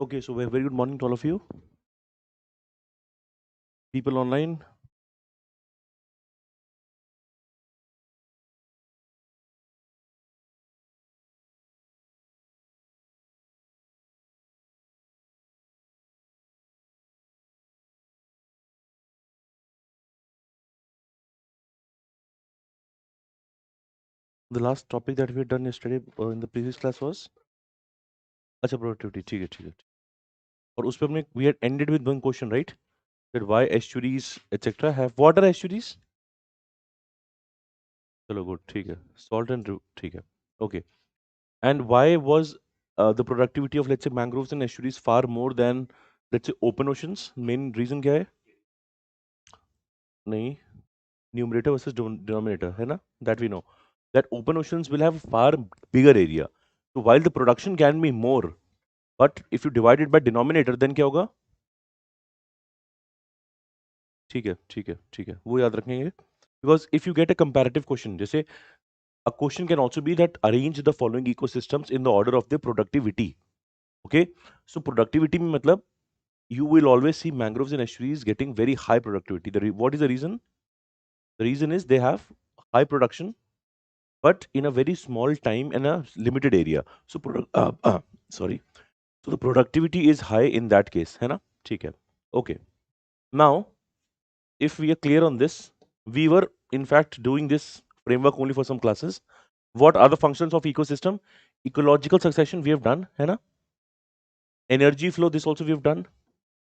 Okay, so very good morning to all of you. People online. The last topic that we had done yesterday in the previous class was अच्छा productivity. ठीक है. और उस पे हमने we had ended with one question, right? That why estuaries etc. have what are estuaries? चलो good. ठीक है. Salt and ठीक है. Okay. And why was the productivity of let's say mangroves and estuaries far more than let's say open oceans? Main reason क्या है? नहीं. Numerator versus denominator है ना? That we know. That open oceans will have far bigger area. So while the production can be more, but if you divide it by denominator, then क्या होगा? ठीक है, वो याद रखेंगे. Because if you get a comparative question, जैसे a question can also be that arrange the following ecosystems in the order of their productivity. Okay, so productivity में मतलब you will always see mangroves and estuaries getting very high productivity. What is the reason? The reason is they have high production, but in a very small time and a limited area. So sorry. So the productivity is high in that case, है ना? ठीक है. Okay. Now, if we are clear on this, we were in fact doing this framework only for some classes. What are the functions of ecosystem? Ecological succession we have done, है ना? Energy flow, this also we have done.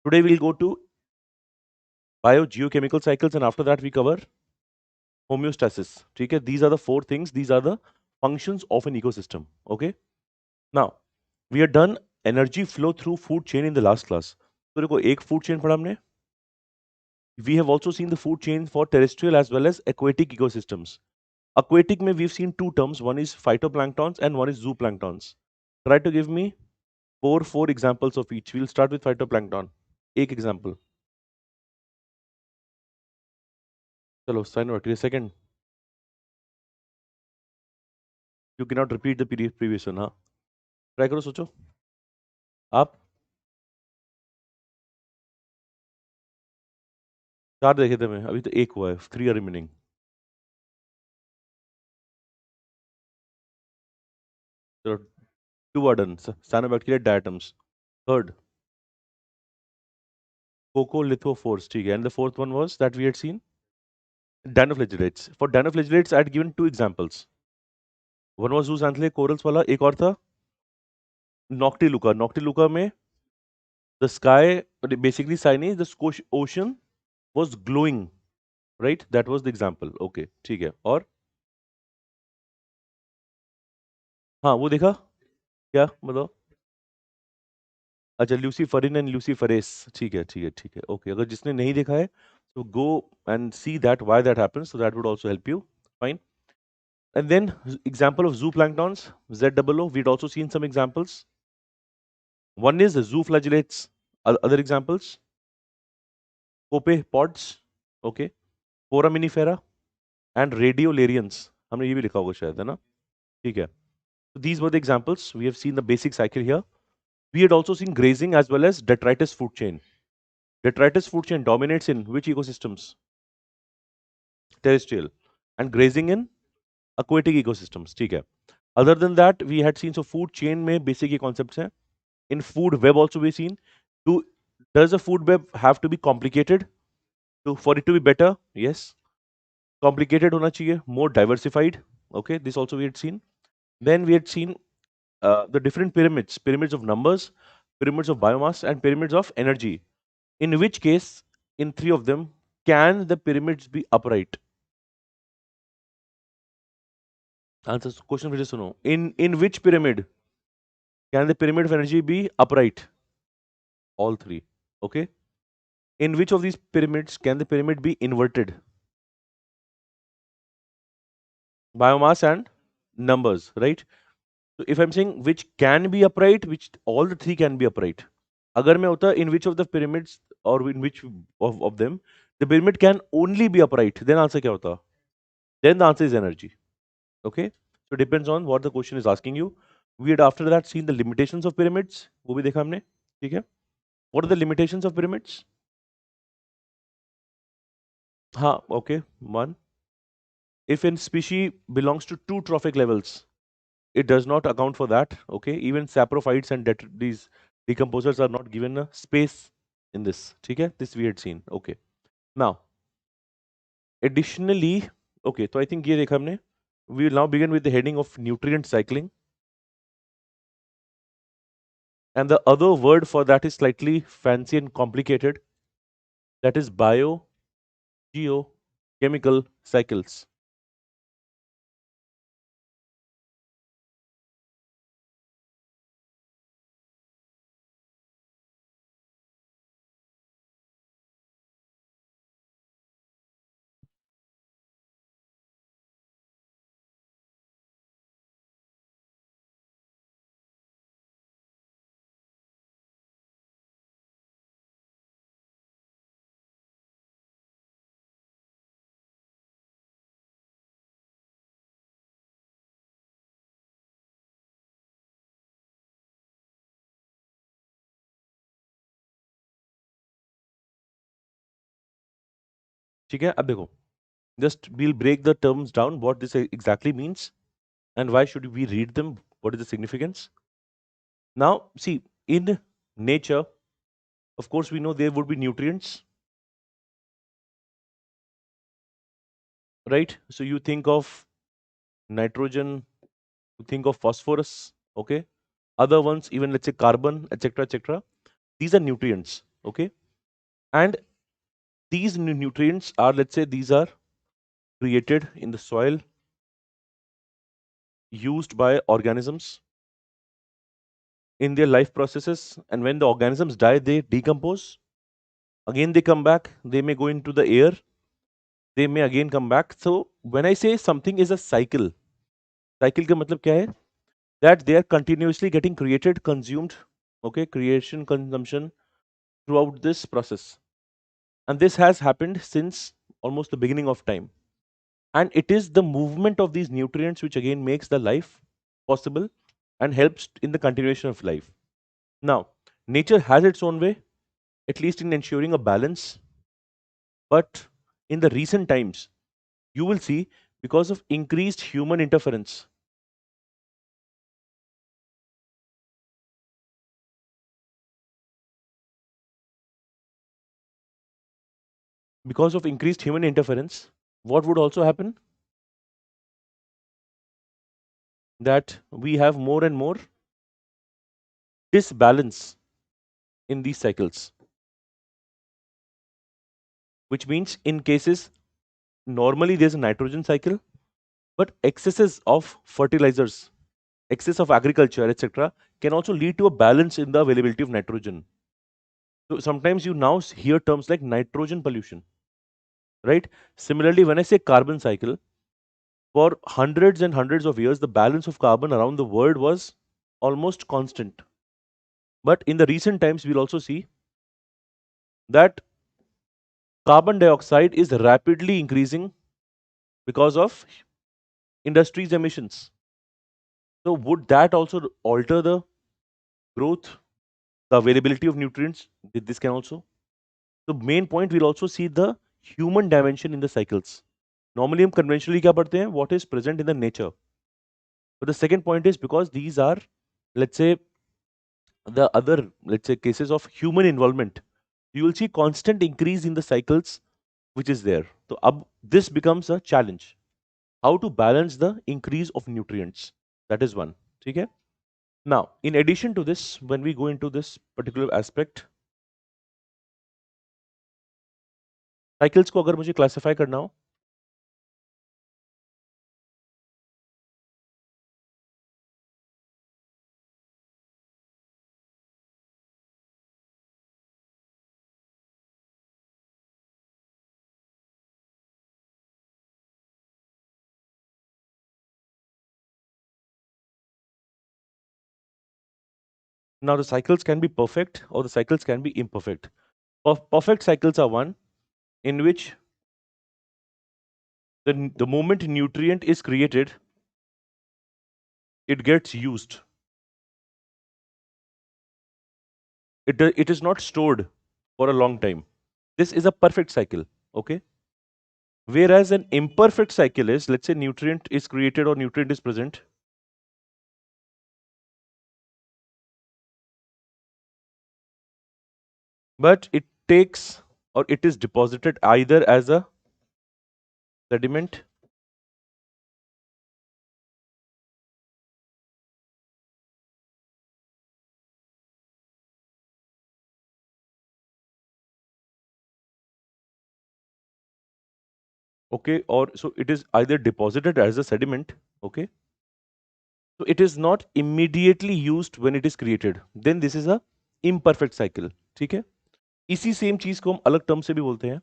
Today we'll go to biogeochemical cycles, and after that we cover homeostasis. ठीक है? These are the four things. These are the functions of an ecosystem. Okay. Now we are done energy flow through food chain in the last class. तो देखो एक food chain पढ़ा हमने. We have also seen the food chain for terrestrial as well as aquatic ecosystems. Aquatic mein we've seen two terms. One is phytoplanktons and one is zooplanktons. Try to give me four examples of each. We'll start with phytoplankton. एक example. चलो sign out. Second. You cannot repeat the previous one. हाँ. Try करो सोचो. आप चार देखे थे मैं. अभी तो एक हुआ है. 3 are remaining. चलो 2 are done. Cyanobacteria diatoms. Third. Coccolithophores. ठीक है. And the fourth one was that we had seen dinoflagellates. For dinoflagellates, I had given 2 examples. One was zooxanthellae corals वाला. एक और था Noctiluca. Noctiluca में the sky, basically sign is the ocean was glowing, right? That was the example. Okay, ठीक है. और हाँ वो देखा क्या बताओ. अच्छा ल्यूसीफरिन एंड ल्यूसीफरेस. ठीक है. ओके, अगर जिसने नहीं देखा है so go and see that why that happens, so that would also help you. Fine. And then example of zooplanktons, ZOO, we'd also seen some examples. One is the zooflagellates. Other examples, copepods, okay, foraminifera and radiolarians. हमने ये भी लिखा होगा शायद, है ना? ठीक है. So these were the examples. We have seen the basic cycle here. We had also seen grazing as well as detritus food chain. Detritus food chain dominates in which ecosystems? Terrestrial. And grazing in aquatic ecosystems. ठीक है. Other than that, we had seen, so food chain में basic ये concepts हैं. In food web also we've seen. Does a food web have to be complicated for it to be better? Yes. Complicated होना चाहिए, more diversified. Okay, this also we had seen. Then we had seen the different pyramids of numbers, pyramids of biomass, and pyramids of energy. In which case, in 3 of them, can the pyramids be upright? Answer question फिर से सुनो. In which pyramid can the pyramid of energy be upright? All 3. Okay. In which of these pyramids can the pyramid be inverted? Biomass and numbers, right? So if I'm saying which can be upright, which all the 3 can be upright. अगर मैं होता in which of the pyramids or in which of them the pyramid can only be upright, then answer क्या होता? Then the answer is energy. Okay, so it depends on what the question is asking you. We had after that seen the limitations of pyramids. वो भी देखा हमने. ठीक है. What are the limitations of pyramids? हाँ, okay. One, if a species belongs to two trophic levels, it does not account for that. Okay, even saprophytes and these decomposers are not given a space in this. ठीक है, this we had seen. Okay, now additionally, okay, तो I think ये देखा हमने. We will now begin with the heading of nutrient cycling, and the other word for that is slightly fancy and complicated. That is biogeochemical cycles. ठीक है, अब देखो. Just we'll break the terms down, what this exactly means, and why should we read them, what is the significance. Now, see, in nature, of course, we know there would be nutrients, right? So you think of nitrogen, you think of phosphorus, okay? Other ones, even let's say carbon, etc., etc. These are nutrients, okay? And these nutrients are, let's say, these are created in the soil, used by organisms in their life processes, and when the organisms die, they decompose. Again, they come back, they may go into the air, they may again come back. So when I say something is a cycle, cycle का मतलब क्या है? That they are continuously getting created, consumed, okay, creation, consumption throughout this process. And this has happened since almost the beginning of time. And it is the movement of these nutrients which again makes the life possible and helps in the continuation of life. Now, nature has its own way, at least in ensuring a balance. But in the recent times, you will see, because of increased human interference, because of increased human interference, what would also happen? That we have more and more disbalance in these cycles, which means in cases normally there's a nitrogen cycle, but excesses of fertilizers, excess of agriculture, etc., can also lead to a balance in the availability of nitrogen. So sometimes you now hear terms like nitrogen pollution, right? Similarly, when I say carbon cycle, for hundreds and hundreds of years, the balance of carbon around the world was almost constant. But in the recent times, we'll also see that carbon dioxide is rapidly increasing because of industries' emissions. So, would that also alter the growth, the availability of nutrients? This can also. The main point, we'll also see the human dimension in the cycles. Normally, हम conventionally क्या पढ़ते हैं? What is present in the nature. But the second point is because these are, let's say, the other, let's say, cases of human involvement, you will see constant increase in the cycles which is there. So this becomes a challenge. How to balance the increase of nutrients? That is one. Okay? Now, in addition to this, when we go into this particular aspect, cycles को अगर मुझे classify करना हो, now the cycles can be perfect or the cycles can be imperfect. Perfect cycles are one in which the moment nutrient is created, it gets used. It is not stored for a long time. This is a perfect cycle. Okay. Whereas an imperfect cycle is, let's say nutrient is created or nutrient is present, but it takes or it is deposited either as a sediment, okay, or so it is either deposited as a sediment, okay. So it is not immediately used when it is created. Then this is a imperfect cycle. ठीक है? इसी same चीज को हम अलग term से भी बोलते हैं.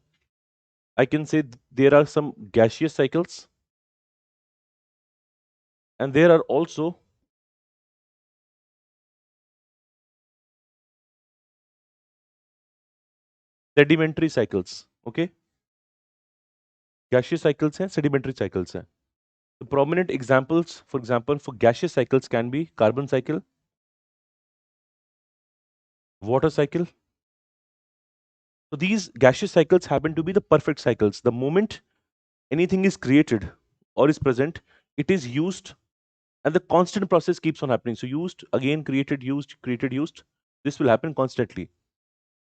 I can say there are some gaseous cycles and there are also sedimentary cycles. Okay? Gaseous cycles हैं, sedimentary cycles हैं. The prominent examples, for example, for gaseous cycles can be carbon cycle, water cycle. So these gaseous cycles happen to be the perfect cycles. The moment anything is created or is present, it is used and the constant process keeps on happening. So used, again created, used, created, used. This will happen constantly.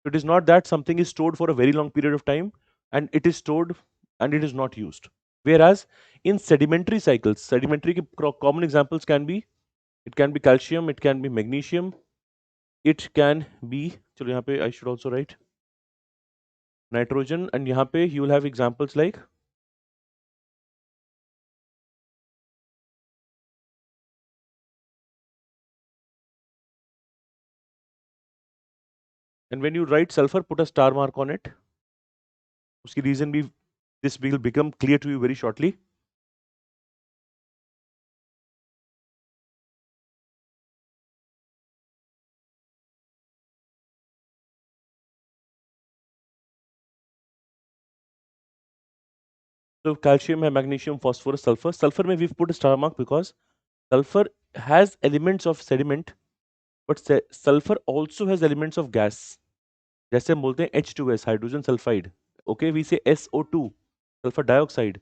So it is not that something is stored for a very long period of time and it is stored and it is not used. Whereas in sedimentary cycles, sedimentary common examples can be, it can be calcium, it can be magnesium, it can be, चलो यहाँ पे I should also write nitrogen, and यहाँ पे you will have examples like and when you write sulfur, put a star mark on it. उसकी reason भी this will become clear to you very shortly. So calcium है, magnesium, phosphorus, sulfur. Sulfur में we've put a star mark because sulfur has elements of sediment, but sulfur also has elements of gas. जैसे हम बोलते हैं H2S, hydrogen sulfide. Okay, we say SO2, sulfur dioxide.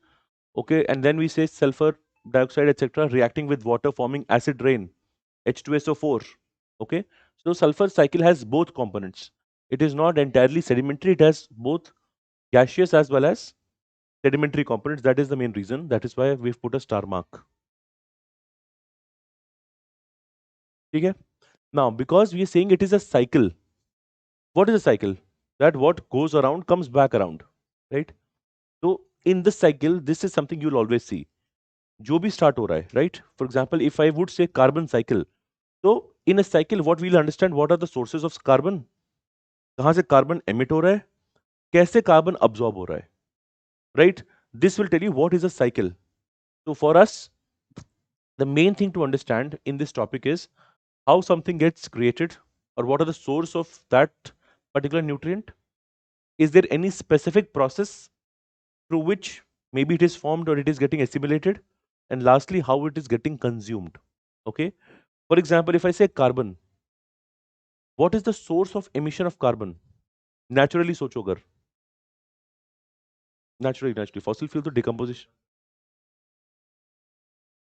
Okay, and then we say sulfur dioxide, etc., reacting with water, forming acid rain, H2SO4. Okay, so sulfur cycle has both components. It is not entirely sedimentary, it has both gaseous as well as sedimentary components. That is the main reason. That is why we've put a star mark. Okay? Now, because we are saying it is a cycle, what is a cycle? That what goes around comes back around, right? So, in this cycle, this is something you'll always see. जो भी start हो रहा है, right? For example, if I would say carbon cycle, so in a cycle, what we'll understand, what are the sources of carbon? कहाँ से carbon emit हो रहा है? कैसे carbon absorb हो रहा है? Right? This will tell you what is a cycle. So for us, the main thing to understand in this topic is how something gets created or what are the source of that particular nutrient. Is there any specific process through which maybe it is formed or it is getting assimilated, and lastly how it is getting consumed. Okay, for example, if I say carbon, what is the source of emission of carbon? Naturally सोचो अगर, naturally fossil fuel to decomposition,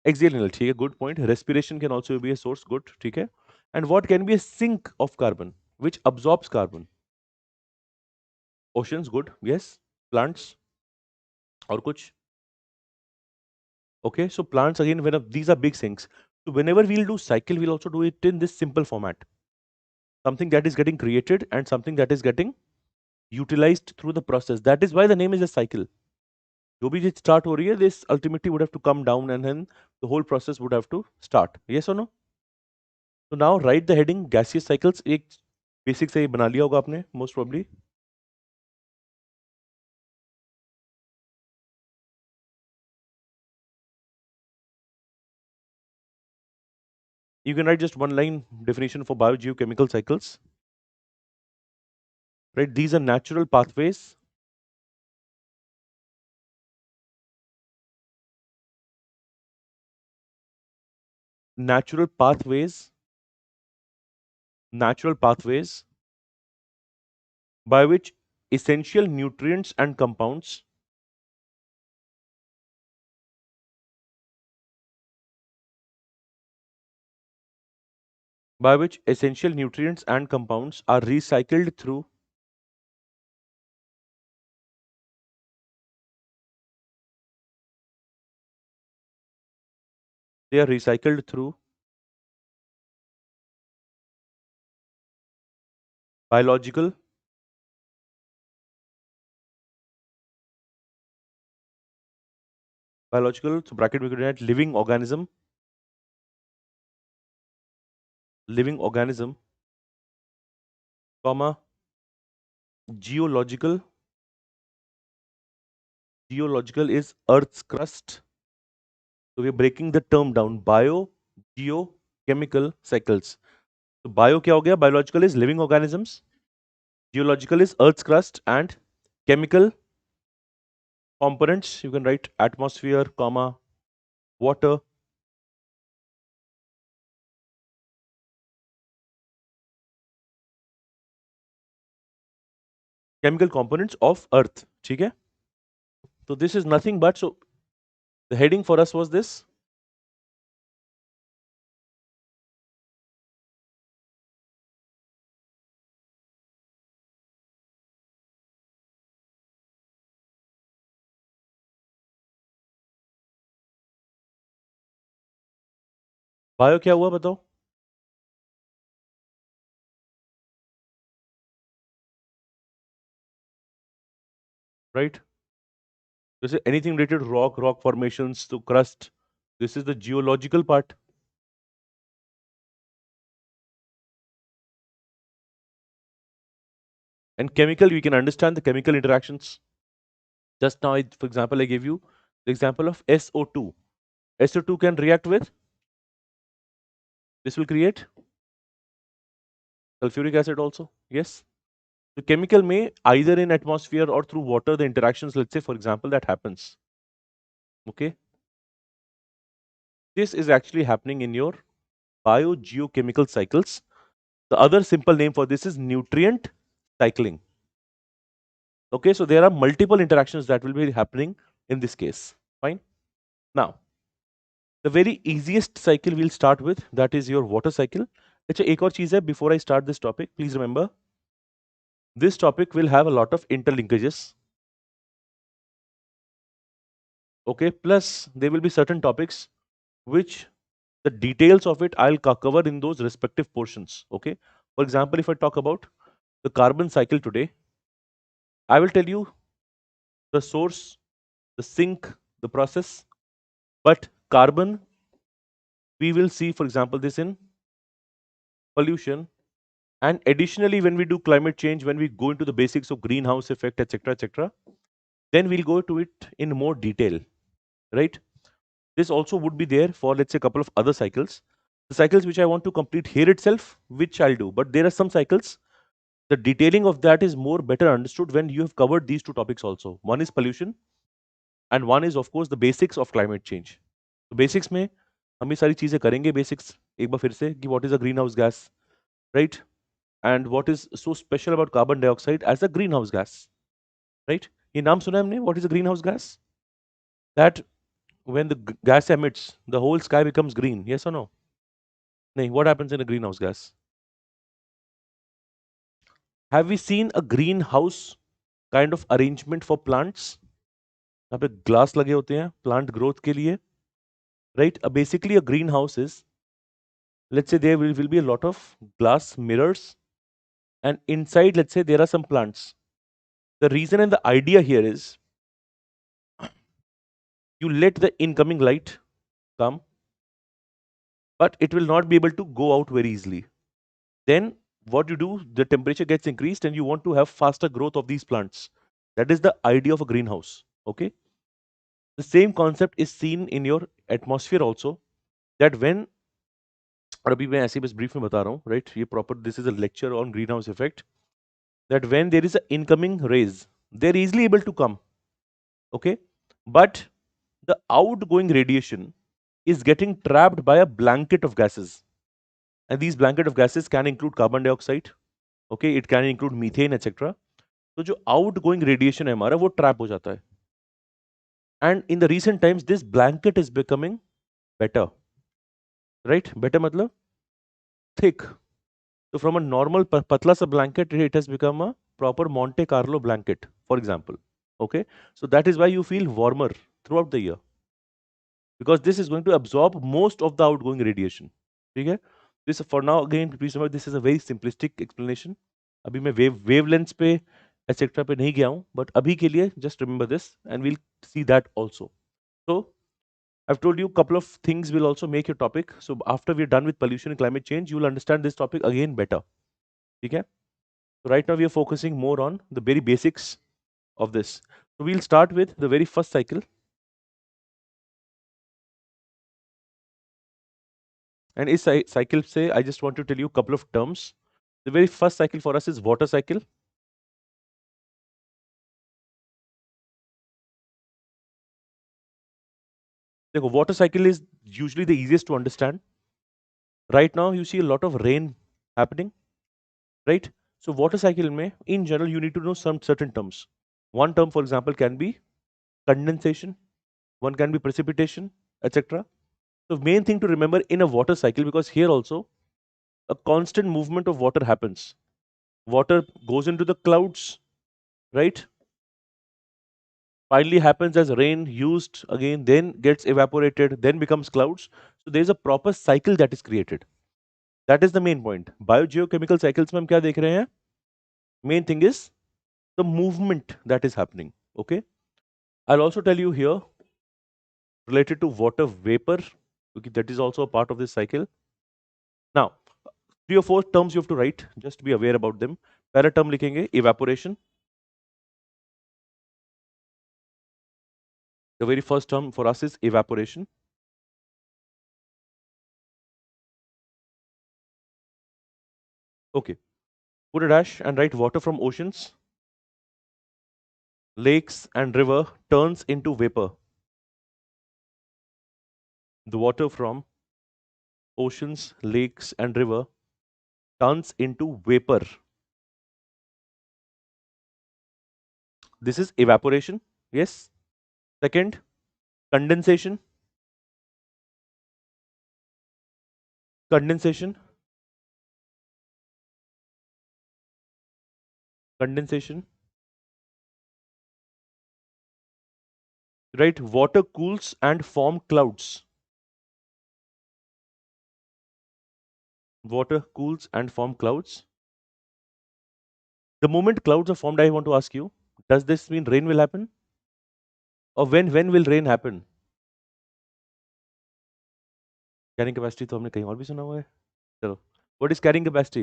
axial inlet, ठीक है, good point. Respiration can also be a source, good, ठीक है. And what can be a sink of carbon which absorbs carbon? Oceans, good, yes. Plants और कुछ? Okay, so plants again, when these are big sinks. So whenever we'll do cycle, we'll also do it in this simple format. Something that is getting created and something that is getting utilized through the process. That is why the name is a cycle. जो भी चीज start हो रही है, this ultimately would have to come down and then the whole process would have to start. Yes or no? So now write the heading gaseous cycles. एक basic से बना लिया होगा आपने most probably. You can write just one line definition for biogeochemical cycles. Right? These are natural pathways. Natural pathways. Natural pathways by which essential nutrients and compounds are recycled through biological so bracket we could add living organism comma geological is earth's crust. So we're breaking the term down: bio, geo, chemical, cycles. So bio क्या हो गया? Biological is living organisms, geological is earth's crust, and chemical components you can write atmosphere comma water. Chemical components of earth. ठीक है? So this is nothing but, so the heading for us was this. Bio क्या हुआ बताओ? Right? This is anything related to rock formations to crust. This is the geological part. And chemical, we can understand the chemical interactions. Just now, for example, I gave you the example of SO2. SO2 can react with, this will create sulfuric acid also. Yes. So chemical may either in atmosphere or through water, the interactions, let's say, for example, that happens. Okay. This is actually happening in your biogeochemical cycles. The other simple name for this is nutrient cycling. Okay, so there are multiple interactions that will be happening in this case. Fine. Now, the very easiest cycle we'll start with, that is your water cycle. अच्छा एक और चीज है, before I start this topic, please remember, this topic will have a lot of interlinkages. Okay, plus there will be certain topics which the details of it I'll cover in those respective portions. Okay, for example, if I talk about the carbon cycle today, I will tell you the source, the sink, the process, but carbon, we will see, for example, this in pollution. And additionally, when we do climate change, when we go into the basics of greenhouse effect, etc., then we'll go to it in more detail, right? This also would be there for, let's say, a couple of other cycles. The cycles which I want to complete here itself, which I'll do. But there are some cycles, the detailing of that is more better understood when you have covered these two topics also. One is pollution and one is, of course, the basics of climate change. So basics में हम ये सारी चीजें करेंगे. Basics एक बार फिर से कि what is a greenhouse gas, right? And what is so special about carbon dioxide as a greenhouse gas, right? ये नाम सुना है हमने, what is a greenhouse gas? That when the gas emits, the whole sky becomes green. Yes or no? No. What happens in a greenhouse gas? Have we seen a greenhouse kind of arrangement for plants? यहाँ पे glass लगे होते हैं plant growth के लिए, right? Basically a greenhouse is, let's say there will be a lot of glass mirrors, and inside, let's say, there are some plants. The reason and the idea here is you let the incoming light come, but it will not be able to go out very easily. Then what you do, the temperature gets increased and you want to have faster growth of these plants. That is the idea of a greenhouse. Okay. The same concept is seen in your atmosphere also, that when, और अभी मैं ऐसे बस brief में बता रहा हूँ, right? ये proper, this is a lecture on greenhouse effect. That when there is an incoming rays, they're easily able to come. Okay. But the outgoing radiation is getting trapped by a blanket of gases. And these blanket of gases can include carbon dioxide. Okay, it can include methane, etc. तो जो out going radiation है हमारा वो trap हो जाता है. And in the recent times this blanket is becoming better, right? Better मतलब thick. So from a normal patla sa blanket, it has become a proper Monte Carlo blanket, for example. Okay, so that is why you feel warmer throughout the year, because this is going to absorb most of the outgoing radiation. Okay, this for now again, please remember this is a very simplistic explanation. अभी मैं wavelengths पे etc पे नहीं गया हूँ, but अभी के लिए just remember this and we'll see that also. So I've told you a couple of things will also make your topic. So after we're done with pollution and climate change, you will understand this topic again better. Okay. So right now we are focusing more on the very basics of this. So we'll start with the very first cycle. And इस cycle से I just want to tell you a couple of terms. The very first cycle for us is water cycle. देखो, water cycle is usually the easiest to understand. Right now you see a lot of rain happening, right? So water cycle में, in general, you need to know some certain terms. One term, for example, can be condensation. One can be precipitation, etc. So main thing to remember in a water cycle, because here also a constant movement of water happens. Water goes into the clouds, right? Finally happens as rain, used again, then gets evaporated, then becomes clouds. So there is a proper cycle that is created. That is the main point. Biogeochemical cycles में हम क्या देख रहे हैं? Main thing is the movement that is happening. Okay. I'll also tell you here related to water vapor, okay, that is also a part of this cycle. Now, 3 or 4 terms you have to write, just be aware about them. पहला term लिखेंगे evaporation. The very first term for us is evaporation. Okay, put a dash and write water from oceans, lakes and river turns into vapor. The water from oceans, lakes and river turns into vapor. This is evaporation. Yes. Second, condensation. Condensation. Condensation. Right? Water cools and form clouds. Water cools and form clouds. The moment clouds are formed, I want to ask you, does this mean rain will happen? Or when will rain happen? Carrying capacity तो हमने कहीं और भी सुना हुआ है. चलो. What is carrying capacity?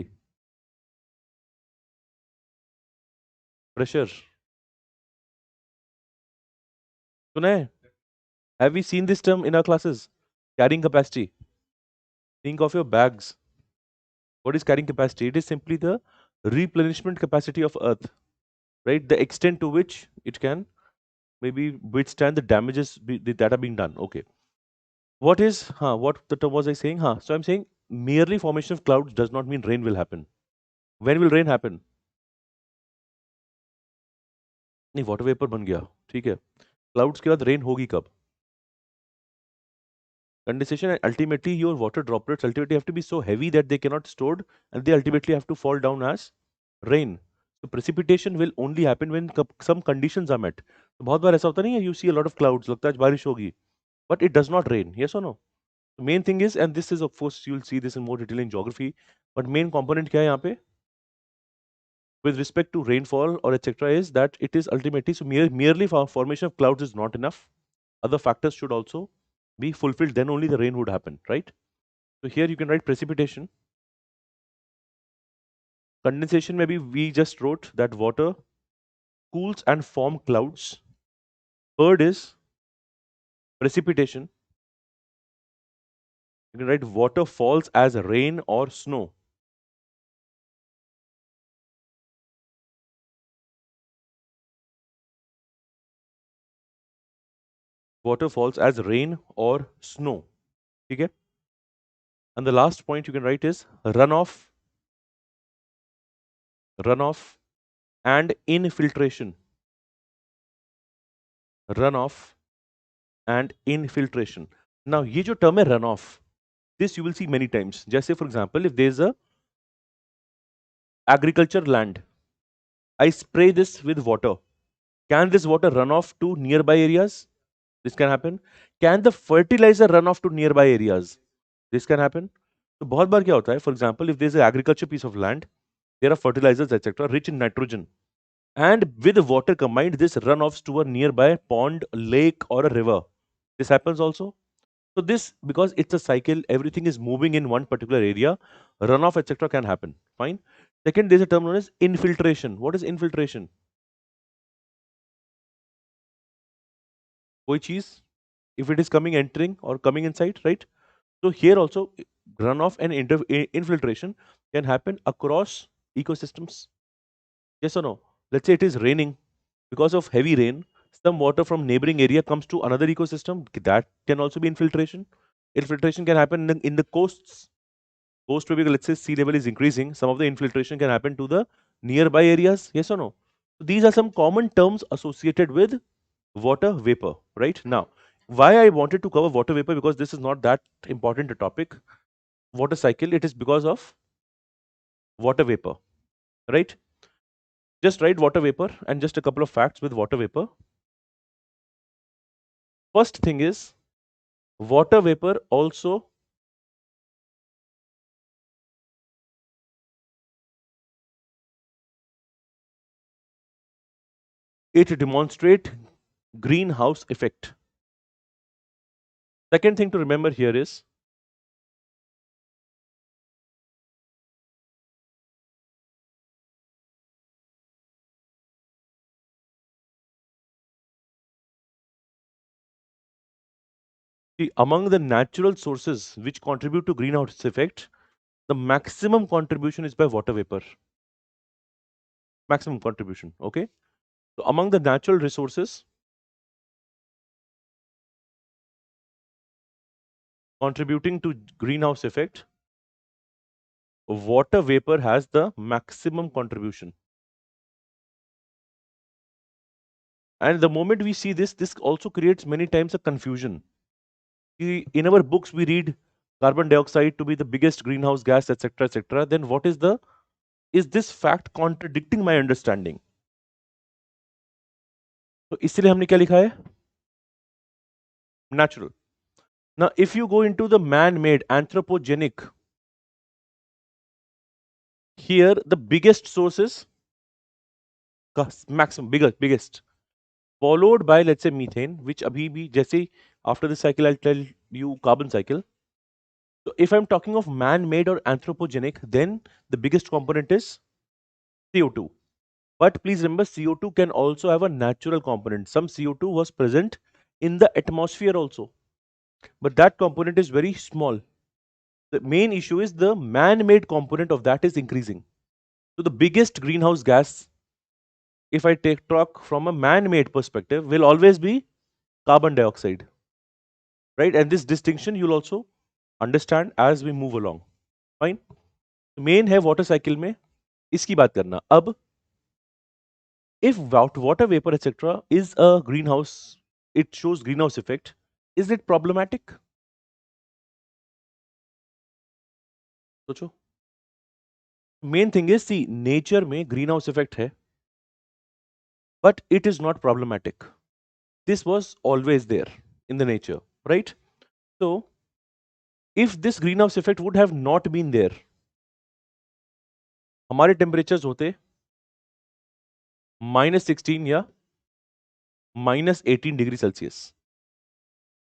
Pressure. सुना है? Have we seen this term in our classes? Carrying capacity. Think of your bags. What is carrying capacity? It is simply the replenishment capacity of Earth, right? The extent to which it can maybe withstand the damages that are being done. Okay. What is, what the term was I saying? So I'm saying merely formation of clouds does not mean rain will happen. When will rain happen? नहीं, water vapor बन गया, ठीक है. Clouds के बाद rain होगी कब? Condensation, and ultimately your water droplets ultimately have to be so heavy that they cannot stored and they ultimately have to fall down as rain. So precipitation will only happen when some conditions are met. तो बहुत बार ऐसा होता नहीं है, you see a lot of clouds, लगता है आज बारिश होगी, but it does not rain. Yes or no? The main thing is, and this is of course you'll see this in more detail in geography, but main component क्या है यहाँ पे? With respect to rainfall or etc. is that it is ultimately, so merely formation of clouds is not enough. Other factors should also be fulfilled, then only the rain would happen, right? So here you can write precipitation. Condensation, maybe we just wrote that water cools and form clouds. Third is precipitation. You can write water falls as rain or snow. Water falls as rain or snow. Okay? And the last point you can write is runoff. Runoff and infiltration. Runoff and infiltration. Now ये जो term है runoff, this you will see many times. जैसे for example, if there is a agriculture land, I spray this with water. Can this water run off to nearby areas? This can happen. Can the fertilizer run off to nearby areas? This can happen. तो बहुत बार क्या होता है, for example, if there is an agriculture piece of land, there are fertilizers, etc., rich in nitrogen, and with the water combined, this runoffs to a nearby pond, lake, or a river. This happens also. So this, because it's a cycle, everything is moving in one particular area, runoff, etc., can happen. Fine. Second, there's a term known as infiltration. What is infiltration? कोई चीज, if it is coming, entering, or coming inside, right? So here also, runoff and infiltration can happen across ecosystems. Yes or no? Let's say it is raining. Because of heavy rain, some water from neighboring area comes to another ecosystem. That can also be infiltration. Infiltration can happen in the coasts. Coast where, let's say, sea level is increasing, some of the infiltration can happen to the nearby areas. Yes or no? So these are some common terms associated with water vapor, right? Now, why I wanted to cover water vapor, because this is not that important a topic. Water cycle, it is because of water vapor, right? Just write water vapor and just a couple of facts with water vapor. First thing is, water vapor also it demonstrate greenhouse effect. Second thing to remember here is, see, among the natural sources which contribute to greenhouse effect, the maximum contribution is by water vapor. Maximum contribution, okay? So among the natural resources contributing to greenhouse effect, water vapor has the maximum contribution. And the moment we see this, this also creates many times a confusion. In our books, we read carbon dioxide to be the biggest greenhouse gas, etc., etc. Then what is this fact contradicting my understanding? तो इसलिए हमने क्या लिखा है? Natural. Now, if you go into the man-made, anthropogenic, here the biggest source is maximum, biggest, followed by, let's say, methane, which abhi bhi, jaise, after this cycle, I'll tell you carbon cycle. So if I'm talking of man-made or anthropogenic, then the biggest component is CO2. But please remember, CO2 can also have a natural component. Some CO2 was present in the atmosphere also, but that component is very small. The main issue is the man-made component of that is increasing. So the biggest greenhouse gas, if I talk from a man-made perspective, will always be carbon dioxide, right? And this distinction you'll also understand as we move along. Fine. Main है water cycle में, इसकी बात करना. अब if water vapor etc. is a greenhouse, it shows greenhouse effect, is it problematic? सोचो. Main thing is, see, nature में greenhouse effect है, but it is not problematic. This was always there in the nature, right? So if this greenhouse effect would have not been there, हमारे temperatures होते -16 या -18 degree Celsius.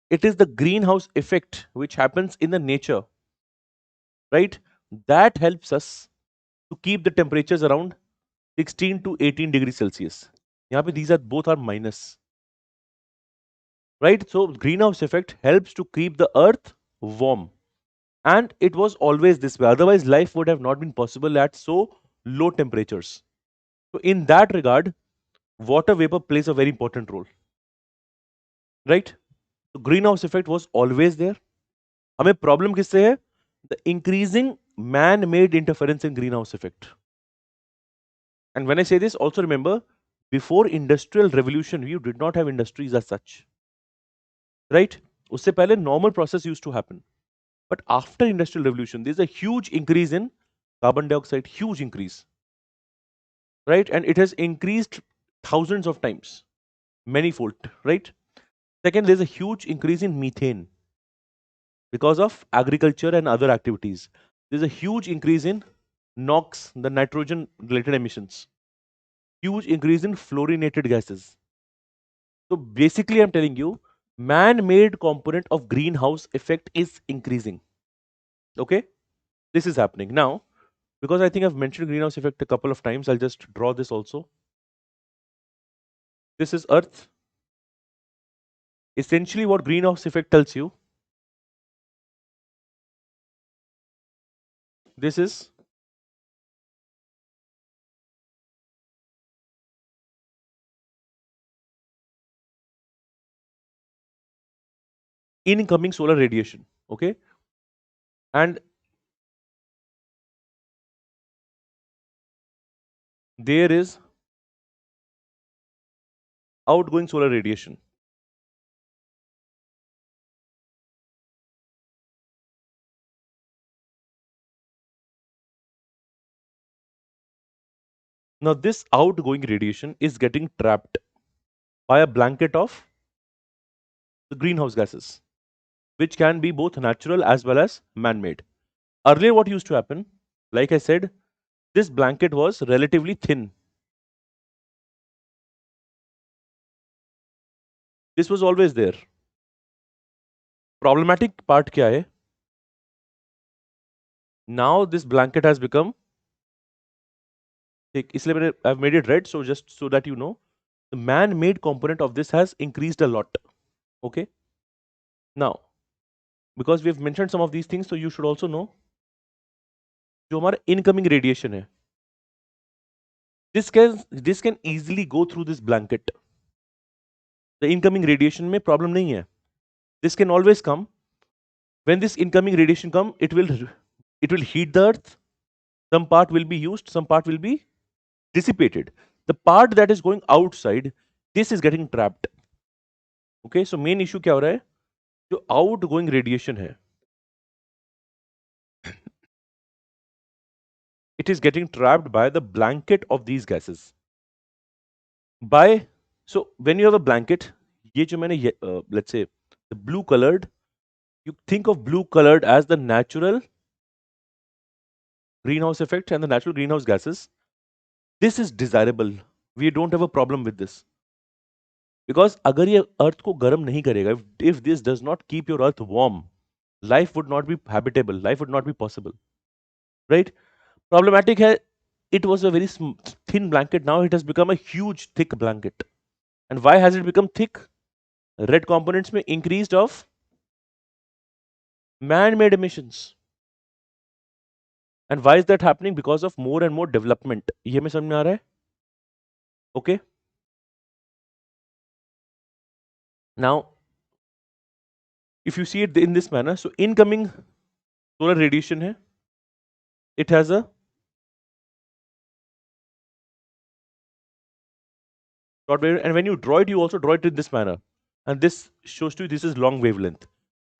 It is the greenhouse effect which happens in the nature, right? That helps us to keep the temperatures around 16 to 18 degrees Celsius. यहाँ पे these are both are minus, right? So greenhouse effect helps to keep the earth warm, and it was always this way. Otherwise, life would have not been possible at so low temperatures. So in that regard, water vapor plays a very important role, right? So greenhouse effect was always there. हमें problem किससे है? The increasing man-made interference in greenhouse effect. And when I say this, also remember, before industrial revolution, you did not have industries as such, right? उससे पहले normal process used to happen. But after industrial revolution, there's a huge increase in carbon dioxide, huge increase, right? And it has increased thousands of times, manifold, right? Second, there's a huge increase in methane because of agriculture and other activities. There's a huge increase in NOx, the nitrogen related emissions, huge increase in fluorinated gases. So basically, I'm telling you, man-made component of greenhouse effect is increasing. Okay, this is happening now. Because I think I've mentioned greenhouse effect a couple of times, I'll just draw this also. This is Earth. Essentially, what greenhouse effect tells you, this is incoming solar radiation. Okay, and there is outgoing solar radiation. Now, this outgoing radiation is getting trapped by a blanket of the greenhouse gases, which can be both natural as well as man-made. Earlier, what used to happen, like I said, this blanket was relatively thin. This was always there. Problematic part क्या है? Now this blanket has become thick. इसलिए मैंने I've made it red, so just so that you know, the man-made component of this has increased a lot. Okay. Now, because we have mentioned some of these things, so you should also know जो हमारा incoming radiation है, this can easily go through this blanket. The incoming radiation में problem नहीं है. This can always come. When this incoming radiation come, it will heat the earth. Some part will be used, some part will be dissipated. The part that is going outside, this is getting trapped. Okay, so main issue क्या हो रहा है? जो outgoing radiation है, it is getting trapped by the blanket of these gases. So when you have a blanket, ये जो मैंने let's say the blue colored, you think of blue colored as the natural greenhouse effect and the natural greenhouse gases. This is desirable. We don't have a problem with this. Because अगर ये अर्थ को गर्म नहीं करेगा, if this does not keep your earth warm, life would not be habitable, life would not be possible, right? Problematic है, it was a very thin blanket, now it has become a huge thick blanket. And why has it become thick? Red components में increased of man-made emissions. And why is that happening? Because of more and more development. ये में समझ में आ रहा है? Okay. Now, if you see it in this manner, so incoming solar radiation है, it has a short wave, and when you draw it, you also draw it in this manner. And this shows to you this is long wavelength.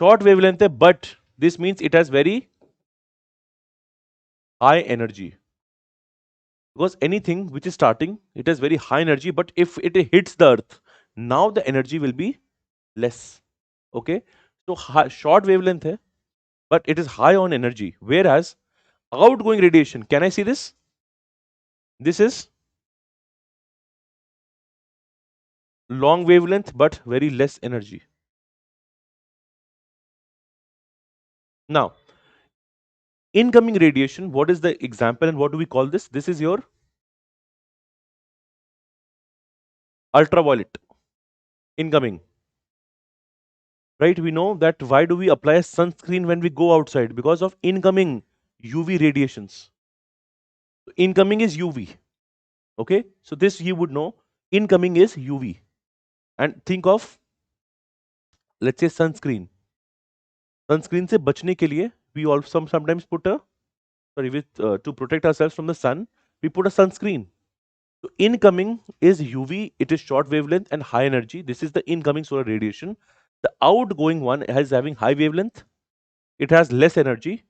Short wavelength है, but this means it has very high energy. Because anything which is starting, it has very high energy, but if it hits the earth, now the energy will be less. Okay, so short wavelength hai, but it is high on energy. Whereas outgoing radiation, can I see this? This is long wavelength, but very less energy. Now, incoming radiation, what is the example and what do we call this? This is your ultraviolet incoming. Right? We know that why do we apply sunscreen when we go outside? Because of incoming UV radiations. Incoming is UV. Okay, so this you would know, incoming is UV. And think of, let's say, sunscreen. Sunscreen से बचने के लिए we also sometimes put a, sorry, with to protect ourselves from the sun, we put a sunscreen. So incoming is UV, it is short wavelength and high energy. This is the incoming solar radiation. The outgoing one is having high wavelength, it has less energy.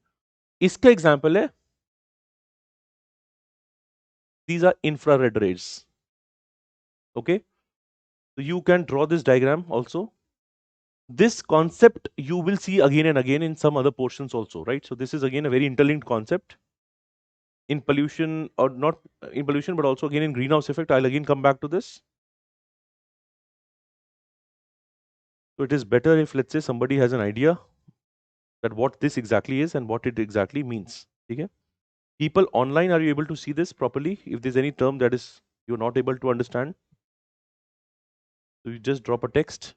इसका example है, these are infrared rays. Okay, so you can draw this diagram also. This concept you will see again and again in some other portions also, right? So this is again a very interlinked concept in pollution, or not in pollution, but also again in greenhouse effect. I'll again come back to this. So it is better if, let's say, somebody has an idea that what this exactly is and what it exactly means. Okay? People online, are you able to see this properly? If there's any term that is you're not able to understand, so you just drop a text.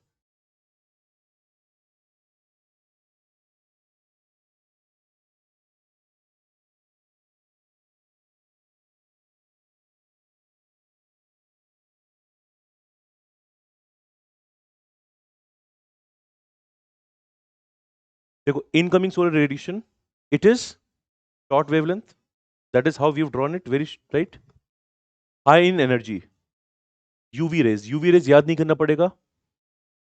देखो, incoming solar radiation, it is short wavelength. That is how we've drawn it, very right. High in energy, UV rays. UV rays याद नहीं करना पड़ेगा.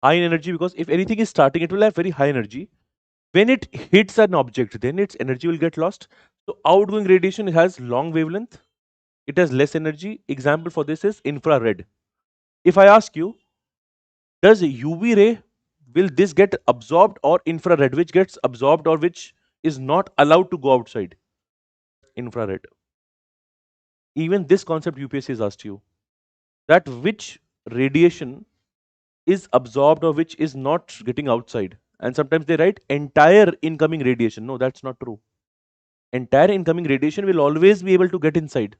High in energy because if anything is starting, it will have very high energy. When it hits an object, then its energy will get lost. So outgoing radiation has long wavelength. It has less energy. Example for this is infrared. If I ask you, does UV ray, will this get absorbed, or infrared, which gets absorbed or which is not allowed to go outside? Infrared. Even this concept UPSC has asked you, that which radiation is absorbed or which is not getting outside. And sometimes they write entire incoming radiation. No, that's not true. Entire incoming radiation will always be able to get inside.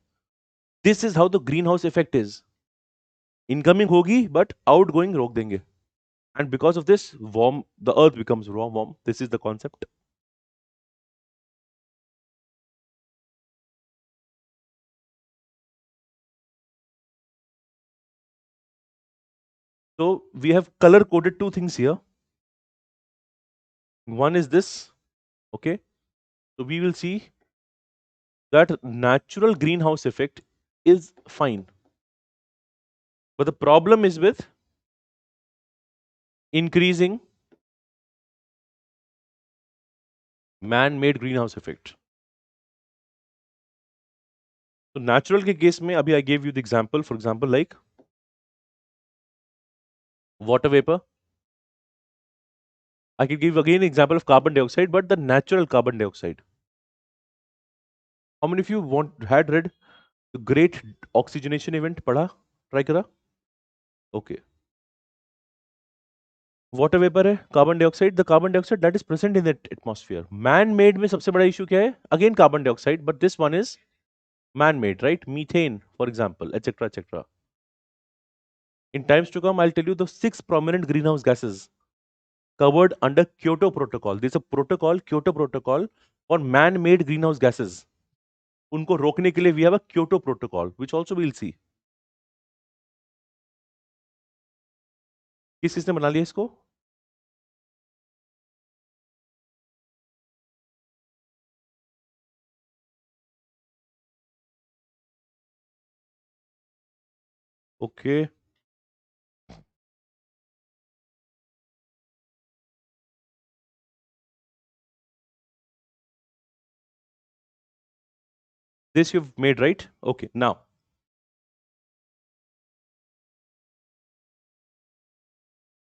This is how the greenhouse effect is. Incoming hogi, but outgoing rok denge. And because of this, warm, the earth becomes warm. This is the concept. So we have color coded two things here. One is this, okay? So we will see that natural greenhouse effect is fine. But the problem is with increasing man-made greenhouse effect. So natural के case में, अभी I gave you the example, for example, like water vapor. I can give again example of carbon dioxide, but the natural carbon dioxide. How many of you had read the great oxygenation event? पढ़ा? Try करा? Okay. Water vapor है, carbon dioxide. The carbon dioxide that is present in the atmosphere. Man-made में सबसे बड़ा issue क्या है? Again carbon dioxide, but this one is man-made, right? Methane, for example, etc., etc. In times to come, I'll tell you the 6 prominent greenhouse gases covered under Kyoto Protocol. There's a protocol, Kyoto Protocol, for man-made greenhouse gases. उनको रोकने के लिए we have a Kyoto Protocol, which also we'll see. किसने बना लिया इसको? Okay. This you've made, right? Okay. Now,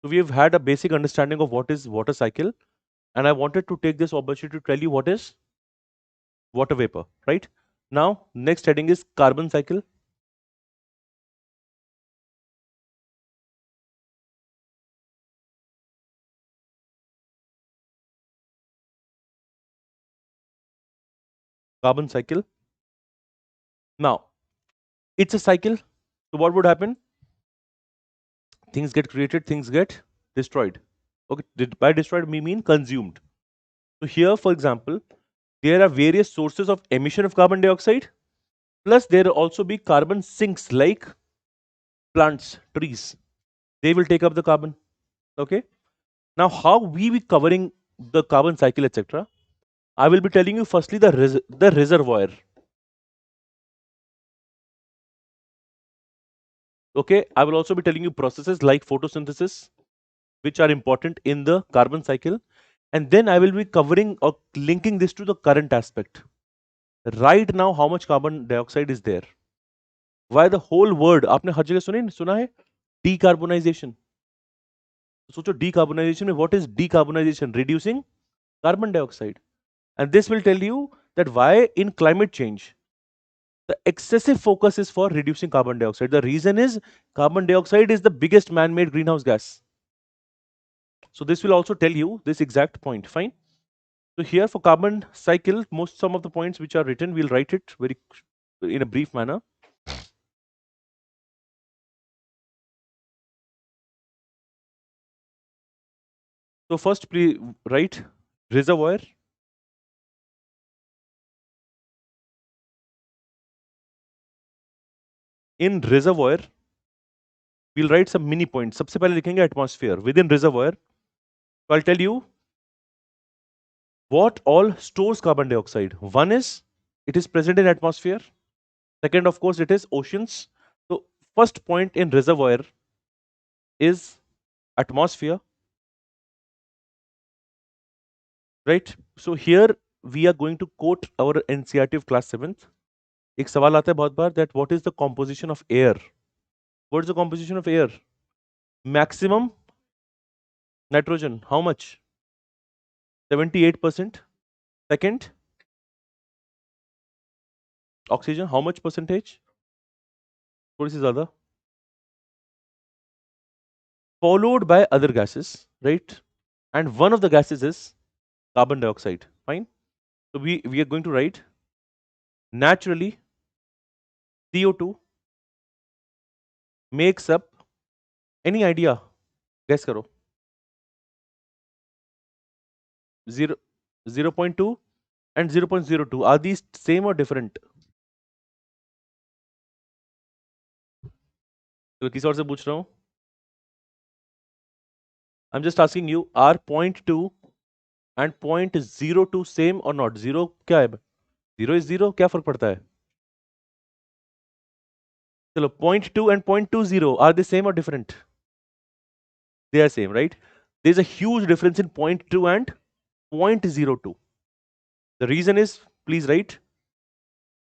so we've had a basic understanding of what is water cycle, and I wanted to take this opportunity to tell you what is water vapor, right? Now, next heading is carbon cycle. Carbon cycle. Now, it's a cycle. So what would happen? Things get created, things get destroyed. Okay, by destroyed we mean consumed. So here, for example, there are various sources of emission of carbon dioxide. Plus, there will also be carbon sinks like plants, trees. They will take up the carbon. Okay. Now, how we be covering the carbon cycle, etc. I will be telling you firstly the reservoir. Okay, I will also be telling you processes like photosynthesis, which are important in the carbon cycle. And then I will be covering or linking this to the current aspect. Right now, how much carbon dioxide is there? Why the whole word, आपने हर जगह सुना है decarbonization. सोचो decarbonization में what is decarbonization? Reducing carbon dioxide. And this will tell you that why in climate change the excessive focus is for reducing carbon dioxide. The reason is carbon dioxide is the biggest man-made greenhouse gas. So this will also tell you this exact point. Fine. So here for carbon cycle, some of the points which are written, we'll write it very in a brief manner. So first, please write reservoir. In reservoir, we'll write some mini points. सबसे पहले लिखेंगे atmosphere. Within reservoir, so I'll tell you what all stores carbon dioxide. One is it is present in atmosphere. Second, of course, it is oceans. So first point in reservoir is atmosphere, right? So here we are going to quote our NCERT of class 7th. एक सवाल आता है बहुत बार that what is the composition of air? What is the composition of air? Maximum nitrogen. How much? 78%. Second, oxygen. How much percentage? थोड़ी सी ज़्यादा. Followed by other gases, right? And one of the gases is carbon dioxide. Fine. So we are going to write naturally CO2 makes up, any idea? Guess karo. 0, 0.2 and 0.02. Are these same or different? तो किसी और से पूछ रहा हूँ. I'm just asking you, are 0.2 and 0.02 same or not? 0 क्या है? 0 is 0. क्या फर्क पड़ता है? चलो 0.2 and 0.20 are they same or different? They are same, right? There's a huge difference in 0.2 and 0.02. The reason is, please write,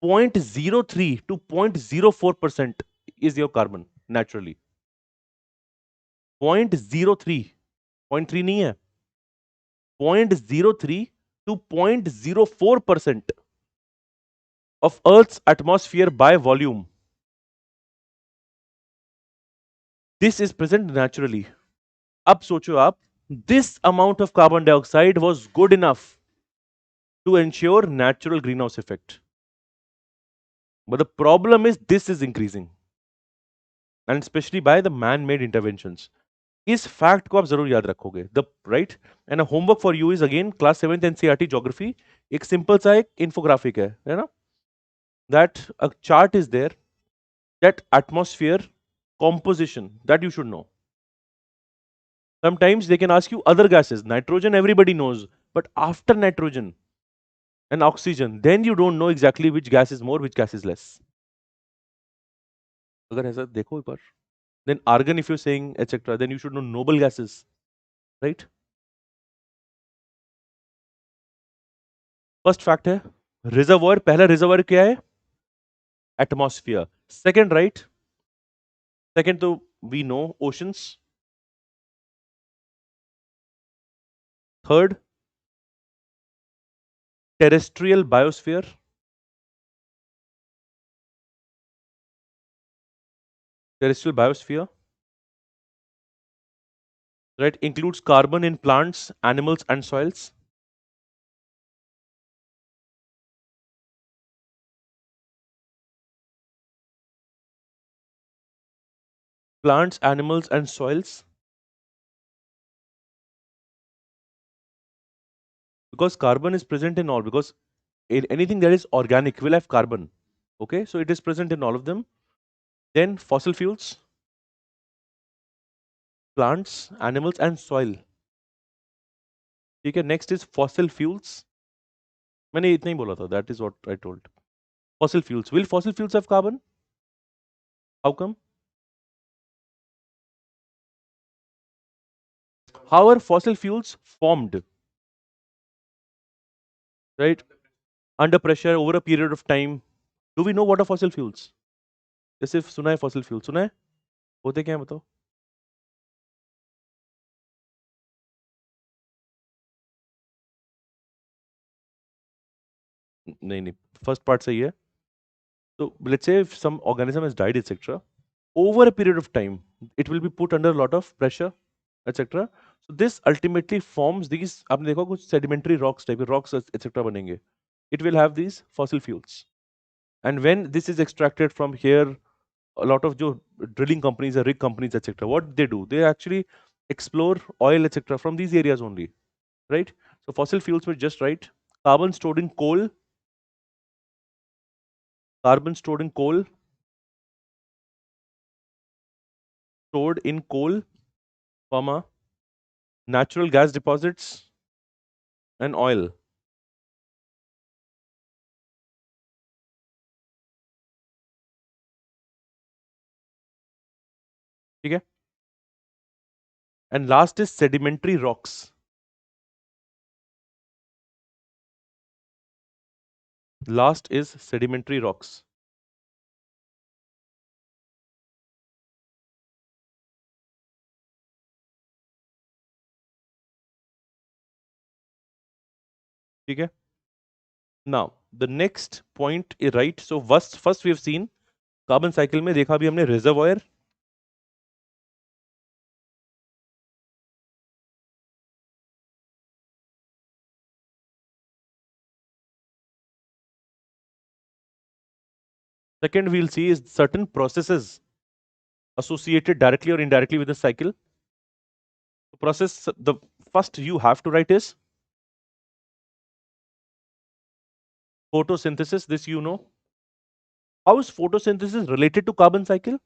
0.03 to 0.04% is your carbon naturally. 0.03, 0.3 नहीं है. 0.03 to 0.04% of Earth's atmosphere by volume. This is present naturally. अब सोचो आप, this amount of carbon dioxide was good enough to ensure natural greenhouse effect. But the problem is this is increasing, and especially by the man-made interventions. इस fact को आप जरूर याद रखोगे. The right and a homework for you is again class 7th NCERT geography. एक simple सा एक infographic है ना? That a chart is there, that atmosphere composition that you should know. Sometimes they can ask you other gases. Nitrogen everybody knows, but after nitrogen and oxygen, then you don't know exactly which gas is more, which gas is less. अगर ऐसा देखो एक बार. Then argon, if you're saying etc., then you should know noble gases, right? First fact है reservoir. पहला reservoir क्या है? Atmosphere. Second, right? Second, तो we know oceans. Third, terrestrial biosphere. Terrestrial biosphere, right, includes carbon in plants, animals, and soils. Plants, animals, and soils. Because carbon is present in all, because in anything that is organic will have carbon. Okay, so it is present in all of them. Then fossil fuels, plants, animals, and soil. ठीक है, next is fossil fuels. मैंने इतना ही बोला था, that is what I told. Fossil fuels. Will fossil fuels have carbon? How come? How are fossil fuels formed? Right? Under pressure over a period of time. Do we know what are fossil fuels? जैसे सुना है fossil fuel, सुना है? होते क्या है बताओ? नहीं नहीं, first part सही है. So let's say if some organism has died, etc. Over a period of time, it will be put under a lot of pressure, etc. So this ultimately forms these. आपने देखा कुछ sedimentary rocks type rocks etc. बनेंगे. It will have these fossil fuels. And when this is extracted from here, a lot of जो drilling companies, rig companies, etc. What they do? They actually explore oil, etc. from these areas only, right? So fossil fuels were just right. Carbon stored in coal. Carbon stored in coal. Stored in coal, comma, natural gas deposits and oil. ठीक है? And last is sedimentary rocks. Last is sedimentary rocks. ठीक है? Now, the next point is right. So first we have seen carbon cycle में देखा भी हमने reservoir. Second, we'll see is certain processes associated directly or indirectly with the cycle. The process, the first you have to write is photosynthesis. This you know. How is photosynthesis related to carbon cycle?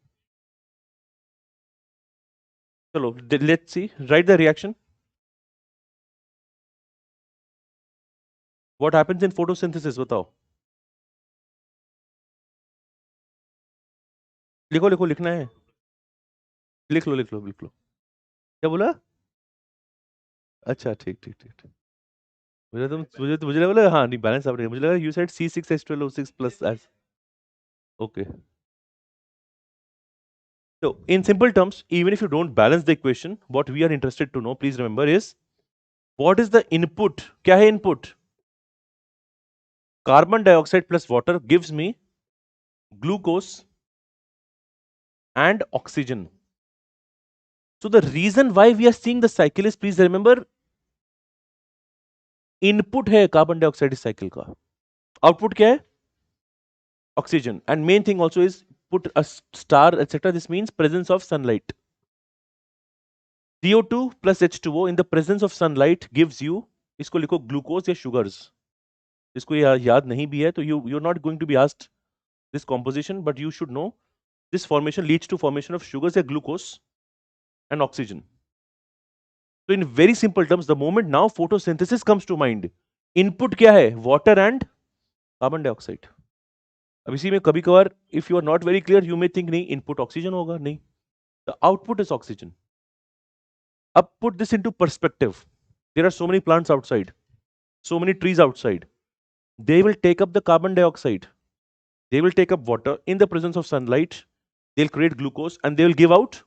Chalo, let's see. Write the reaction. What happens in photosynthesis? बताओ. लिखो लिखो लिखना है. लिख लो लिख लो लिख लो. क्या बोला? अच्छा ठीक ठीक ठीक ठीक. मुझे लगा हाँ नहीं बैलेंस आप मुझे लगा you said C6H12O6 plus S. Okay. So in simple terms, even if you don't balance the equation, what we are interested to know, please remember, is what is the input? क्या है input? Carbon dioxide plus water gives me glucose and oxygen. So the reason why we are seeing the cycle is, please remember, input है carbon dioxide इस cycle का. Output क्या है? Oxygen. And main thing also is put a star etc. This means presence of sunlight. CO2 plus H2O in the presence of sunlight gives you, इसको लिखो glucose या sugars. इसको याद नहीं भी है तो you're not going to be asked this composition, but you should know this formation leads to formation of sugars या glucose and oxygen. So in very simple terms, the moment now photosynthesis comes to mind, input क्या है? Water and carbon dioxide. अब इसी में कभी कभार if you are not very clear, you may think नहीं input oxygen होगा. नहीं, the output is oxygen. Up put this into perspective. There are so many plants outside, so many trees outside. They will take up the carbon dioxide. They will take up water in the presence of sunlight. They'll create glucose and they will give out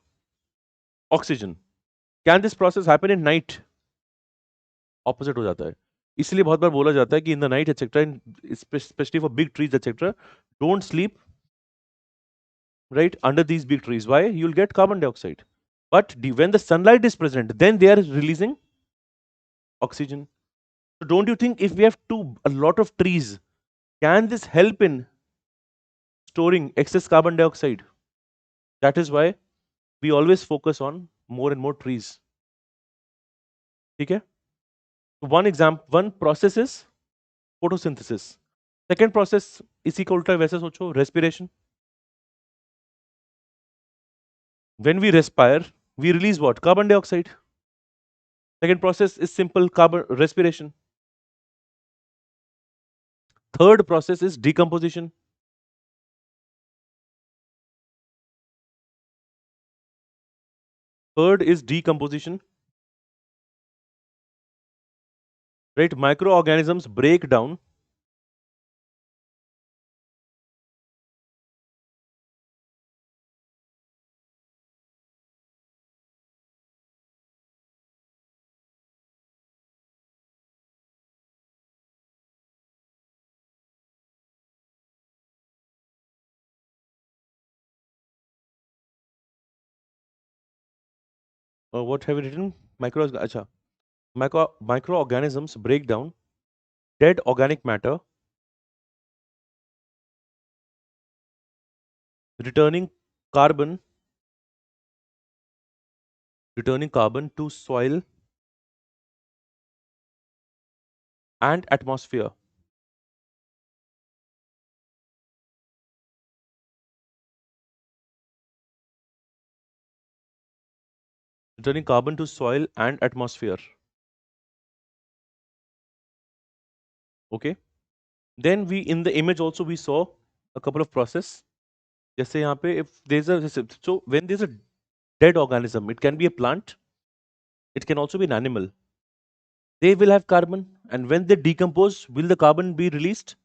oxygen. Can this process happen in night? Opposite हो जाता है. इसलिए बहुत बार बोला जाता है कि in the night etc. Especially for big trees etc. Don't sleep right under these big trees. Why? You'll get carbon dioxide. But when the sunlight is present, then they are releasing oxygen. So don't you think if we have a lot of trees, can this help in storing excess carbon dioxide? That is why we always focus on more and more trees. Okay? One example, one process is photosynthesis. Second process, इसी का उल्टा वैसे सोचो, respiration. When we respire, we release what? Carbon dioxide. Second process is simple carbon respiration. Third process is decomposition. Third is decomposition. right? Microorganisms break down what have you written? Acha. Microorganisms break down dead organic matter, returning carbon, returning carbon to soil and atmosphere. Returning carbon to soil and atmosphere. Okay. Then we in the image also we saw a couple of process. जैसे यहाँ पे if there's a so when there's a dead organism, it can be a plant, it can also be an animal. They will have carbon, and when they decompose, will the carbon be released?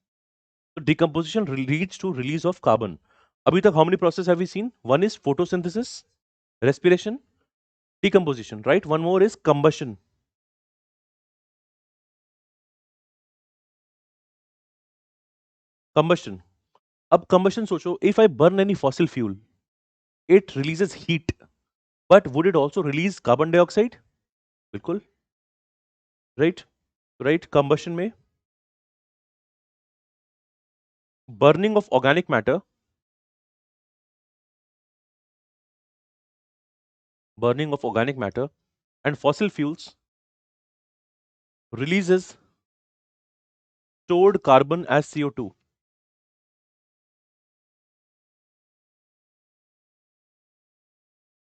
So decomposition leads to release of carbon. अभी तक how many processes have we seen? One is photosynthesis, respiration, decomposition, right? One more is combustion. Combustion. अब combustion सोचो, if I burn any fossil fuel, it releases heat, but would it also release carbon dioxide? बिल्कुल, right? Right? Combustion में burning of organic matter, burning of organic matter, and fossil fuels releases stored carbon as CO2.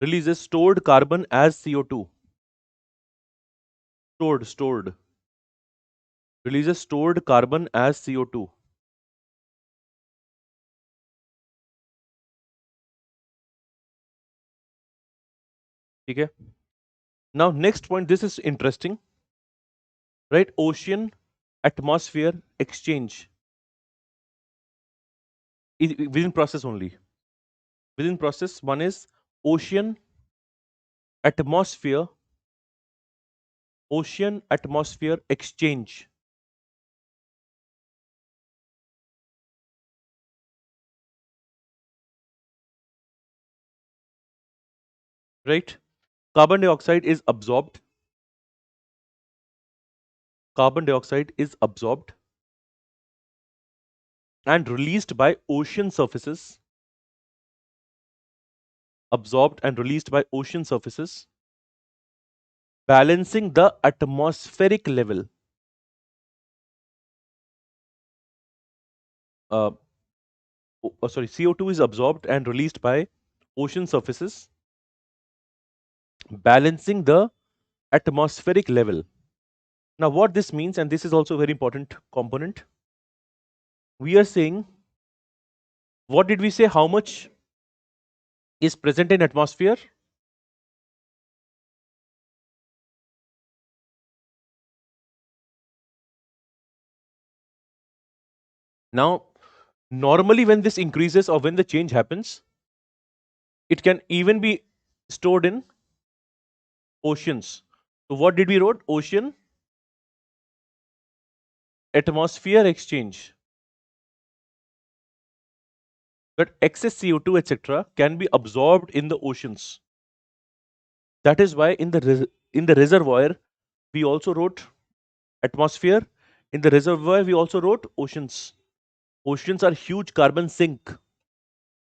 Releases stored carbon as CO2. Stored. Releases stored carbon as CO2. ठीक है? Now next point, this is interesting, right? Ocean atmosphere exchange within process only. Within process, one is ocean atmosphere exchange. Right? Carbon dioxide is absorbed. Carbon dioxide is absorbed and released by ocean surfaces. Absorbed and released by ocean surfaces, balancing the atmospheric level. Sorry, CO2 is absorbed and released by ocean surfaces, balancing the atmospheric level. Now, what this means, and this is also a very important component, we are saying, what did we say? How much is present in atmosphere? Now, normally when this increases or when the change happens, it can even be stored in oceans. So what did we wrote? Ocean atmosphere exchange. But excess CO2, etc., can be absorbed in the oceans. That is why in the reservoir we also wrote atmosphere. In the reservoir we also wrote oceans. Oceans are huge carbon sink,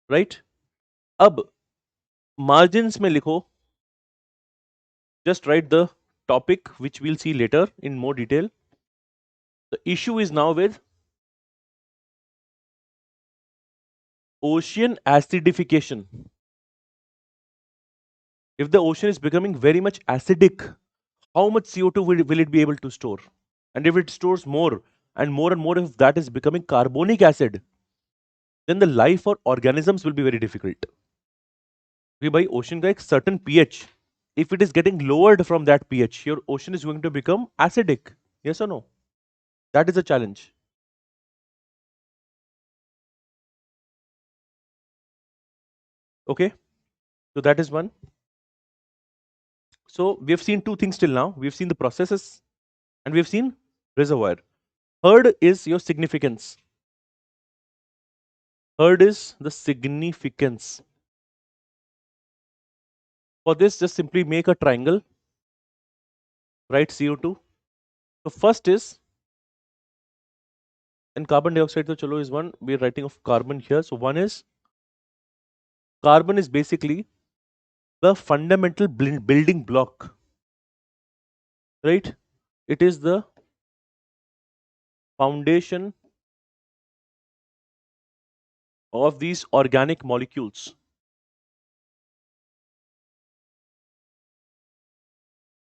right? अब margins में लिखो. Just write the topic which we'll see later in more detail. The issue is now with ocean acidification. If the ocean is becoming very much acidic, how much CO2 will it be able to store? And if it stores more and more and more, if that is becoming carbonic acid, then the life for organisms will be very difficult. कि भाई ocean का एक certain pH, if it is getting lowered from that pH, your ocean is going to become acidic. Yes or no? That is a challenge. Okay, so that is one. So we have seen two things till now. We've seen the processes and we've seen reservoir. Third is your significance. Third is the significance. For this, just simply make a triangle, write CO2. So first is, and carbon dioxide to chalo is one, we are writing of carbon here. So one is, carbon is basically the fundamental building block, right? It is the foundation of these organic molecules.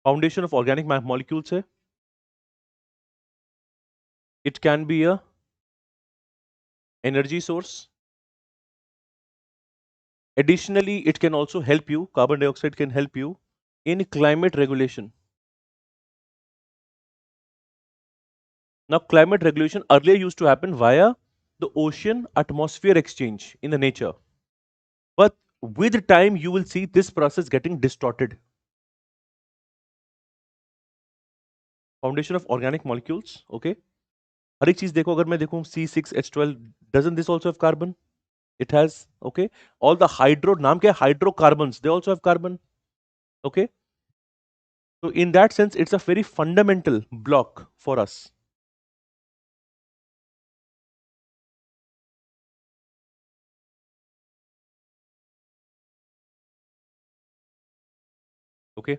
Foundation of organic molecules hai. It can be a energy source. Additionally, it can also help you, carbon dioxide can help you in climate regulation. Now, climate regulation earlier used to happen via the ocean atmosphere exchange in the nature. But with time, you will see this process getting distorted. Foundation of organic molecules, okay? हर एक चीज देखो, अगर मैं देखूं C6H12, doesn't this also have carbon? It has, okay? All the hydro, नाम क्या है? Hydrocarbons, they also have carbon, okay? So in that sense, it's a very fundamental block for us. Okay.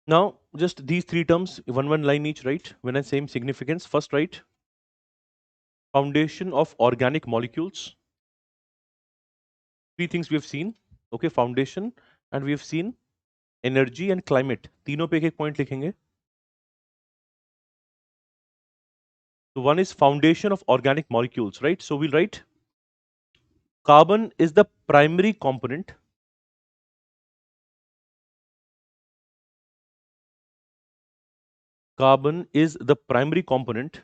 Now, just these three terms, one line each, right? When I say significance, first write foundation of organic molecules. Three things we have seen, okay? Foundation, and we have seen energy and climate. तीनों पे एक point लिखेंगे. So one is foundation of organic molecules, right? So we'll write carbon is the primary component. Carbon is the primary component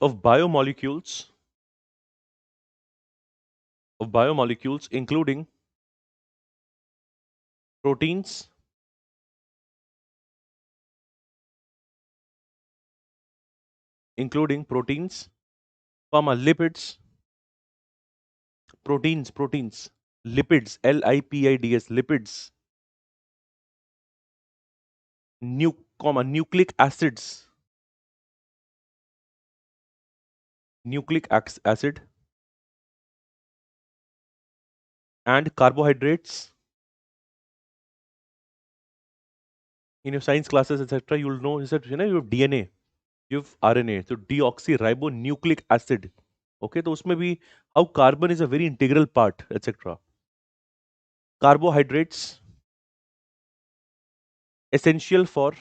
of biomolecules, including proteins, lipids, lipids, lipids, lipids, nucleic acids, acid, and carbohydrates. In your science classes, etc., you'll know is that you have DNA, you have RNA, so deoxyribonucleic acid. Okay, तो उसमें भी how carbon is a very integral part, etc. Carbohydrates essential for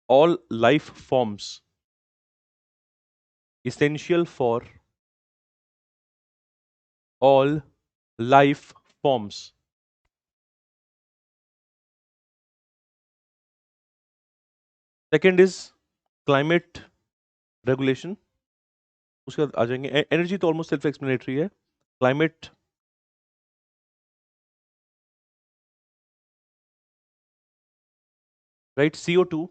all life forms. Essential for all life forms. Second is climate regulation. उसके बाद आ जाएंगे energy तो almost self explanatory है. Climate right, CO2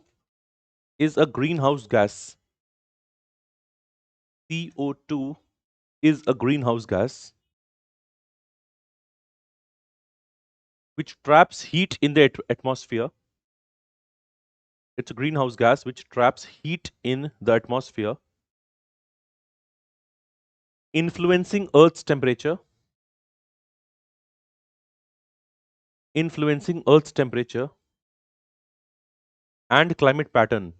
is a greenhouse gas. CO2 is a greenhouse gas which traps heat in the atmosphere. It's a greenhouse gas which traps heat in the atmosphere, influencing Earth's temperature, and climate pattern.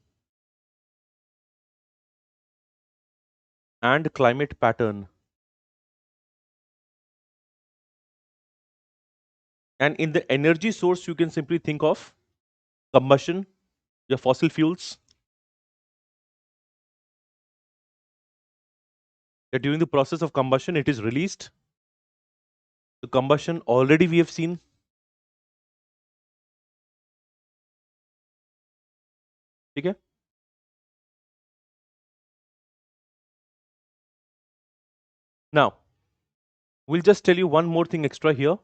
And in the energy source, you can simply think of combustion, your fossil fuels, that during the process of combustion it is released. The combustion already we have seen. Okay. Now, we'll just tell you one more thing extra here.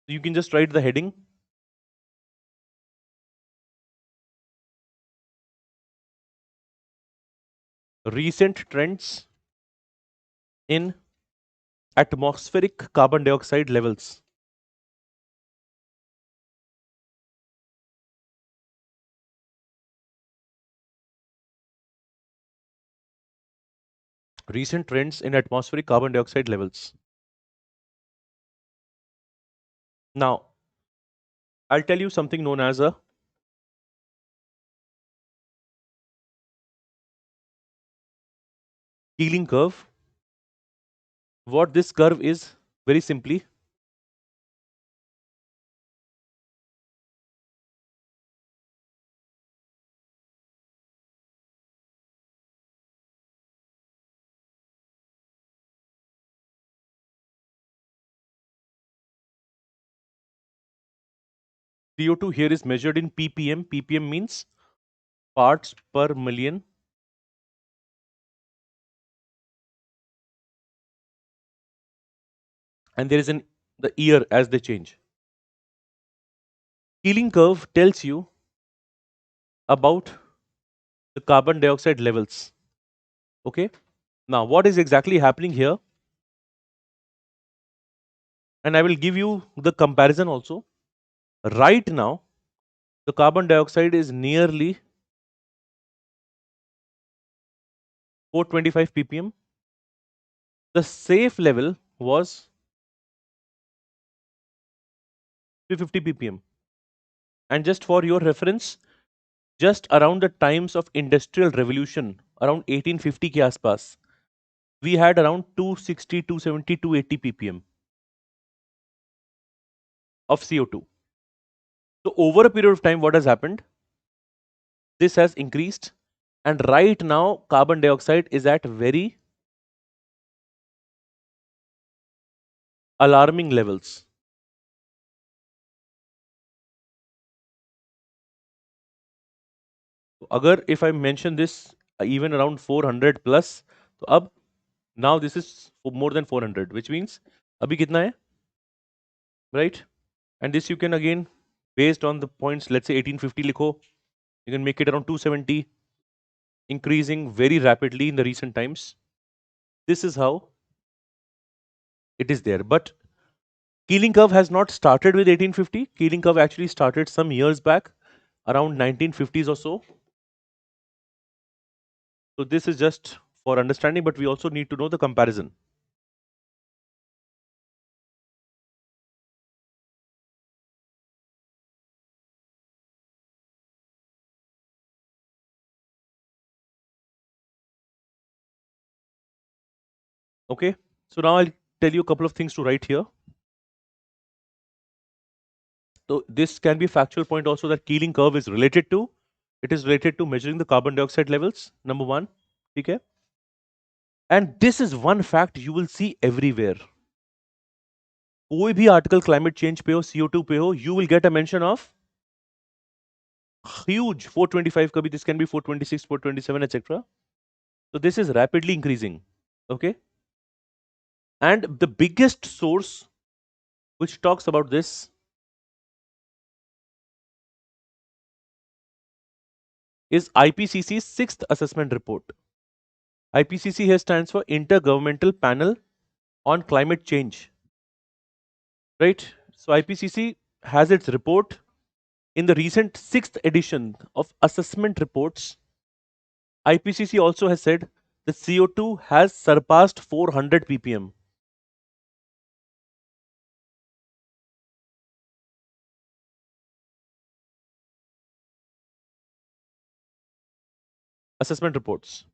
You can just write the heading. Recent trends in atmospheric carbon dioxide levels. Recent trends in atmospheric carbon dioxide levels. Now, I'll tell you something known as a Keeling curve. What this curve is, very simply, CO2 here is measured in ppm. ppm means parts per million. And there is the year as they change. Keeling curve tells you about the carbon dioxide levels. Okay. Now, what is exactly happening here? And I will give you the comparison also. Right now, the carbon dioxide is nearly 425 ppm. The safe level was 350 ppm. And just for your reference, just around the times of industrial revolution, around 1850 ke aspas, we had around 260, 270, 280 ppm of CO2. So over a period of time, what has happened? This has increased, and right now carbon dioxide is at very alarming levels. So agar if I mention this even around 400 plus, so now this is more than 400, which means abhi kitna hai, right? And this you can again, based on the points, let's say 1850 likho, you can make it around 270, increasing very rapidly in the recent times. This is how it is there. But Keeling curve has not started with 1850. Keeling curve actually started some years back, around 1950s or so. So this is just for understanding, but we also need to know the comparison. Okay, so now I'll tell you a couple of things to write here. So this can be a factual point also that Keeling curve is related to. It is related to measuring the carbon dioxide levels, number one. Okay. And this is one fact you will see everywhere. कोई भी article climate change पे हो, CO2 पे हो, you will get a mention of huge 425, kabhi this can be 426, 427, etc. So this is rapidly increasing. Okay. And the biggest source which talks about this is IPCC's 6th assessment report. IPCC here stands for Intergovernmental Panel on Climate Change. Right? So IPCC has its report. In the recent 6th edition of assessment reports, IPCC also has said the CO2 has surpassed 400 ppm. Assessment reports.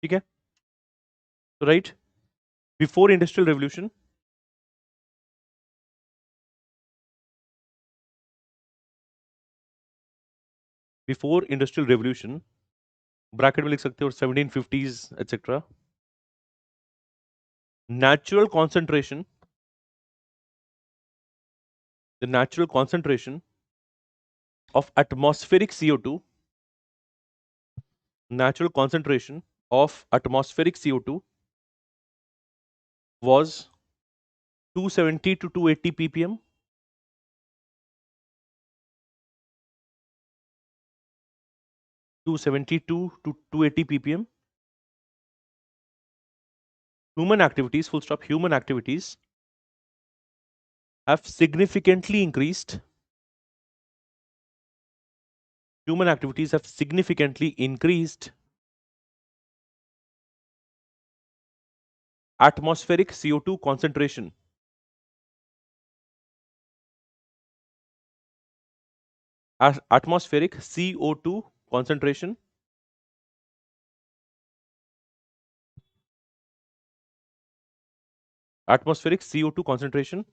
Okay? Right? Before industrial revolution, before industrial revolution, bracket में लिख सकते हो 1750s etcetera, natural concentration, the natural concentration of atmospheric CO2, natural concentration of atmospheric CO2 was 270 to 280 ppm. 272 to 280 ppm. Human activities, full stop, human activities have significantly increased. Human activities have significantly increased atmospheric CO2 concentration. Atmospheric CO2 concentration atmospheric CO2 concentration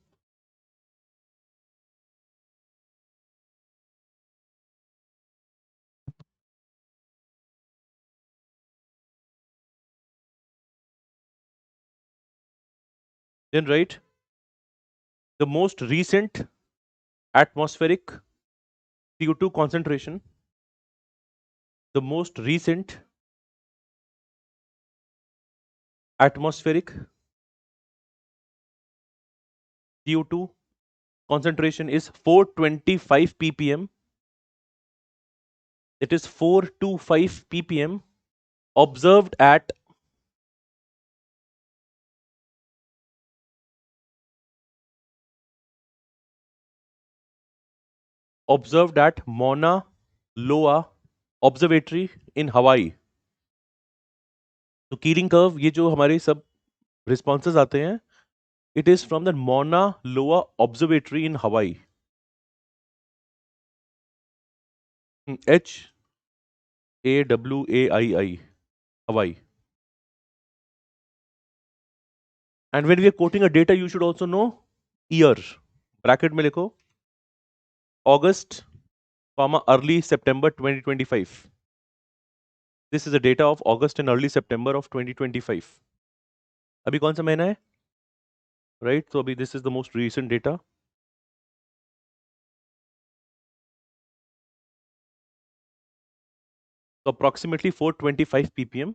then write the most recent atmospheric CO2 concentration, the most recent atmospheric CO2 concentration is 425 ppm. It is 425 ppm observed at Mauna Loa Observatory in Hawaii. तो keyring curve, ये जो हमारे सब responses आते हैं, it is from the Mauna Loa Observatory in Hawaii. HAWAII, Hawaii. And when we are quoting a data, you should also know year. Bracket में लिखो August, early September 2025. This is the data of August and early September of 2025. अभी कौन सा महीना है? Right? So abhi this is the most recent data. So approximately 425 ppm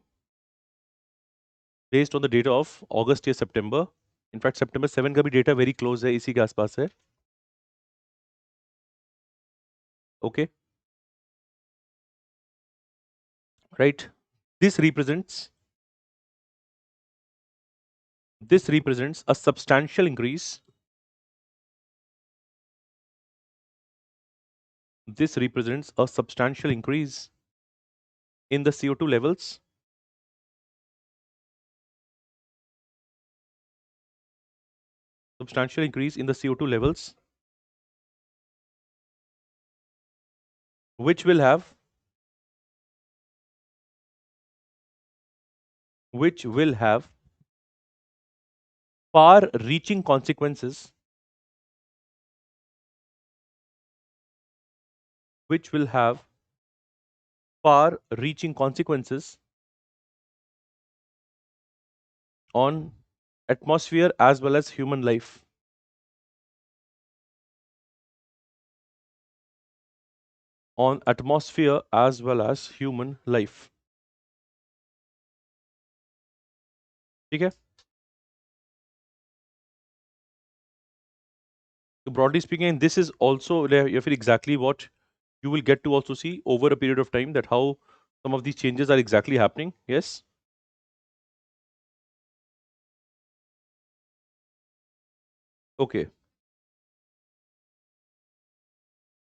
based on the data of August या September. In fact, September 7 का भी data very close है, इसी के आसपास है. Okay. Right. This represents a substantial increase. This represents a substantial increase in the CO2 levels. Substantial increase in the CO2 levels, which will have far-reaching consequences, which will have far-reaching consequences on atmosphere as well as human life. On atmosphere as well as human life. ठीक है? So broadly speaking, this is also exactly what you will get to also see over a period of time, that how some of these changes are exactly happening. Yes? Okay.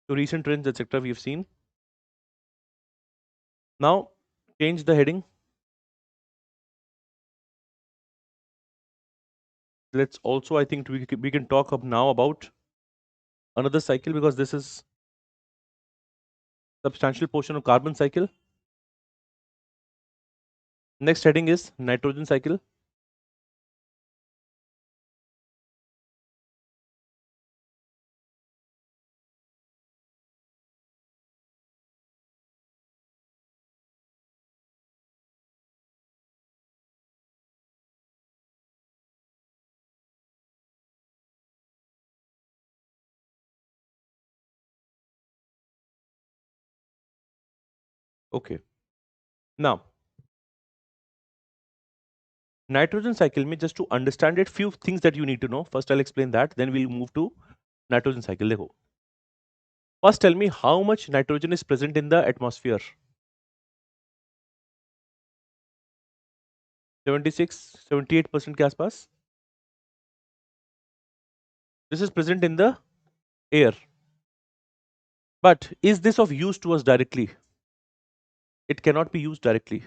So recent trends, etc. we have seen. Now change the heading. Let's also, I think we can talk now about another cycle, because this is substantial portion of carbon cycle. Next heading is nitrogen cycle. Okay. Now, nitrogen cycle में just to understand it, few things that you need to know. First, I'll explain that. Then we'll move to nitrogen cycle. देखो. First, tell me how much nitrogen is present in the atmosphere. 76, 78% के आसपास. This is present in the air. But is this of use to us directly? It cannot be used directly.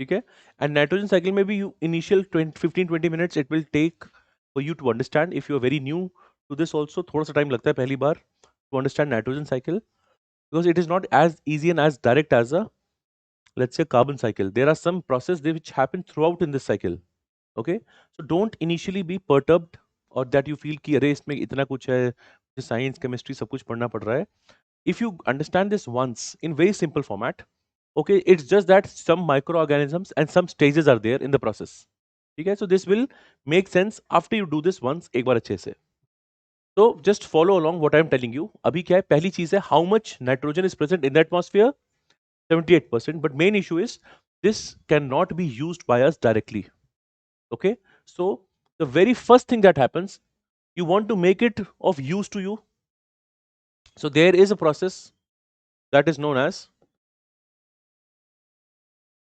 Okay? And nitrogen cycle may be initial 15-20 minutes it will take for you to understand. If you are very new to this also, थोड़ा सा time लगता है पहली बार to understand nitrogen cycle, because it is not as easy and as direct as a, let's say, carbon cycle. There are some processes which happen throughout in this cycle. Okay, so don't initially be perturbed or that you feel कि अरे इसमें इतना कुछ है, science chemistry सब कुछ पढ़ना पड़ रहा है. If you understand this once in very simple format, okay, it's just that some microorganisms and some stages are there in the process. Okay, so this will make sense after you do this once एक बार अच्छे से. So just follow along what I am telling you. अभी क्या है, पहली चीज है how much nitrogen is present in the atmosphere. 78%. But main issue is this cannot be used by us directly. Okay, so the very first thing that happens, you want to make it of use to you. So there is a process that is known as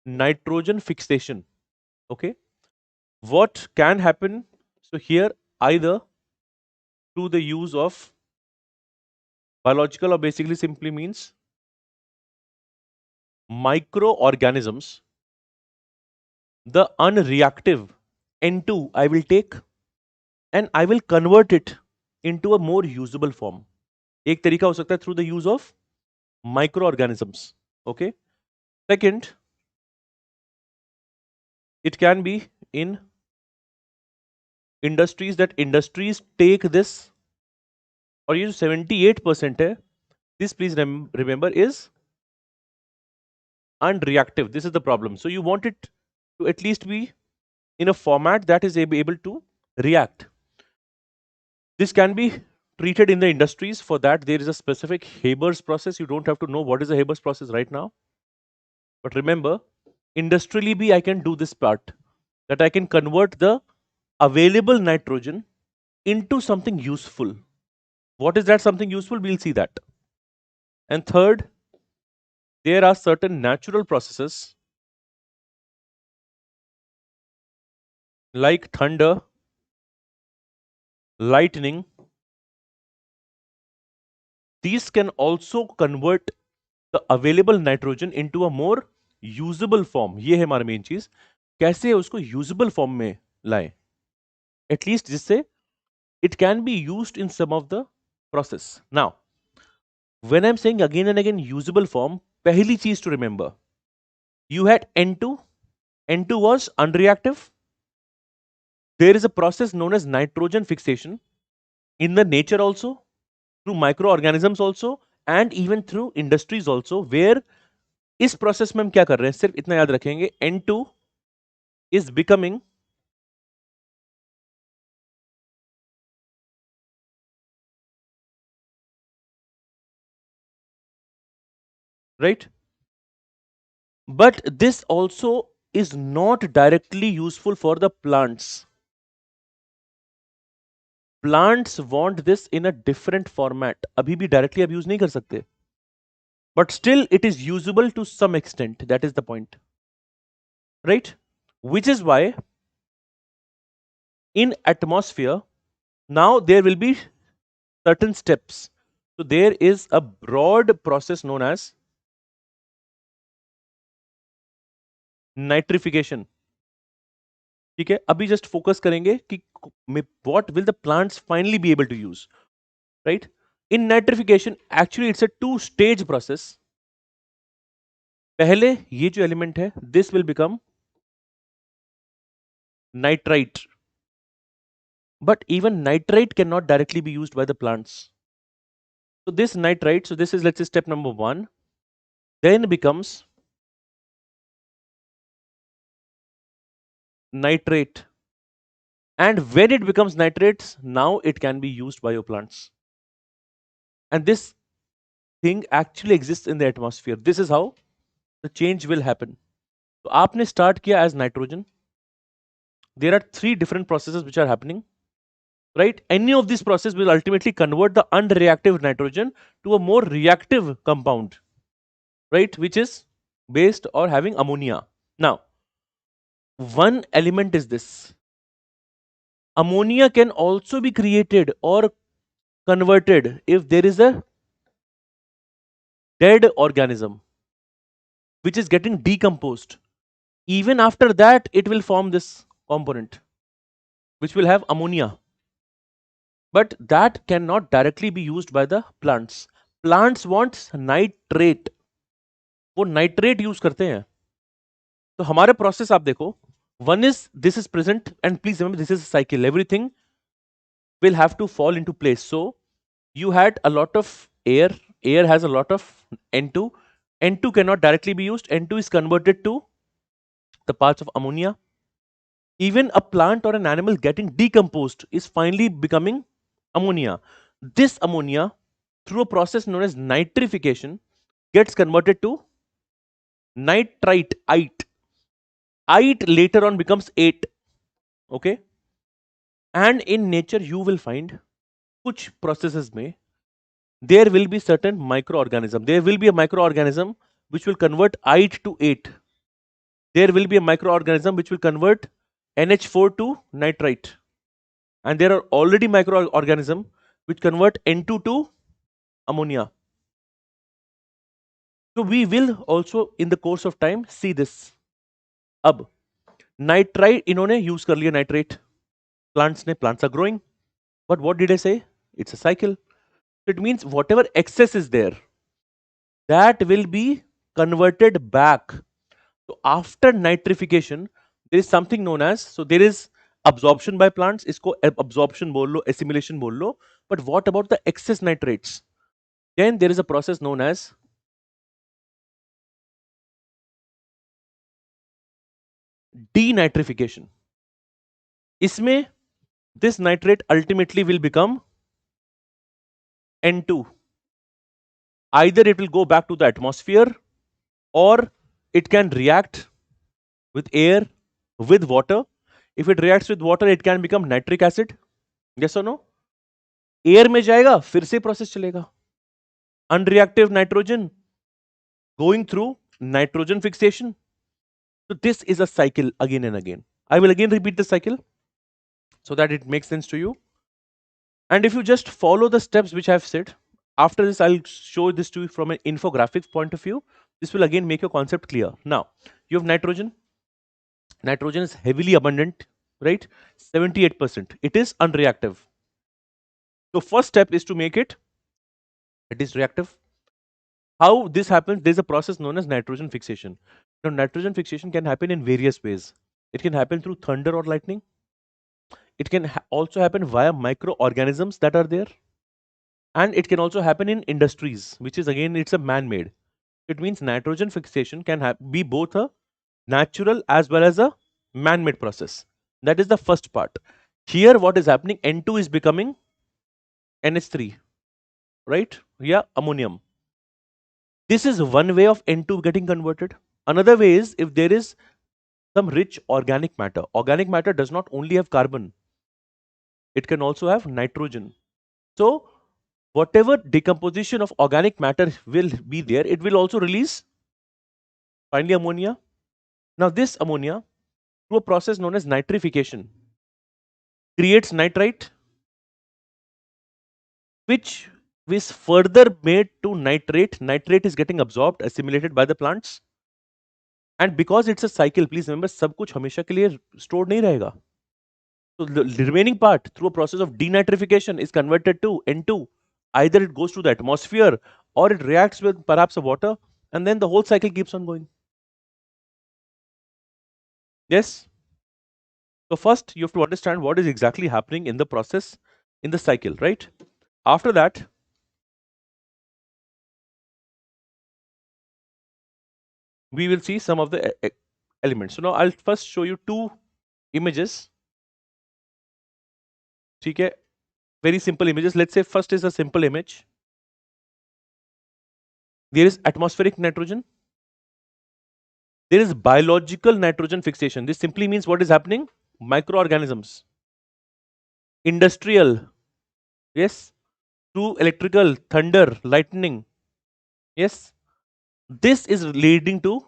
nitrogen fixation. Okay, what can happen? So here either through the use of biological, or basically simply means microorganisms, the unreactive N2 I will take and I will convert it into a more usable form. एक तरीका हो सकता है through the use of microorganisms. Okay. Second, it can be in industries, that industries take this, और ये जो 78% है, this please remember is unreactive. This is the problem. So you want it to at least be in a format that is able to react. This can be treated in the industries. For that, there is a specific Haber's process. You don't have to know what is a Haber's process right now. But remember, industrially be I can do this part, that I can convert the available nitrogen into something useful. What is that something useful? We'll see that. And third, there are certain natural processes like thunder, lightning. These can also convert the available nitrogen into a more usable form. ये है हमारा main चीज, कैसे उसको usable form में लाएं, at least जिससे it can be used in some of the process. Now, when I'm saying again and again usable form, पहली चीज to remember, you had N2. N2 was unreactive. There is a process known as nitrogen fixation in the nature also, through microorganisms also, and even through industries also, where इस process में हम क्या कर रहे हैं, सिर्फ इतना याद रखेंगे, N2 is becoming right, but this also is not directly useful for the plants. Plants want this in a different format. अभी भी directly अब use नहीं कर सकते, but still it is usable to some extent. That is the point, right? Which is why in atmosphere now there will be certain steps. So there is a broad process known as nitrification. ठीक है, अभी just focus करेंगे कि what will the plants finally be able to use, right? In nitrification, actually it's a two-stage process. पहले ये जो element है, this will become nitrite. But even nitrite cannot directly be used by the plants. So this nitrite, so this is, let's say, step number 1, then becomes nitrate. And when it becomes nitrates, now it can be used by your plants. And this thing actually exists in the atmosphere. This is how the change will happen. तो आपने start किया as nitrogen. There are three different processes which are happening, right? Any of these processes will ultimately convert the unreactive nitrogen to a more reactive compound, right? Which is based or having ammonia. Now, one element is this. Ammonia can also be created or converted if there is a dead organism which is getting decomposed. Even after that, it will form this component which will have ammonia. But that cannot directly be used by the plants. Plants want nitrate. वो nitrate use करते हैं. तो हमारे process आप देखो. One is this is present, and please remember this is a cycle. Everything will have to fall into place. So you had a lot of air. Air has a lot of N2. N2 cannot directly be used. N2 is converted to the parts of ammonia. Even a plant or an animal getting decomposed is finally becoming ammonia. This ammonia, through a process known as nitrification, gets converted to nitrite. Ite later on becomes 8. Okay? And in nature, you will find kuch processes mein there will be certain microorganism. There will be a microorganism which will convert ite to 8. There will be a microorganism which will convert NH4 to nitrite. And there are already microorganisms which convert N2 to ammonia. So we will also in the course of time see this. अब nitrite इन्होंने use कर लिया nitrate. Plants are growing. But what did I say? It's a cycle. It means whatever excess is there, that will be converted back. So after nitrification, there is something known as, so there is absorption by plants, isko absorption bol lo, assimilation bol lo. But what about the excess nitrates? Then there is a process known as denitrification. Isme this nitrate ultimately will become N2. Either it will go back to the atmosphere or it can react with air, with water. If it reacts with water, it can become nitric acid. Yes or no? Air में जाएगा फिर से process चलेगा. Unreactive nitrogen going through nitrogen fixation. So this is a cycle again and again. I will again repeat the cycle so that it makes sense to you. And if you just follow the steps which I have said, after this I'll show this to you from an infographic point of view. This will again make your concept clear. Now, you have nitrogen. Nitrogen is heavily abundant, right? 78%. It is unreactive. So first step is to make it reactive. How this happens, there's a process known as nitrogen fixation. Now, nitrogen fixation can happen in various ways. It can happen through thunder or lightning. It can also happen via microorganisms that are there. And it can also happen in industries, which is again, it's a man-made. It means nitrogen fixation can be both a natural as well as a man-made process. That is the first part. Here, what is happening? N2 is becoming NH3, right? Yeah, ammonium. This is one way of N2 getting converted. Another way is if there is some rich organic matter. Organic matter does not only have carbon, it can also have nitrogen. So, whatever decomposition of organic matter will be there, it will also release finally ammonia. Now, this ammonia, through a process known as nitrification, creates nitrite, which is further made to nitrate. Nitrate is getting absorbed, assimilated by the plants. And because it's a cycle, please remember, सब कुछ हमेशा के लिए stored नहीं रहेगा. So the remaining part through a process of denitrification is converted to N2. Either it goes to the atmosphere or it reacts with perhaps a water, and then the whole cycle keeps on going. Yes? So first you have to understand what is exactly happening in the process, in the cycle, right? After that, we will see some of the elements. So now I'll first show you two images. Okay? Very simple images. Let's say first is a simple image. There is atmospheric nitrogen. There is biological nitrogen fixation. This simply means what is happening? Microorganisms. Industrial, yes. Through electrical, thunder, lightning, yes. This is leading to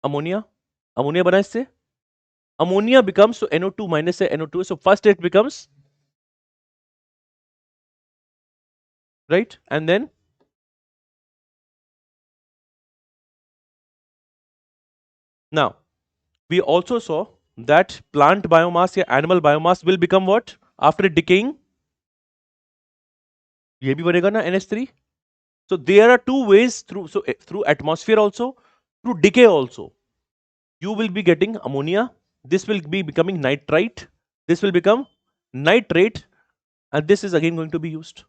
ammonia. Ammonia बना इससे. Ammonia becomes, so NO2 minus NO2, so first it becomes, right? And then now we also saw that plant biomass या animal biomass will become what after decaying? ये भी बनेगा ना NH3. So there are two ways through, so through atmosphere also, through decay also, you will be getting ammonia. This will be becoming nitrite. This will become nitrate, and this is again going to be used.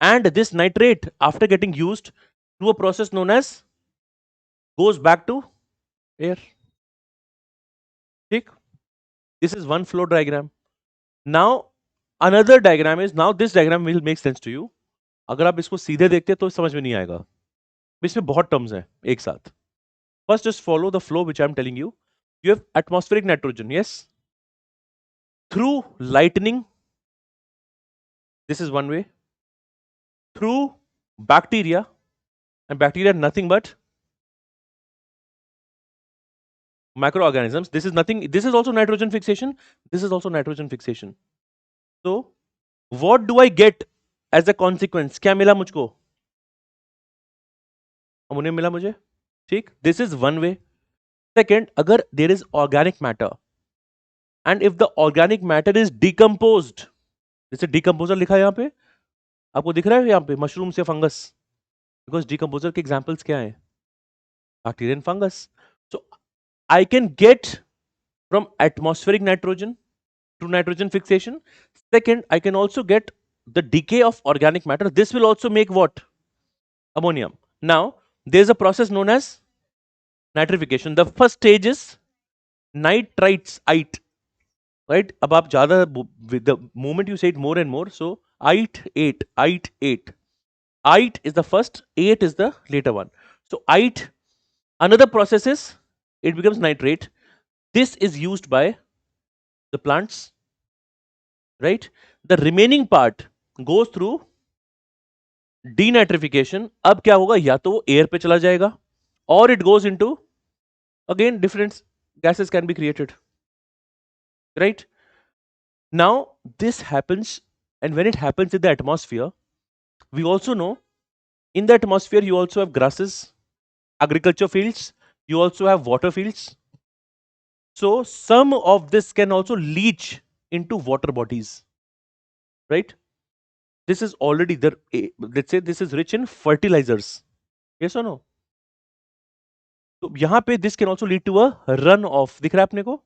And this nitrate, after getting used through a process known as, goes back to air. ठीक? This is one flow diagram. Now another diagram is, now this diagram will make sense to you. अगर आप इसको सीधे देखते तो समझ में नहीं आएगा. इसमें बहुत टर्म्स हैं एक साथ. First, just follow the flow which I am telling you. You have atmospheric nitrogen, yes? Through lightning, this is one way. Through bacteria, and bacteria are nothing but microorganisms. This is nothing, this is also nitrogen fixation. This is also nitrogen fixation. So, what do I get as a consequence? क्या मिला मुझको? Ammonia मिला मुझे. ठीक? This is one way. Second, अगर there is organic matter, and if the organic matter is decomposed, जैसे decomposer लिखा है यहाँ पे, आपको दिख रहा है यहाँ पे मशरूम से फंगस, बिकॉज डिकम्पोजर के एग्जांपल्स क्या है? Bacteria and fungus. So I can get from atmospheric nitrogen through nitrogen fixation. Second, I can also get the decay of organic matter. This will also make what? Ammonium. Now there is a process known as nitrification. The first stage is nitrites, ite, right? अब आप ज्यादा, with the moment you say it more and more, so ite 8, ite 8. Ite is the first, 8 is the later one. So ite, another process is, it becomes nitrate. This is used by the plants, right? The remaining part goes through denitrification. अब क्या होगा? या तो वो air पे चला जाएगा, or it goes into, again different gases can be created, right? Now this happens, and when it happens in the atmosphere, we also know in the atmosphere you also have grasses, agriculture fields, you also have water fields. So some of this can also leach into water bodies, right? This is already there. Let's say this is rich in fertilizers, yes or no? तो यहां पे this can also lead to a run off. दिख रहा है अपने को?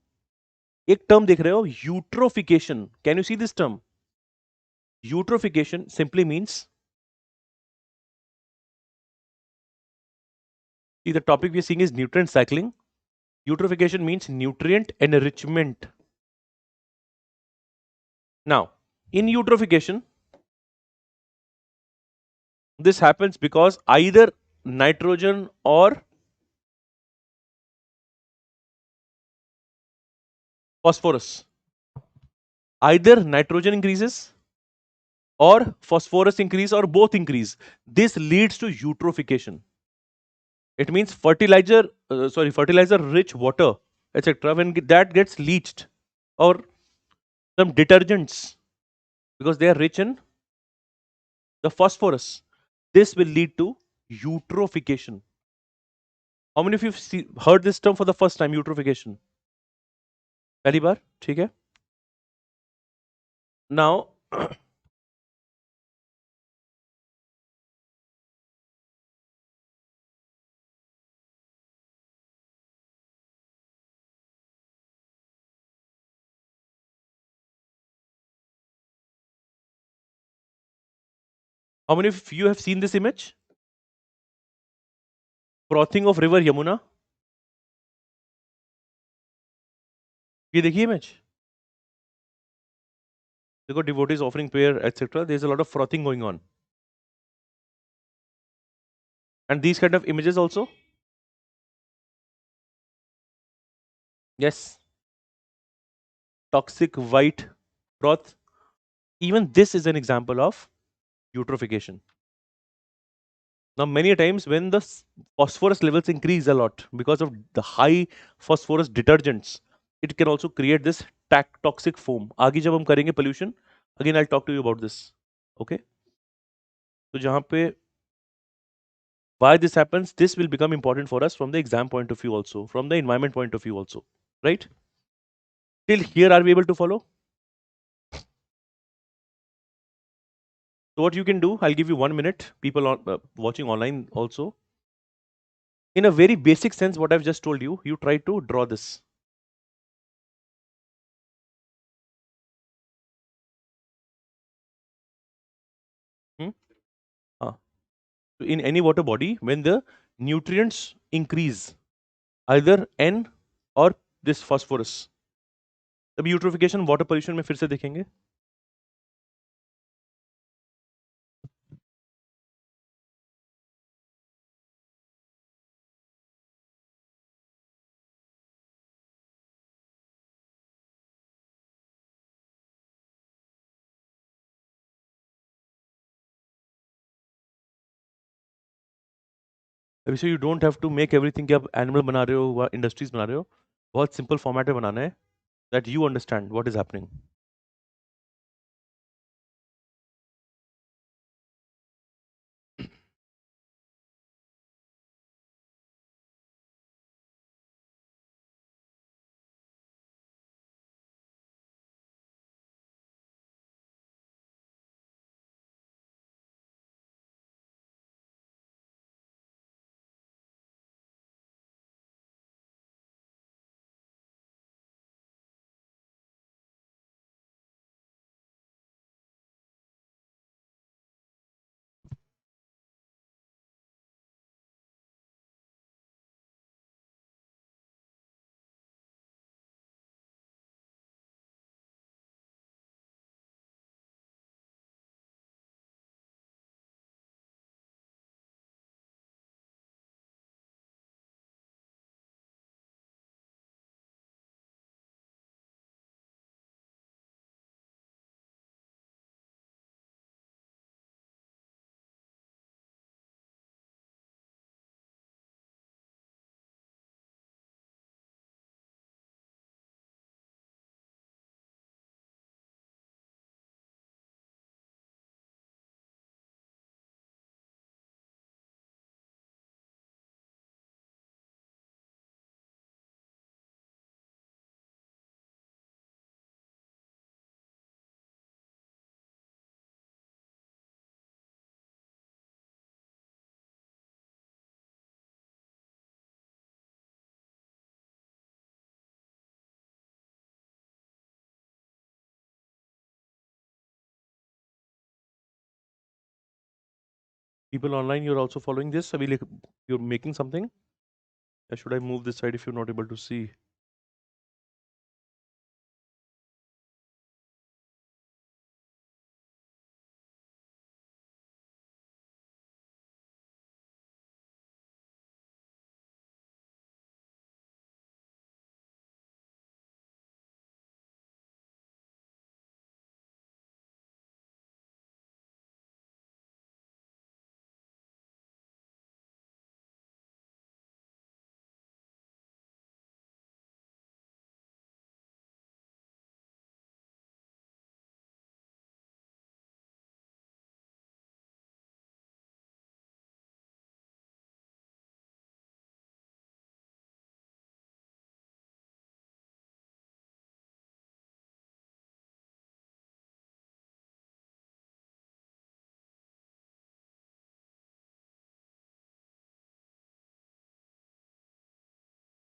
एक term देख रहे हो, eutrophication. Can you see this term? Eutrophication simply means, see, the topic we are seeing is nutrient cycling. Eutrophication means nutrient enrichment. Now in eutrophication, this happens because either nitrogen or phosphorus, either nitrogen increases or phosphorus increase, or both increase. This leads to eutrophication. It means fertilizer rich water, etc., when that gets leached, or some detergents, because they are rich in the phosphorus, this will lead to eutrophication. How many of you have heard this term for the first time, eutrophication? पहली बार? ठीक है. Now how many of you have seen this image? Frothing of river Yamuna. ये देखिए image. देखो, devotees offering prayer, etc. There's a lot of frothing going on. And these kind of images also. Yes, toxic white broth. Even this is an example of eutrophication. Now, many times when the phosphorus levels increase a lot because of the high phosphorus detergents, it can also create this toxic foam. आगे जब हम करेंगे pollution, again I'll talk to you about this. Okay? तो जहाँ पे why this happens, this will become important for us from the exam point of view also, from the environment point of view also. Right? Till here, are we able to follow? So what you can do, I'll give you 1 minute. People watching online also. In a very basic sense, what I've just told you, you try to draw this. Hmm? Ah. So in any water body, when the nutrients increase, either N or this phosphorus, तब eutrophication water pollution में फिर से देखेंगे. अभी so you don't have to make everything कि आप animal बना रहे हो, इंडस्ट्रीज बना रहे हो. बहुत सिंपल फॉर्मेट में बनाना है, that you understand what is happening. People online, you're also following this. अभी you're making something. Or should I move this side if you're not able to see?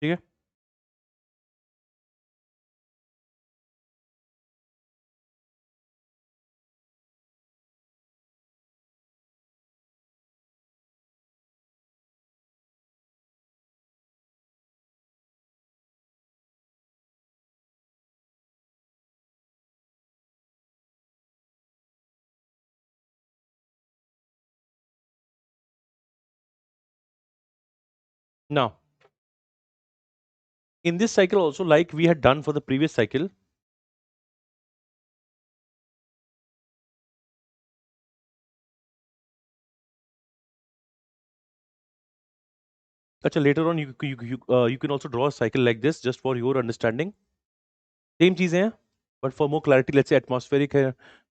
ठीक है? Now, In this cycle also, like we had done for the previous cycle, later on you can also draw a cycle like this just for your understanding. Same चीजें हैं, but for more clarity, let's say atmospheric,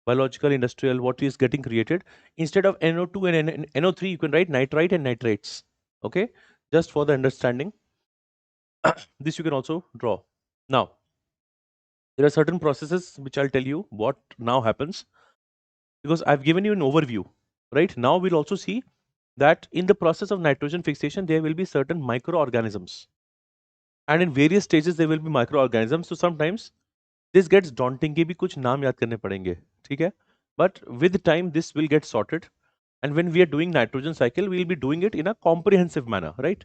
biological, industrial, what is getting created. Instead of NO2 and NO3, you can write nitrite and nitrates. Okay, just for the understanding. This you can also draw. Now, there are certain processes which I'll tell you what now happens, because I've given you an overview. Right now, we'll also see that in the process of nitrogen fixation, there will be certain microorganisms, and in various stages there will be microorganisms. So sometimes this gets daunting कि भी कुछ नाम याद करने पड़ेंगे, ठीक है? But with time this will get sorted, and when we are doing nitrogen cycle, we will be doing it in a comprehensive manner, right?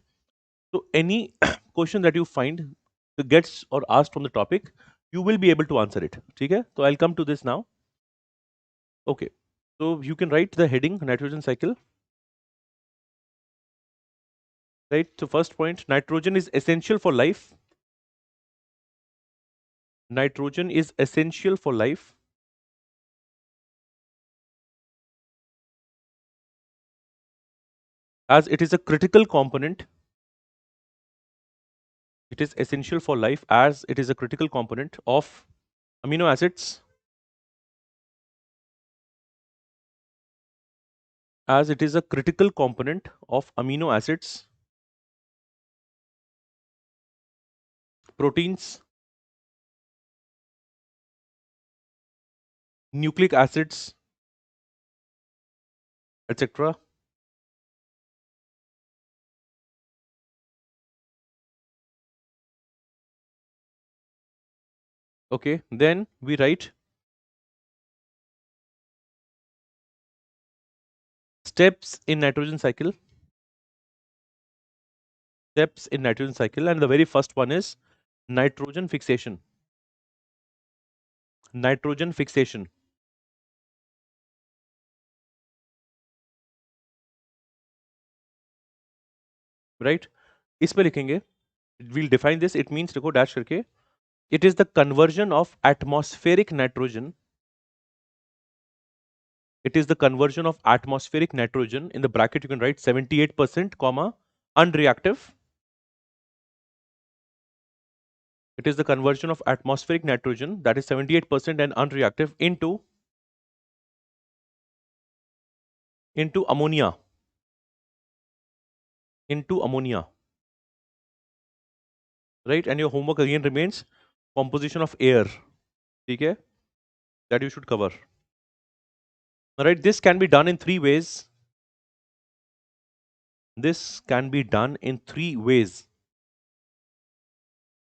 So any question that you find that gets or asked from the topic, you will be able to answer it, ठीक है? So I'll come to this now. Okay, so you can write the heading nitrogen cycle, right? So first point, nitrogen is essential for life. Nitrogen is essential for life. As it is a critical component. It is essential for life as it is a critical component of amino acids, as it is a critical component of amino acids, proteins, nucleic acids, etc. Okay, then we write steps in nitrogen cycle. Steps in nitrogen cycle, and the very first one is nitrogen fixation. Nitrogen fixation. Right? इस पे लिखेंगे. We'll define this. It means देखो dash करके. It is the conversion of atmospheric nitrogen. It is the conversion of atmospheric nitrogen. In the bracket, you can write 78%, comma, unreactive. It is the conversion of atmospheric nitrogen, that is 78% and unreactive, into ammonia. Into ammonia. Right? And your homework again remains composition of air. Okay? That you should cover. Alright, this can be done in three ways. This can be done in three ways.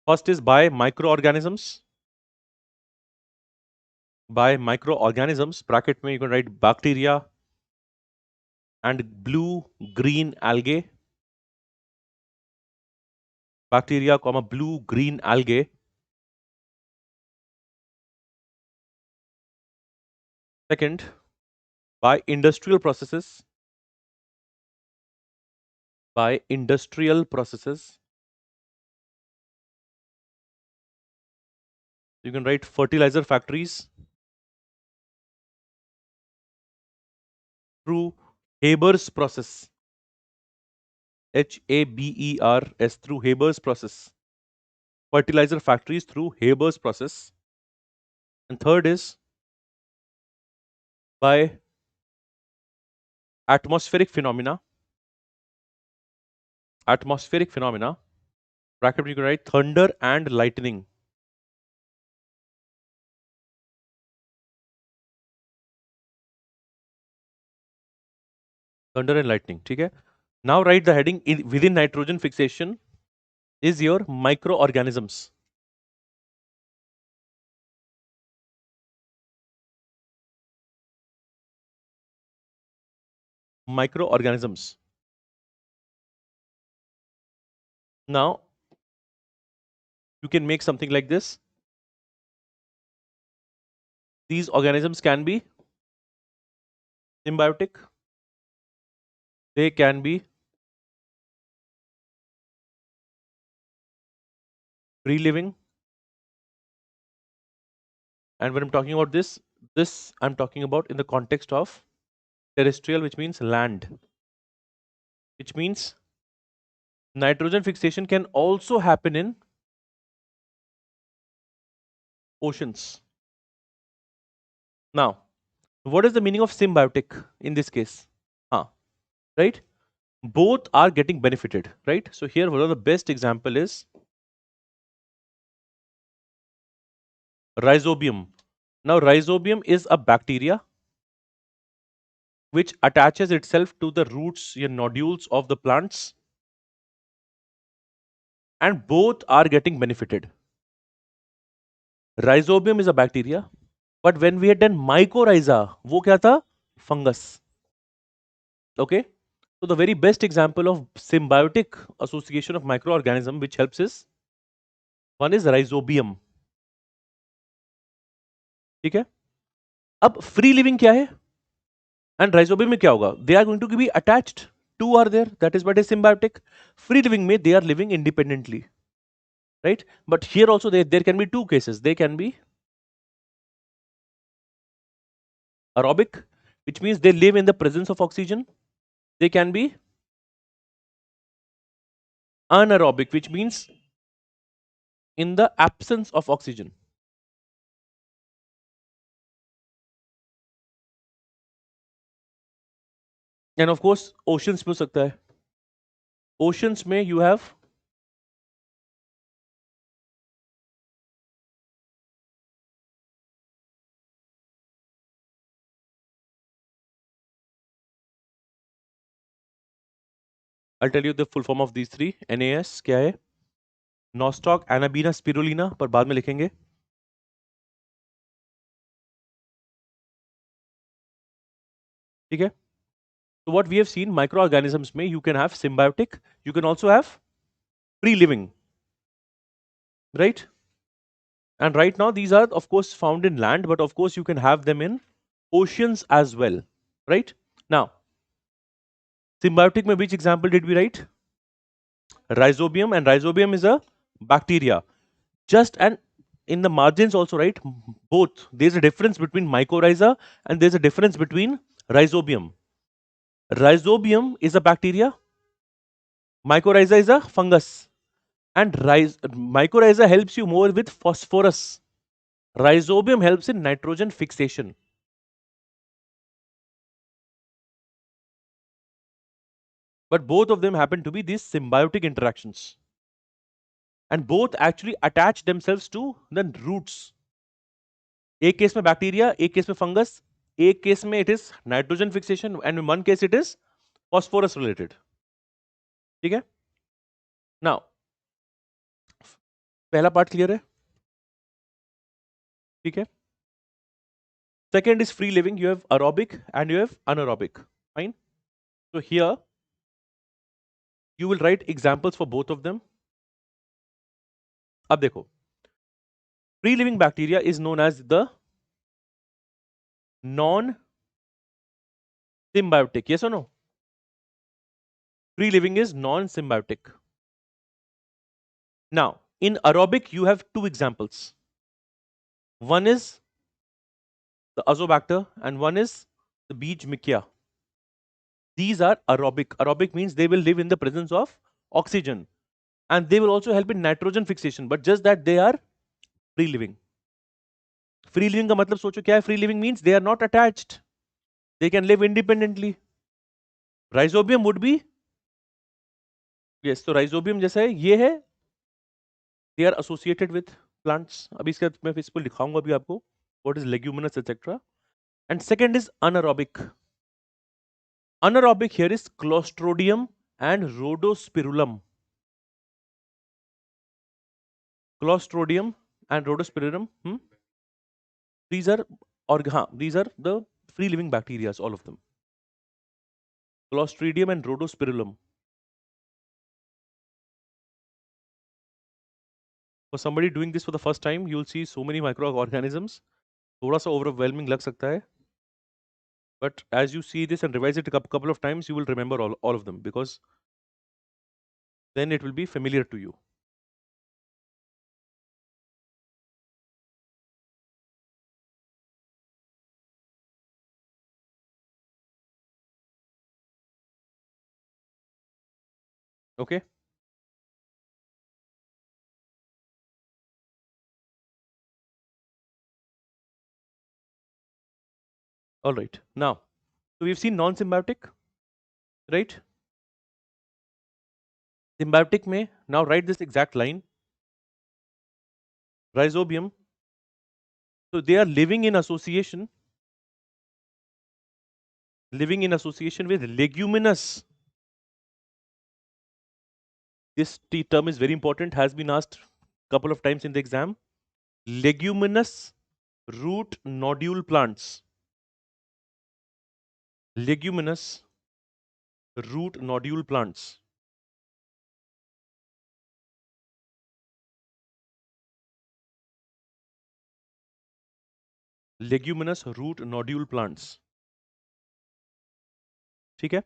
First is by microorganisms. By microorganisms, bracket mein you can write bacteria and blue green algae. Bacteria, comma, blue green algae. Second, by industrial processes. By industrial processes. You can write fertilizer factories. Through Haber's process. Habers, through Haber's process. Fertilizer factories through Haber's process. And third is by atmospheric phenomena. Atmospheric phenomena. Bracket you can write thunder and lightning. Thunder and lightning. Okay? Now write the heading within nitrogen fixation is your microorganisms. Microorganisms. Now you can make something like this. These organisms can be symbiotic. They can be free living. And when I'm talking about this I'm talking about in the context of terrestrial, which means land, which means nitrogen fixation can also happen in oceans. Now, what is the meaning of symbiotic in this case? Right? Both are getting benefited, right? So here one of the best example is rhizobium. Now, rhizobium is a bacteria which attaches itself to the roots and nodules of the plants, and both are getting benefited. Rhizobium is a bacteria, but when we had done mycorrhiza, वो क्या था? Fungus. Okay? So the very best example of symbiotic association of microorganism which helps is one is rhizobium. ठीक है? अब free living क्या है? And rhizobium में क्या होगा? They are going to be attached. Two are there. That is what is symbiotic. Free living में they are living independently. Right? But here also there can be two cases. They can be aerobic, which means they live in the presence of oxygen. They can be anaerobic, which means in the absence of oxygen. And of course, oceans में हो सकता है. Oceans में you have I'll tell you the full form of these three. NAS क्या है? Nostoc, Anabina, Spirulina, पर बाद में लिखेंगे. ठीक है? So what we have seen, microorganisms में you can have symbiotic, you can also have free living, right? And right now these are of course found in land, but of course you can have them in oceans as well, right? Now, symbiotic में which example did we write? Rhizobium, and rhizobium is a bacteria. Just and in the margins also, right? Both. There's a difference between mycorrhiza and there's a difference between rhizobium. Rhizobium is a bacteria. Mycorrhiza is a fungus. And mycorrhiza helps you more with phosphorus. Rhizobium helps in nitrogen fixation. But both of them happen to be these symbiotic interactions. And both actually attach themselves to the roots. एक case में bacteria, एक case में fungus, एक case में it is nitrogen fixation, and in one case it is phosphorus related. ठीक है? Now पहला part clear है? ठीक है? Second is free living. You have aerobic and you have anaerobic. Fine. So here you will write examples for both of them. अब देखो, free living bacteria is known as the non symbiotic. Yes or no? Free living is non symbiotic. Now, in aerobic, you have two examples. One is the azobacter and one is the Bijmikia. These are aerobic. Aerobic means they will live in the presence of oxygen and they will also help in nitrogen fixation, but just that they are free living. Free living का मतलब सोचो क्या है? Free living means they are not attached. They can live independently. Rhizobium would be, yes, तो rhizobium जैसा है, ये है, they are associated with plants. अभी इसका मैं इसको लिखाऊंगा अभी आपको. What is leguminous, etc. And second is anaerobic. Anaerobic here is Clostridium and Rhodospirillum. Clostridium and Rhodospirillum. These are these are the free living bacteria, all of them. Clostridium and Rhodospirillum. For somebody doing this for the first time, you will see so many microorganisms. थोड़ा सा overwhelming लग सकता है. But as you see this and revise it a couple of times, you will remember all of them, because then it will be familiar to you. Okay. All right. Now, so we've seen non-symbiotic, right? Symbiotic may now write this exact line. Rhizobium. So they are living in association with leguminous. This term is very important, has been asked a couple of times in the exam. Leguminous root nodule plants. Leguminous root nodule plants. Leguminous root nodule plants. ठीक है?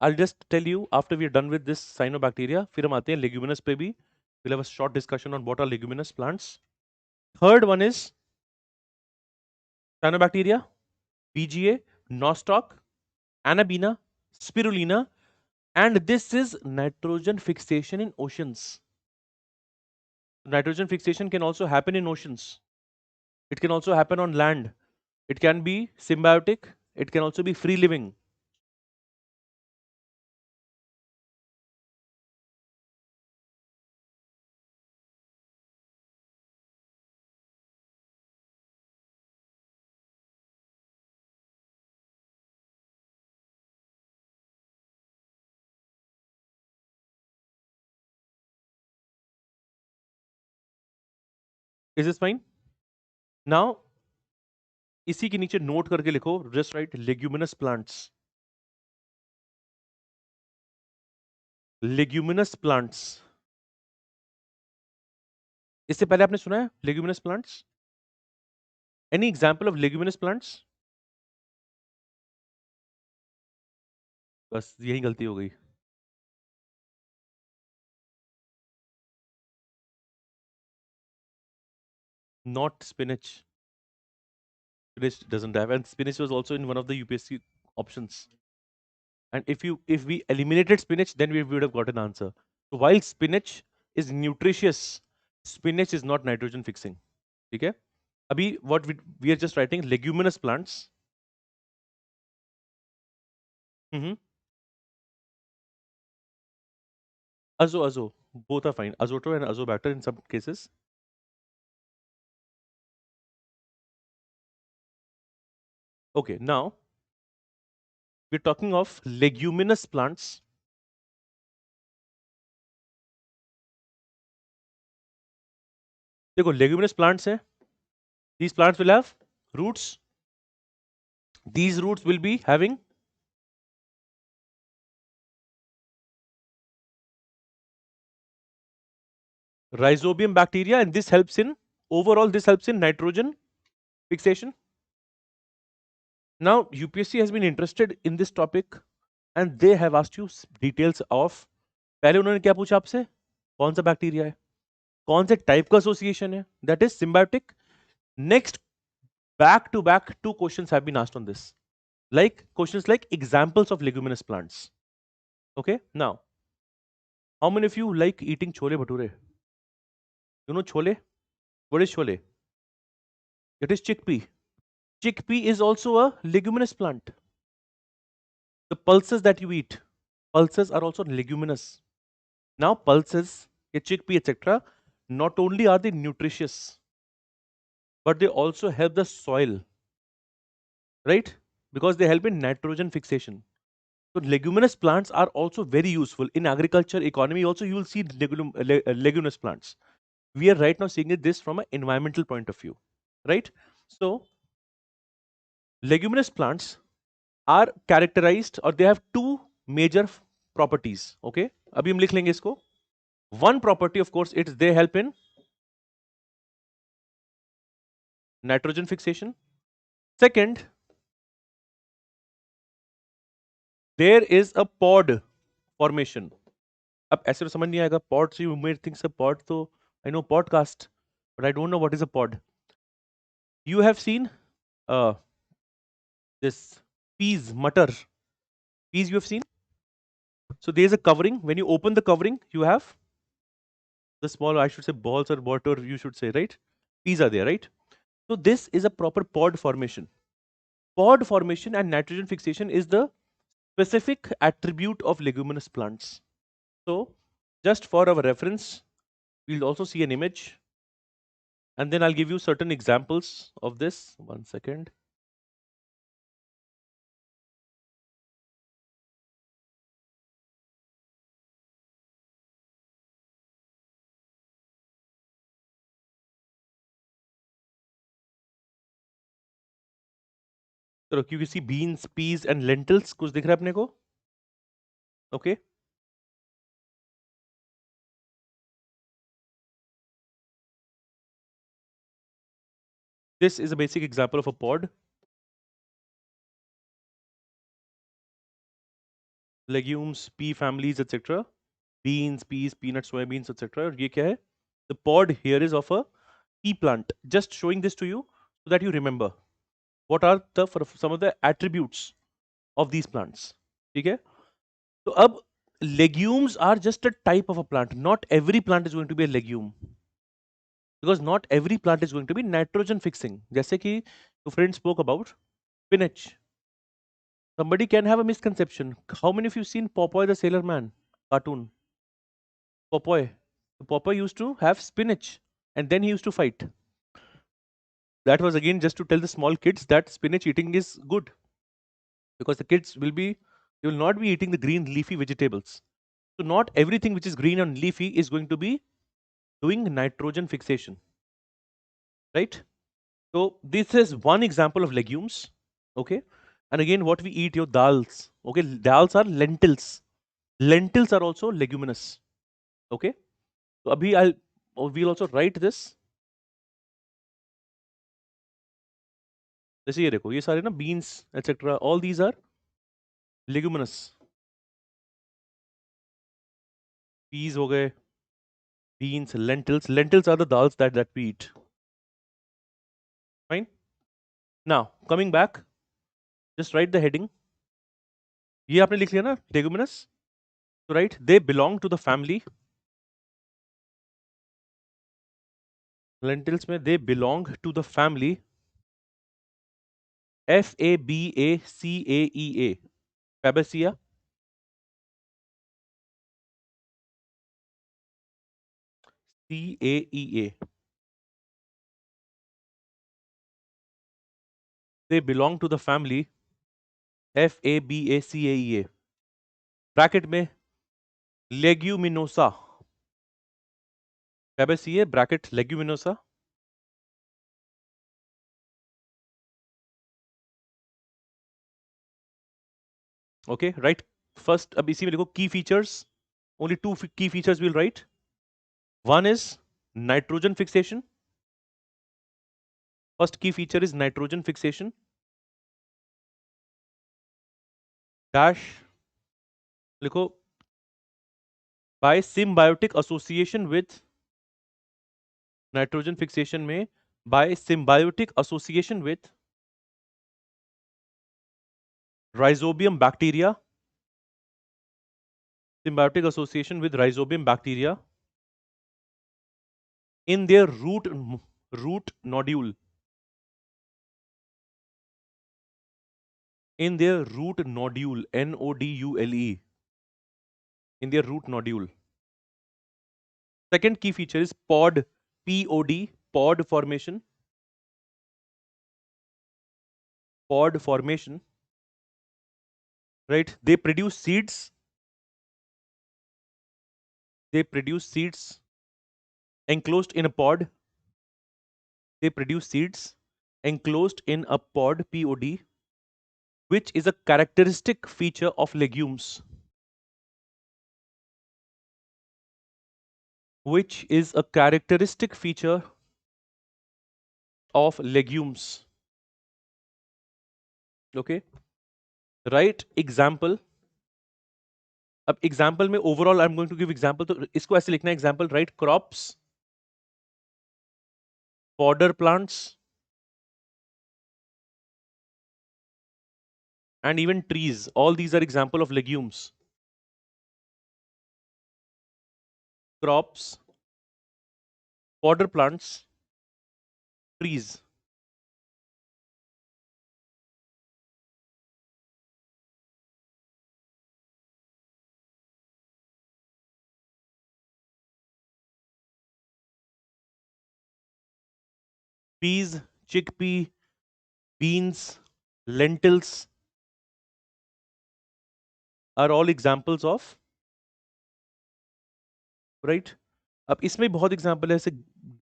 I'll just tell you after we're done with this cyanobacteria, फिर हम आते हैं leguminous पे भी. We'll have a short discussion on what are leguminous plants. Third one is cyanobacteria, BGA, nostoc, Anabina, spirulina, and this is nitrogen fixation in oceans. Nitrogen fixation can also happen in oceans. It can also happen on land. It can be symbiotic. It can also be free living. Is this fine? Now, इसी के नीचे note करके लिखो, just write leguminous plants. Leguminous plants. इससे पहले आपने सुना है leguminous plants? Any example of leguminous plants? बस यही गलती हो गई. Not spinach. Spinach doesn't have, and spinach was also in one of the UPSC options. And if we eliminated spinach, then we would have got an answer. So while spinach is nutritious, spinach is not nitrogen fixing. Okay? Abhi, what we are just writing leguminous plants. Mm-hmm. Azo, both are fine. Azoto and azobacter in some cases. Okay, now we're talking of leguminous plants. देखो leguminous plants हैं. These plants will have roots. These roots will be having rhizobium bacteria, and this helps in nitrogen fixation. Now UPSC has been interested in this topic and they have asked you details of, पहले उन्होंने क्या पूछा आपसे, कौन सा bacteria है, कौन से टाइप का एसोसिएशन है, that is symbiotic. Next, back to back, two questions have been asked on this, like questions like examples of leguminous plants. Okay, now how many of you like eating chole bhature? You know chole? What is chole? It is chickpea. Chickpea is also a leguminous plant. The pulses that you eat, pulses are also leguminous. Now pulses, chickpea, etc., not only are they nutritious, but they also help the soil, right? Because they help in nitrogen fixation. So leguminous plants are also very useful in agriculture, economy. Also, you will see leguminous plants. We are right now seeing this from an environmental point of view, right? So leguminous plants are characterized, or they have two major properties. Okay, अभी हम लिख लेंगे इसको. One property, of course, it's they help in nitrogen fixation. Second, there is a pod formation. अब ऐसे तो समझ नहीं आएगा pod, so you may think a pod, so I know podcast, but I don't know what is a pod. You have seen this peas, mutter. Peas you have seen? So there's a covering. When you open the covering, you have the small, I should say balls or water, you should say, right? Peas are there, right? So this is a proper pod formation. Pod formation and nitrogen fixation is the specific attribute of leguminous plants. So just for our reference, we'll also see an image and then I'll give you certain examples of this. 1 second. So you see beans, peas and lentils. कुछ दिख रहा है अपने को? Okay. This is a basic example of a pod. Legumes, pea families, etc. Beans, peas, peanuts, soybeans, etc. और ये क्या है? The pod here is of a pea plant. Just showing this to you so that you remember what are the some of the attributes of these plants. ठीक है? तो अब legumes are just a type of a plant. Not every plant is going to be a legume. Because not every plant is going to be nitrogen fixing. जैसे कि your friend spoke about spinach. Somebody can have a misconception. How many of you seen Popeye the Sailor Man cartoon? Popeye. Popeye used to have spinach and then he used to fight. That was again just to tell the small kids that spinach eating is good. Because the kids they will not be eating the green leafy vegetables. So not everything which is green and leafy is going to be doing nitrogen fixation. Right? So this is one example of legumes. Okay. And again, what we eat, your dals. Okay. Dals are lentils. Lentils are also leguminous. Okay. So we'll also write this. जैसे ये देखो, ये सारे ना beans, etc. All these are leguminous. Peas हो गए, beans, lentils. Lentils are the dals that we eat. Fine. Now coming back, just write the heading. ये आपने लिख लिया ना, leguminous. So right, they belong to the family. Lentils में they belong to the family Fabaceae. Fabaceae. CAEA. They belong to the family Fabaceae. Bracket में leguminosa. Fabaceae bracket leguminosa. Okay, right. First, अब इसी में लिखो key features. Only two key features we'll write. One is nitrogen fixation. First key feature is nitrogen fixation. Dash लिखो by symbiotic association with nitrogen fixation में by symbiotic association with rhizobium bacteria. Symbiotic association with rhizobium bacteria in their root nodule. In their root nodule, NODULE. In their root nodule. Second key feature is pod, POD, pod formation. Pod formation. Right? They produce seeds. They produce seeds enclosed in a pod. They produce seeds enclosed in a pod, POD, which is a characteristic feature of legumes. Which is a characteristic feature of legumes. Okay. Write example. अब example में overall I'm going to give example, तो इसको ऐसे लिखना है example, right? Crops, fodder plants, and even trees. All these are example of legumes. crops, fodder plants, trees. Peas, chickpea, beans, lentils are all examples of, right? अब इसमें बहुत example है, जैसे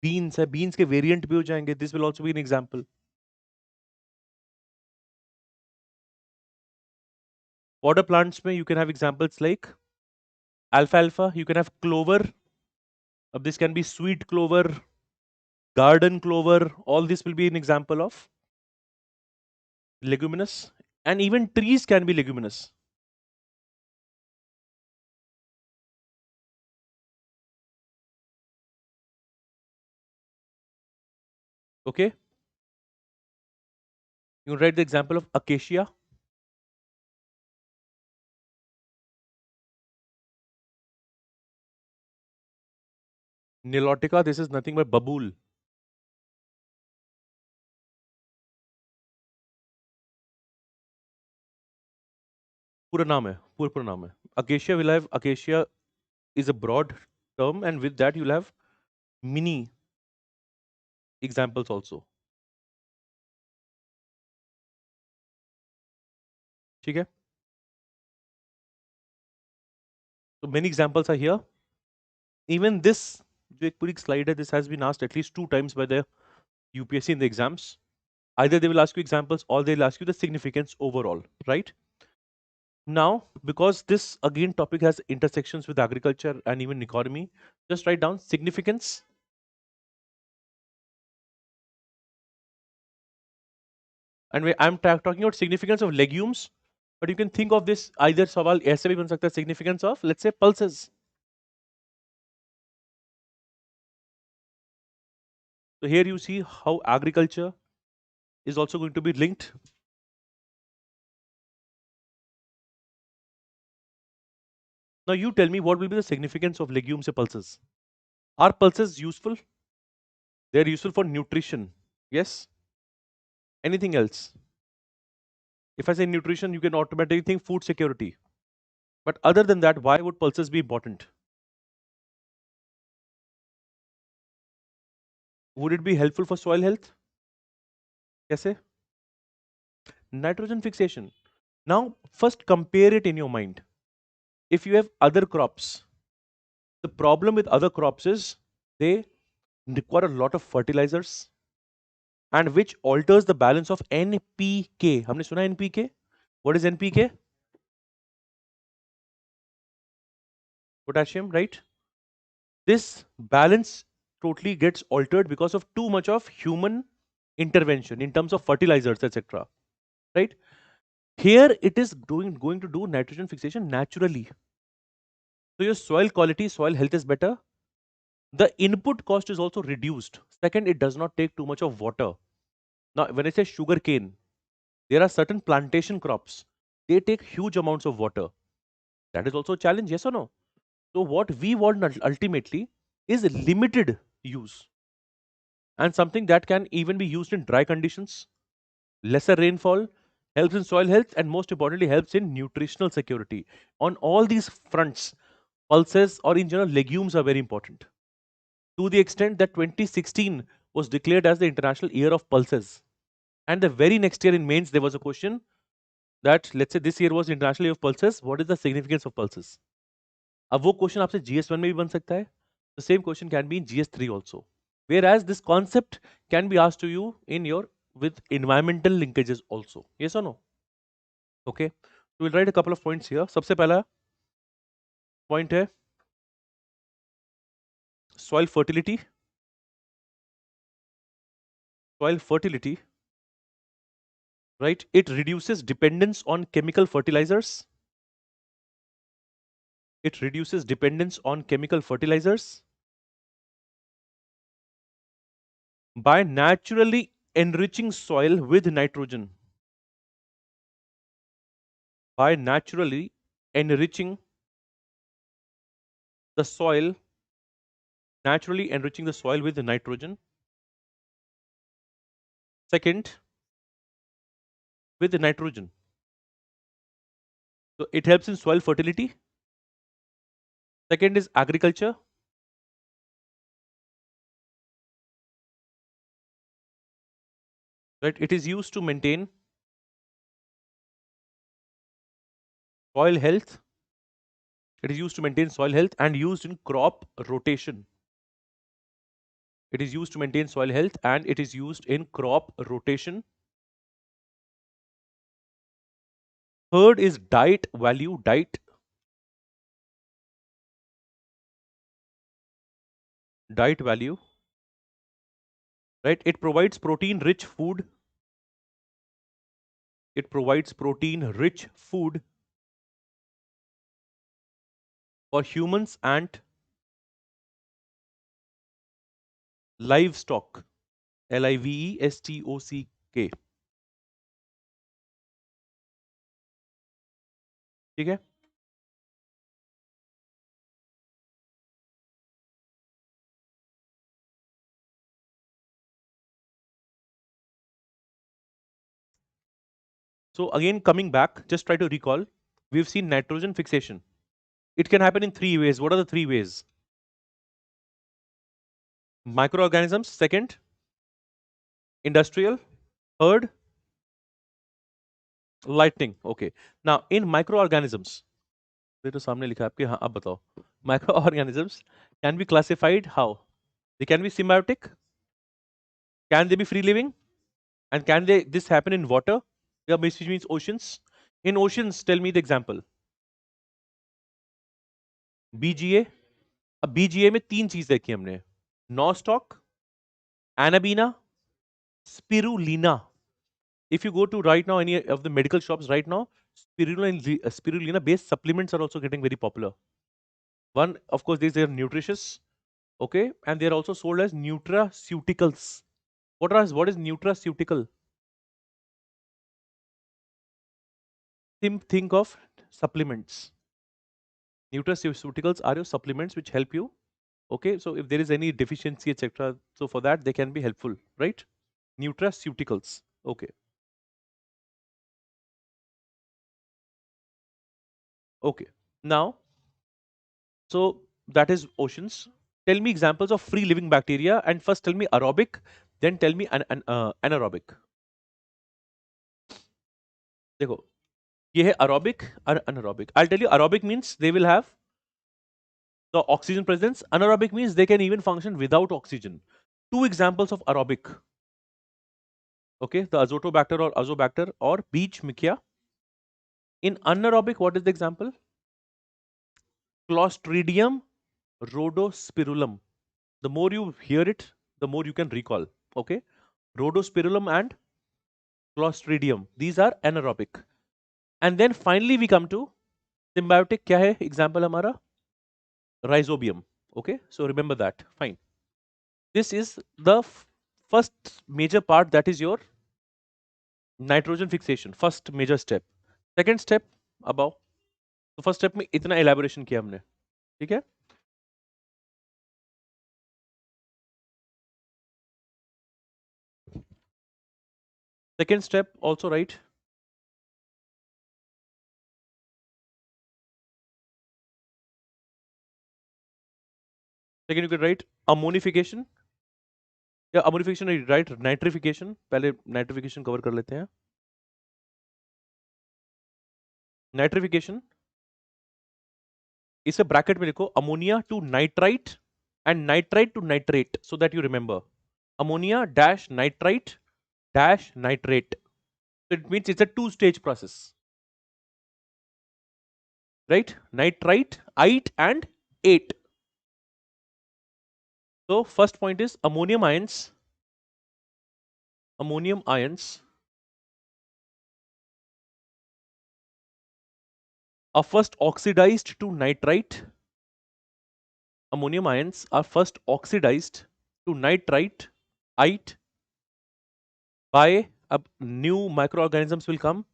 बीन्स है, बीन्स के वेरिएंट भी हो जाएंगे. This will also be an example. Fodder plants में you can have examples like alfalfa, you can have clover. This can be sweet clover, garden clover. All this will be an example of leguminous, and even trees can be leguminous. Okay, you can write the example of acacia. Nilotica, this is nothing but babool. पूरा नाम है, पूरा नाम है. Acacia will have, acacia is a broad term, and with that you'll have many examples also. ठीक है? So many examples are here. Even this, जो एक पूरी slide है, this has been asked at least 2 times by the UPSC in the exams. Either they will ask you examples or they'll ask you the significance overall, right? Now, because this again topic has intersections with agriculture and even economy, just write down significance. And I'm talking about significance of legumes, but you can think of this either सवाल ऐसे भी बन सकता है, significance of, let's say, pulses. So here you see how agriculture is also going to be linked. Now you tell me what will be the significance of legumes and pulses. Are pulses useful? They're useful for nutrition. Yes. Anything else? If I say nutrition, you can automatically think food security. But other than that, why would pulses be important? Would it be helpful for soil health? Kaise? Nitrogen fixation. Now, first compare it in your mind. If you have other crops, the problem with other crops is they require a lot of fertilizers, and which alters the balance of NPK. हमने सुना NPK? What is NPK? Potassium, right? This balance totally gets altered because of too much of human intervention in terms of fertilizers, etc. Right? Here it is going to do nitrogen fixation naturally. So your soil quality, soil health is better. The input cost is also reduced. Second, it does not take too much of water. Now, when I say sugar cane, there are certain plantation crops. They take huge amounts of water. That is also a challenge, yes or no? So what we want ultimately is limited use, and something that can even be used in dry conditions, lesser rainfall, helps in soil health, and most importantly helps in nutritional security. On all these fronts, pulses or in general legumes are very important, to the extent that 2016 was declared as the International Year of Pulses. And the very next year in mains there was a question that, let's say this year was International Year of Pulses, what is the significance of pulses? अब वो question आपसे GS1 में भी बन सकता है. The same question can be in GS3 also. Whereas this concept can be asked to you in your with environmental linkages also. Yes or no? Okay. So we'll write a couple of points here. सबसे पहला point है soil fertility. Soil fertility, right? It reduces dependence on chemical fertilizers. It reduces dependence on chemical fertilizers by naturally enriching soil with nitrogen. By naturally enriching the soil naturally enriching the soil with nitrogen. Second, with nitrogen. So it helps in soil fertility. Second is agriculture. Right? It is used to maintain soil health. It is used to maintain soil health and used in crop rotation. It is used to maintain soil health and it is used in crop rotation. Third is diet value. Diet value. Right? It provides protein rich food. It provides protein rich food for humans and livestock. livestock. ठीक है? So again, coming back, just try to recall. We've seen nitrogen fixation. It can happen in three ways. What are the three ways? Microorganisms. Second, industrial. Third, lightning. Okay. Now, in microorganisms, ये तो सामने लिखा है आपके, हाँ अब बताओ. Microorganisms can be classified how? They can be symbiotic. Can they be free living? And can they this happen in water? Yeah, which means oceans. In oceans, tell me the example. BGA. अब BGA में तीन चीज देखी हमने. Nostoc, Anabina, Spirulina. If you go to right now any of the medical shops right now, spirulina based supplements are also getting very popular. One, of course, these are nutritious, okay, and they are also sold as nutraceuticals. What is nutraceutical? Think of supplements. Nutraceuticals are your supplements which help you. Okay, so if there is any deficiency, etc., so for that they can be helpful, right? Nutraceuticals. Okay. Okay. Now, so that is oceans. Tell me examples of free living bacteria, and first tell me aerobic, then tell me anaerobic. देखो, ये है aerobic and anaerobic. I'll tell you, aerobic means they will have the oxygen presence. Anaerobic means they can even function without oxygen. Two examples of aerobic. Okay, the azotobacter or azobacter or beach michia. In anaerobic, what is the example? Clostridium rhodospirillum. The more you hear it, the more you can recall. Okay, rhodospirillum and Clostridium. These are anaerobic. And then finally we come to symbiotic. क्या है example हमारा? Rhizobium. Okay, so remember that. Fine. This is the first major part, that is your nitrogen fixation. First major step. Second step above. तो first step में इतना एलैबोरेशन किया हमने, ठीक है. Second step also right. Second you could write ammonification. या ammonification right, nitrification. पहले nitrification cover कर लेते हैं. Nitrification. इसे ब्रैकेट में लिखो ammonia to nitrite and nitrite to nitrate, so that you remember. Ammonia dash nitrite dash nitrate. So it means it's a two-stage process. Right? Nitrite, ite and ate. So first point is ammonium ions. Ammonium ions are first oxidized to nitrite. Ammonium ions are first oxidized to nitrite, ite, by new microorganisms will come.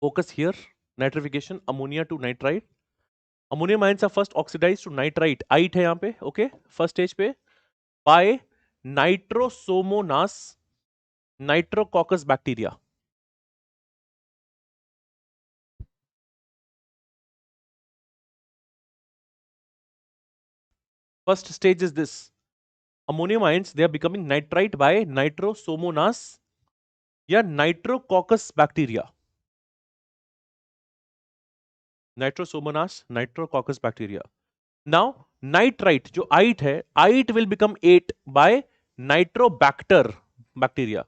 Focus here. Nitrification, ammonia to nitrite, ammonium ions are first oxidise to nitrite, आइट है यहाँ पे, okay, first stage पे, by Nitrosomonas Nitrococcus bacteria. First stage is this: ammonium ions, they are becoming nitrite by nitrosomonas या nitrococcus bacteria. Nitrosomonas nitrococcus bacteria. Now nitrite जो ite है, ite will become 8 by nitrobacter bacteria.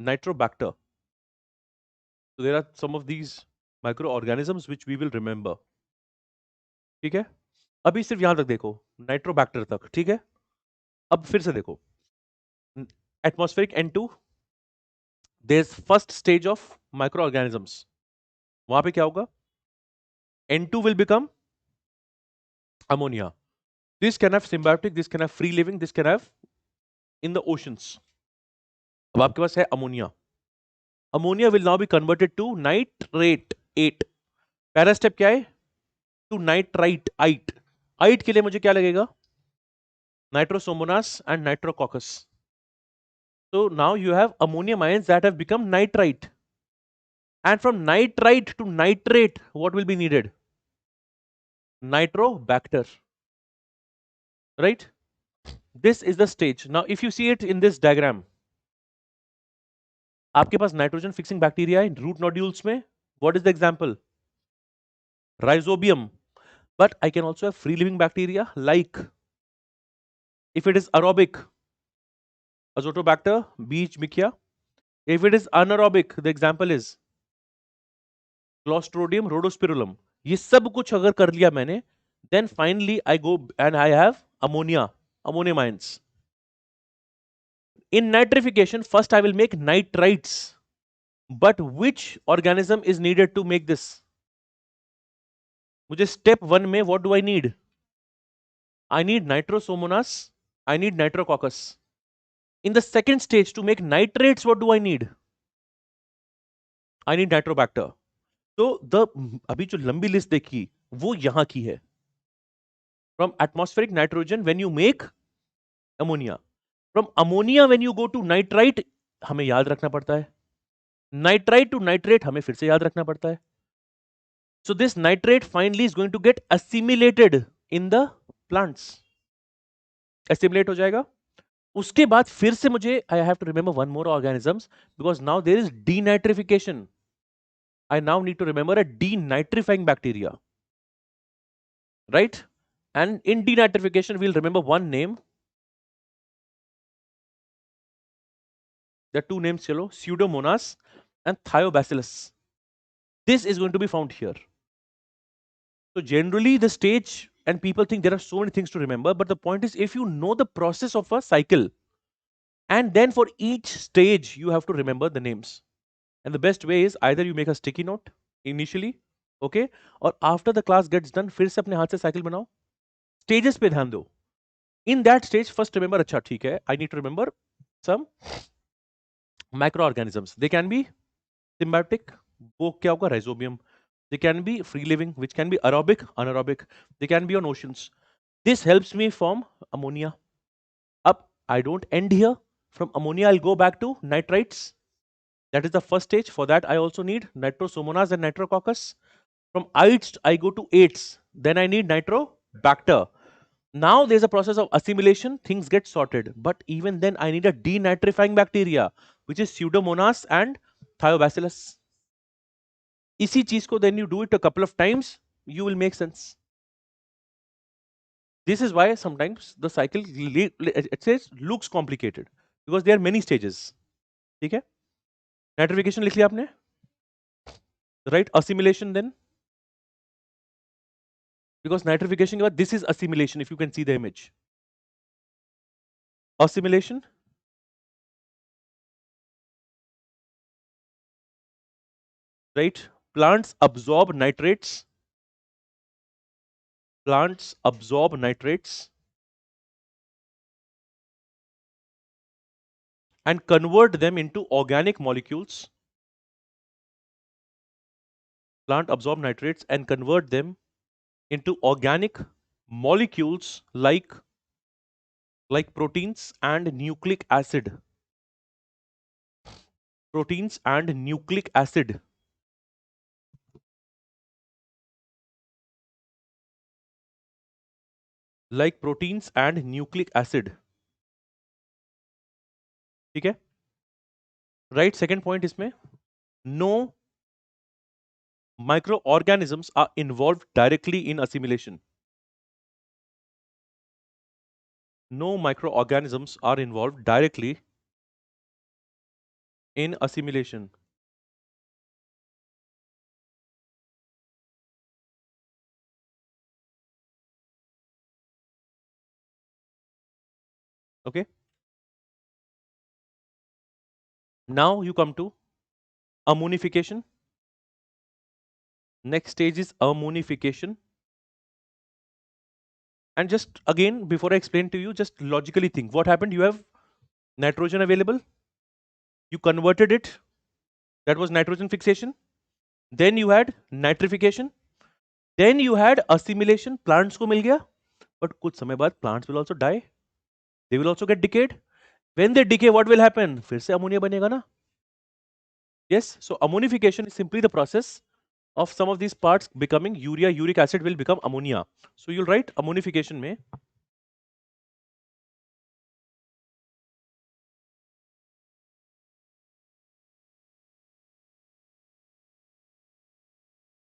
Nitrobacter. So there are some of these microorganisms which we will remember. ठीक है, अभी सिर्फ यहां तक देखो, नाइट्रोबैक्टर तक, ठीक है. अब फिर से देखो, atmospheric N2, there is first stage of microorganisms. वहां पे क्या होगा? N2 will become ammonia. This can have symbiotic, this can have free living, this can have in the oceans. अब आपके पास है ammonia. Ammonia will now be converted to nitrate 8. पहला step क्या है? टू नाइट्राइट आइट. आइट के लिए मुझे क्या लगेगा? Nitrosomonas and Nitrococcus. So now you have ammonium ions that have become nitrite. And from nitrite to nitrate, what will be needed? Nitrobacter. Right? This is the stage. Now, if you see it in this diagram, आपके पास nitrogen fixing bacteria है root nodules में. What is the example? Rhizobium. But I can also have free living bacteria like, if it is aerobic, Azotobacter beechmachia. If it is anaerobic, the example is Clostridium rhodospirillum. ये सब कुछ अगर कर लिया मैंने, then finally I go and I have ammonia, ammonium ions. In nitrification, first I will make nitrites. But which organism is needed to make this? मुझे step 1 में what do I need? I need nitrosomonas, I need nitrococcus. In the second stage, to make nitrates, what do I need? I need nitrobacter. तो the अभी जो लंबी list देखी वो यहां की है. From atmospheric nitrogen when you make ammonia, from ammonia when you go to nitrite, हमें याद रखना पड़ता है. Nitrite to nitrate हमें फिर से याद रखना पड़ता है. So this nitrate finally is going to get assimilated in the plants. Assimilate हो जाएगा. उसके बाद फिर से मुझे I have to remember one more organisms because now there is denitrification. I now need to remember a denitrifying bacteria. Right? And in denitrification, we'll remember one name. There are two names, chalo, Pseudomonas and Thiobacillus. This is going to be found here. So generally the stage, and people think there are so many things to remember, but the point is if you know the process of a cycle, and then for each stage you have to remember the names. And the best way is either you make a sticky note initially, okay, or after the class gets done, फिर से अपने हाथ से cycle बनाओ. Stages पे ध्यान दो. In that stage, first remember, अच्छा ठीक है, I need to remember some microorganisms. They can be symbiotic, वो क्या होगा? Rhizobium. They can be free living, which can be aerobic, anaerobic. They can be on oceans. This helps me form ammonia. Up, I don't end here. From ammonia, I'll go back to nitrites. That is the first stage. For that, I also need nitrosomonas and nitrococcus. From ites, I go to eights. Then I need nitrobacter. Now there's a process of assimilation, things get sorted. But even then, I need a denitrifying bacteria, which is Pseudomonas and Thiobacillus. इसी चीज को then you do it a couple of times, you will make sense. This is why sometimes the cycle it says looks complicated because there are many stages. ठीक है? Nitrification लिख लिया आपने? Right? Assimilation then? Because nitrification के बाद this is assimilation if you can see the image. Assimilation. Right? Plants absorb nitrates. Plants absorb nitrates and convert them into organic molecules. Plant absorb nitrates and convert them into organic molecules like proteins and nucleic acid. Proteins and nucleic acid. Like proteins and nucleic acid. ठीक है? Right, second point इसमें, no microorganisms are involved directly in assimilation. No microorganisms are involved directly in assimilation. Okay. Now you come to ammonification. Next stage is ammonification. And just again, before I explain to you, just logically think what happened. You have nitrogen available, you converted it, that was nitrogen fixation. Then you had nitrification, then you had assimilation, plants को मिल गया, but कुछ समय बाद plants will also die, they will also get decayed. When they decay, what will happen? फिर से ammonia बनेगा ना? Yes, so ammonification is simply the process of some of these parts becoming urea, uric acid will become ammonia. So you'll write ammonification में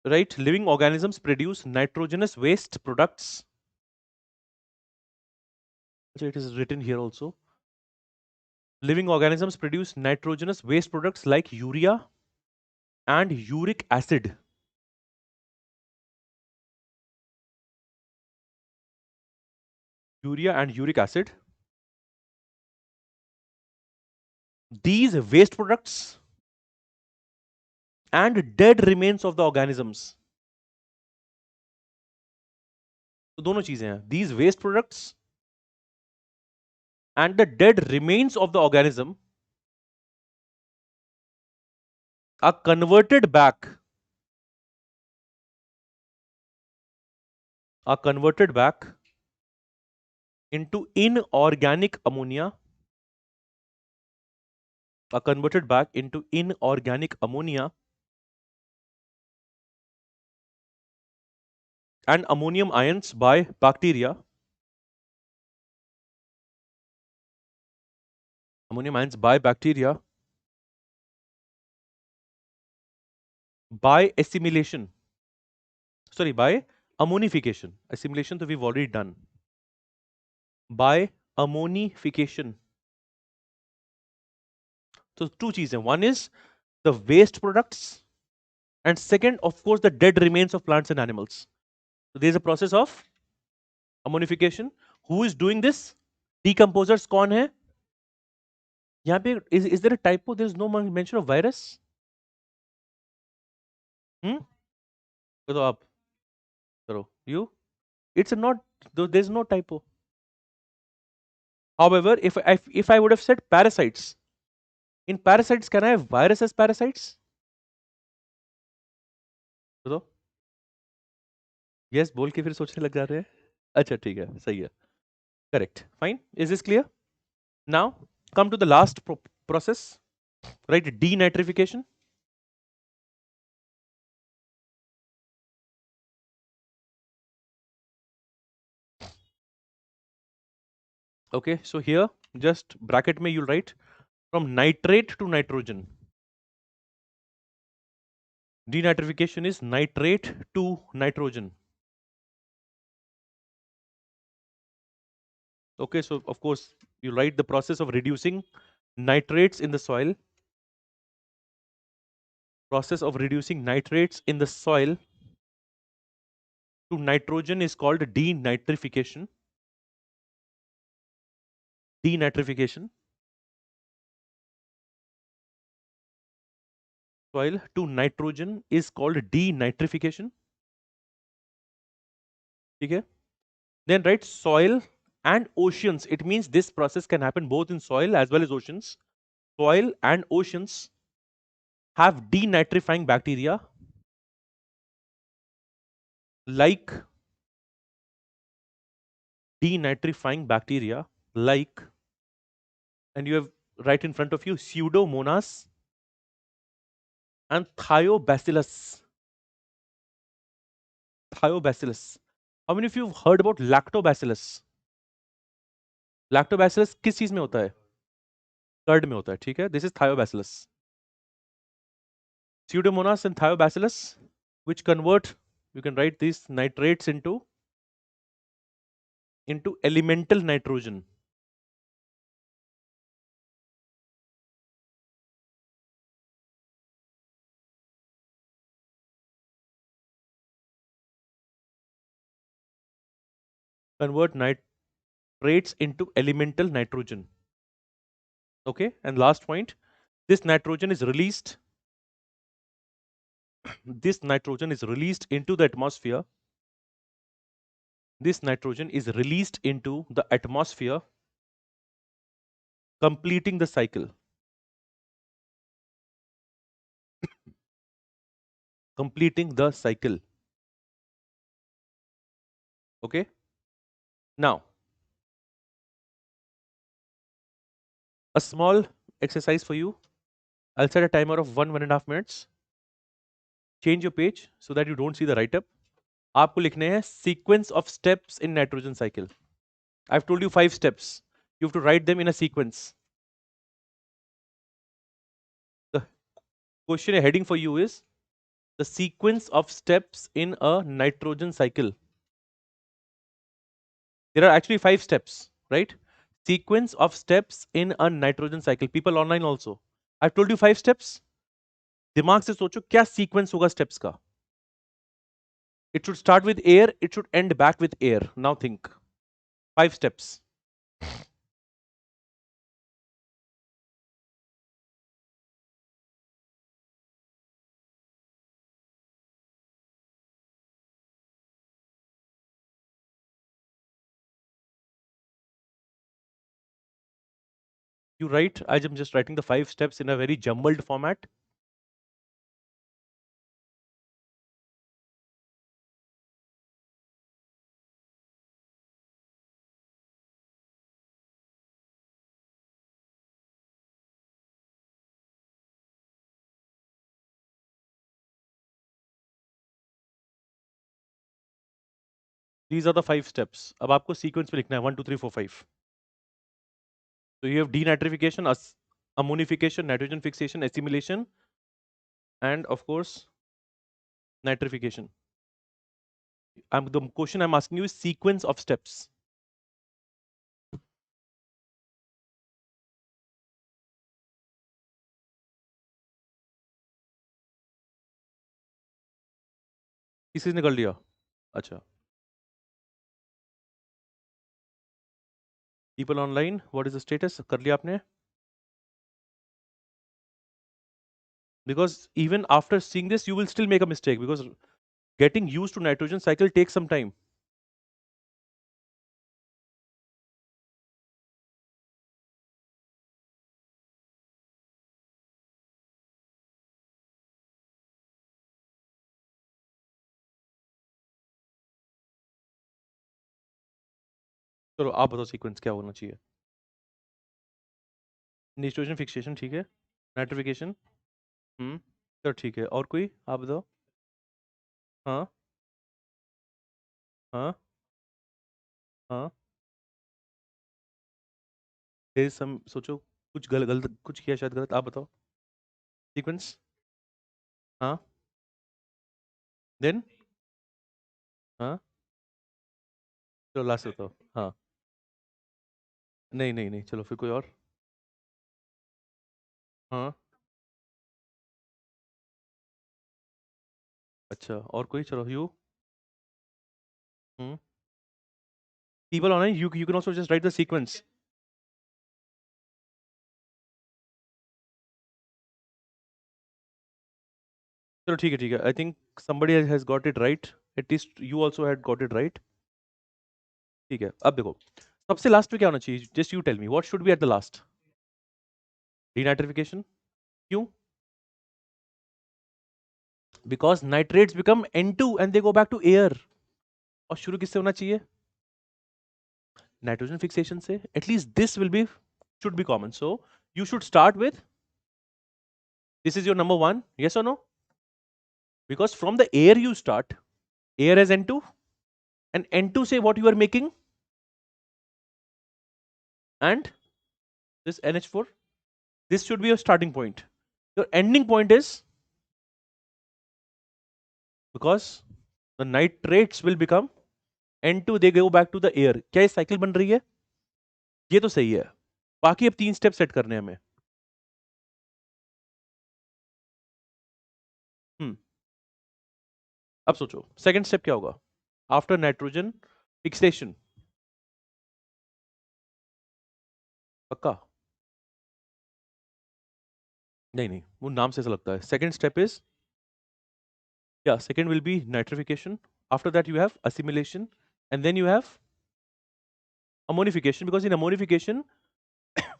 right, living organisms produce nitrogenous waste products. So it is written here also. Living organisms produce nitrogenous waste products like urea and uric acid. Urea and uric acid. These waste products and dead remains of the organisms. तो दोनों चीजें हैं. These waste products and the dead remains of the organism are converted back into inorganic ammonia, and ammonium ions by bacteria. By assimilation. Sorry, by ammonification. Assimilation तो we've already done. By ammonification. So two चीजें. One is the waste products, and second, of course, the dead remains of plants and animals. So there is a process of ammonification. Who is doing this? Decomposers कौन है? यहाँ पे is there a typo? There is no mention of virus. तो आप करो. You? It's not. There is no typo. However, if I would have said parasites, in parasites, can I have virus as parasites? तो yes, बोल के फिर सोचने लग जाते हैं. अच्छा ठीक है, सही है. Correct. Fine. Is this clear? Now come to the last process, right? Denitrification. Okay, so here just bracket में you'll write from nitrate to nitrogen. Denitrification is nitrate to nitrogen. Okay, so of course you write the process of reducing nitrates in the soil. Process of reducing nitrates in the soil to nitrogen is called denitrification. So soil to nitrogen is called denitrification. Okay. Then write soil and oceans. It means this process can happen both in soil as well as oceans. Soil and oceans have denitrifying bacteria like denitrifying bacteria like, and you have right in front of you pseudomonas and thiobacillus. Thiobacillus. How many of you have heard about lactobacillus? Lactobacillus किस चीज में होता है? Curd में होता है, ठीक है? This is Thiobacillus. Pseudomonas and thiobacillus, which convert, you can write these nitrates into elemental nitrogen. Convert nitrates into elemental nitrogen. Okay, and last point, this nitrogen is released. This nitrogen is released into the atmosphere. This nitrogen is released into the atmosphere, completing the cycle. Completing the cycle. Okay. Now, a small exercise for you. I'll set a timer of 1.5 minutes. Change your page so that you don't see the write-up. आपको लिखने हैं sequence of steps in nitrogen cycle. I've told you 5 steps. You have to write them in a sequence. The question heading for you is the sequence of steps in a nitrogen cycle. There are actually 5 steps, right? Sequence of steps in a nitrogen cycle. People online also. I've told you 5 steps. दिमाग से सोचो क्या sequence होगा steps का. It should start with air, it should end back with air. Now think. 5 steps. You write, I'm just writing the 5 steps in a very jumbled format. These are the 5 steps. अब आपको sequence पे लिखना है 1 2 3 4 5. So you have denitrification, ammonification, nitrogen fixation, assimilation, and of course nitrification. The question I'm asking you is sequence of steps. किसी ने कर लिया? अच्छा. People online, what is the status? कर लिया आपने? Because even after seeing this, you will still make a mistake because getting used to nitrogen cycle takes some time. चलो आप बताओ सीक्वेंस क्या होना चाहिए. नाइट्रोजन फिक्सेशन ठीक है. नाइट्रिफिकेशन. चलो ठीक है. और कोई आप बताओ. हाँ हाँ हाँ. सम सोचो कुछ गलत कुछ किया शायद गलत. आप बताओ सीक्वेंस. हाँ. देन. हाँ. चलो लास्ट बताओ. हाँ. नहीं नहीं नहीं, चलो फिर कोई और. हाँ. अच्छा और कोई. चलो you. People online, you can also just write the sequence. चलो ठीक है ठीक है, I think somebody has got it right, at least you also had got it right. ठीक है, अब देखो सबसे लास्ट में क्या होना चाहिए, just you tell me what should be at the last? Denitrification. क्यों? Because nitrates become N2 and they go back to air. और शुरू किससे होना चाहिए? नाइट्रोजन फिक्सेशन से। At least this will be should be common, so you should start with this is your number one, yes or no? Because from the air you start, air as N2 and N2 say what you are making, and this NH4, this should be your starting point. Your ending point is, because the nitrates will become N2, they go back to the air. क्या ये cycle बन रही है? ये तो सही है। बाकी अब 3 स्टेप सेट करने हैं हमें। हम्म अब सोचो सेकंड स्टेप क्या होगा आफ्टर नाइट्रोजन फिक्सेशन? पक्का? नहीं नहीं, वो नाम से ऐसा लगता है। Second step is, yeah, second will be nitrification. After that you have assimilation, and then you have ammonification, because in ammonification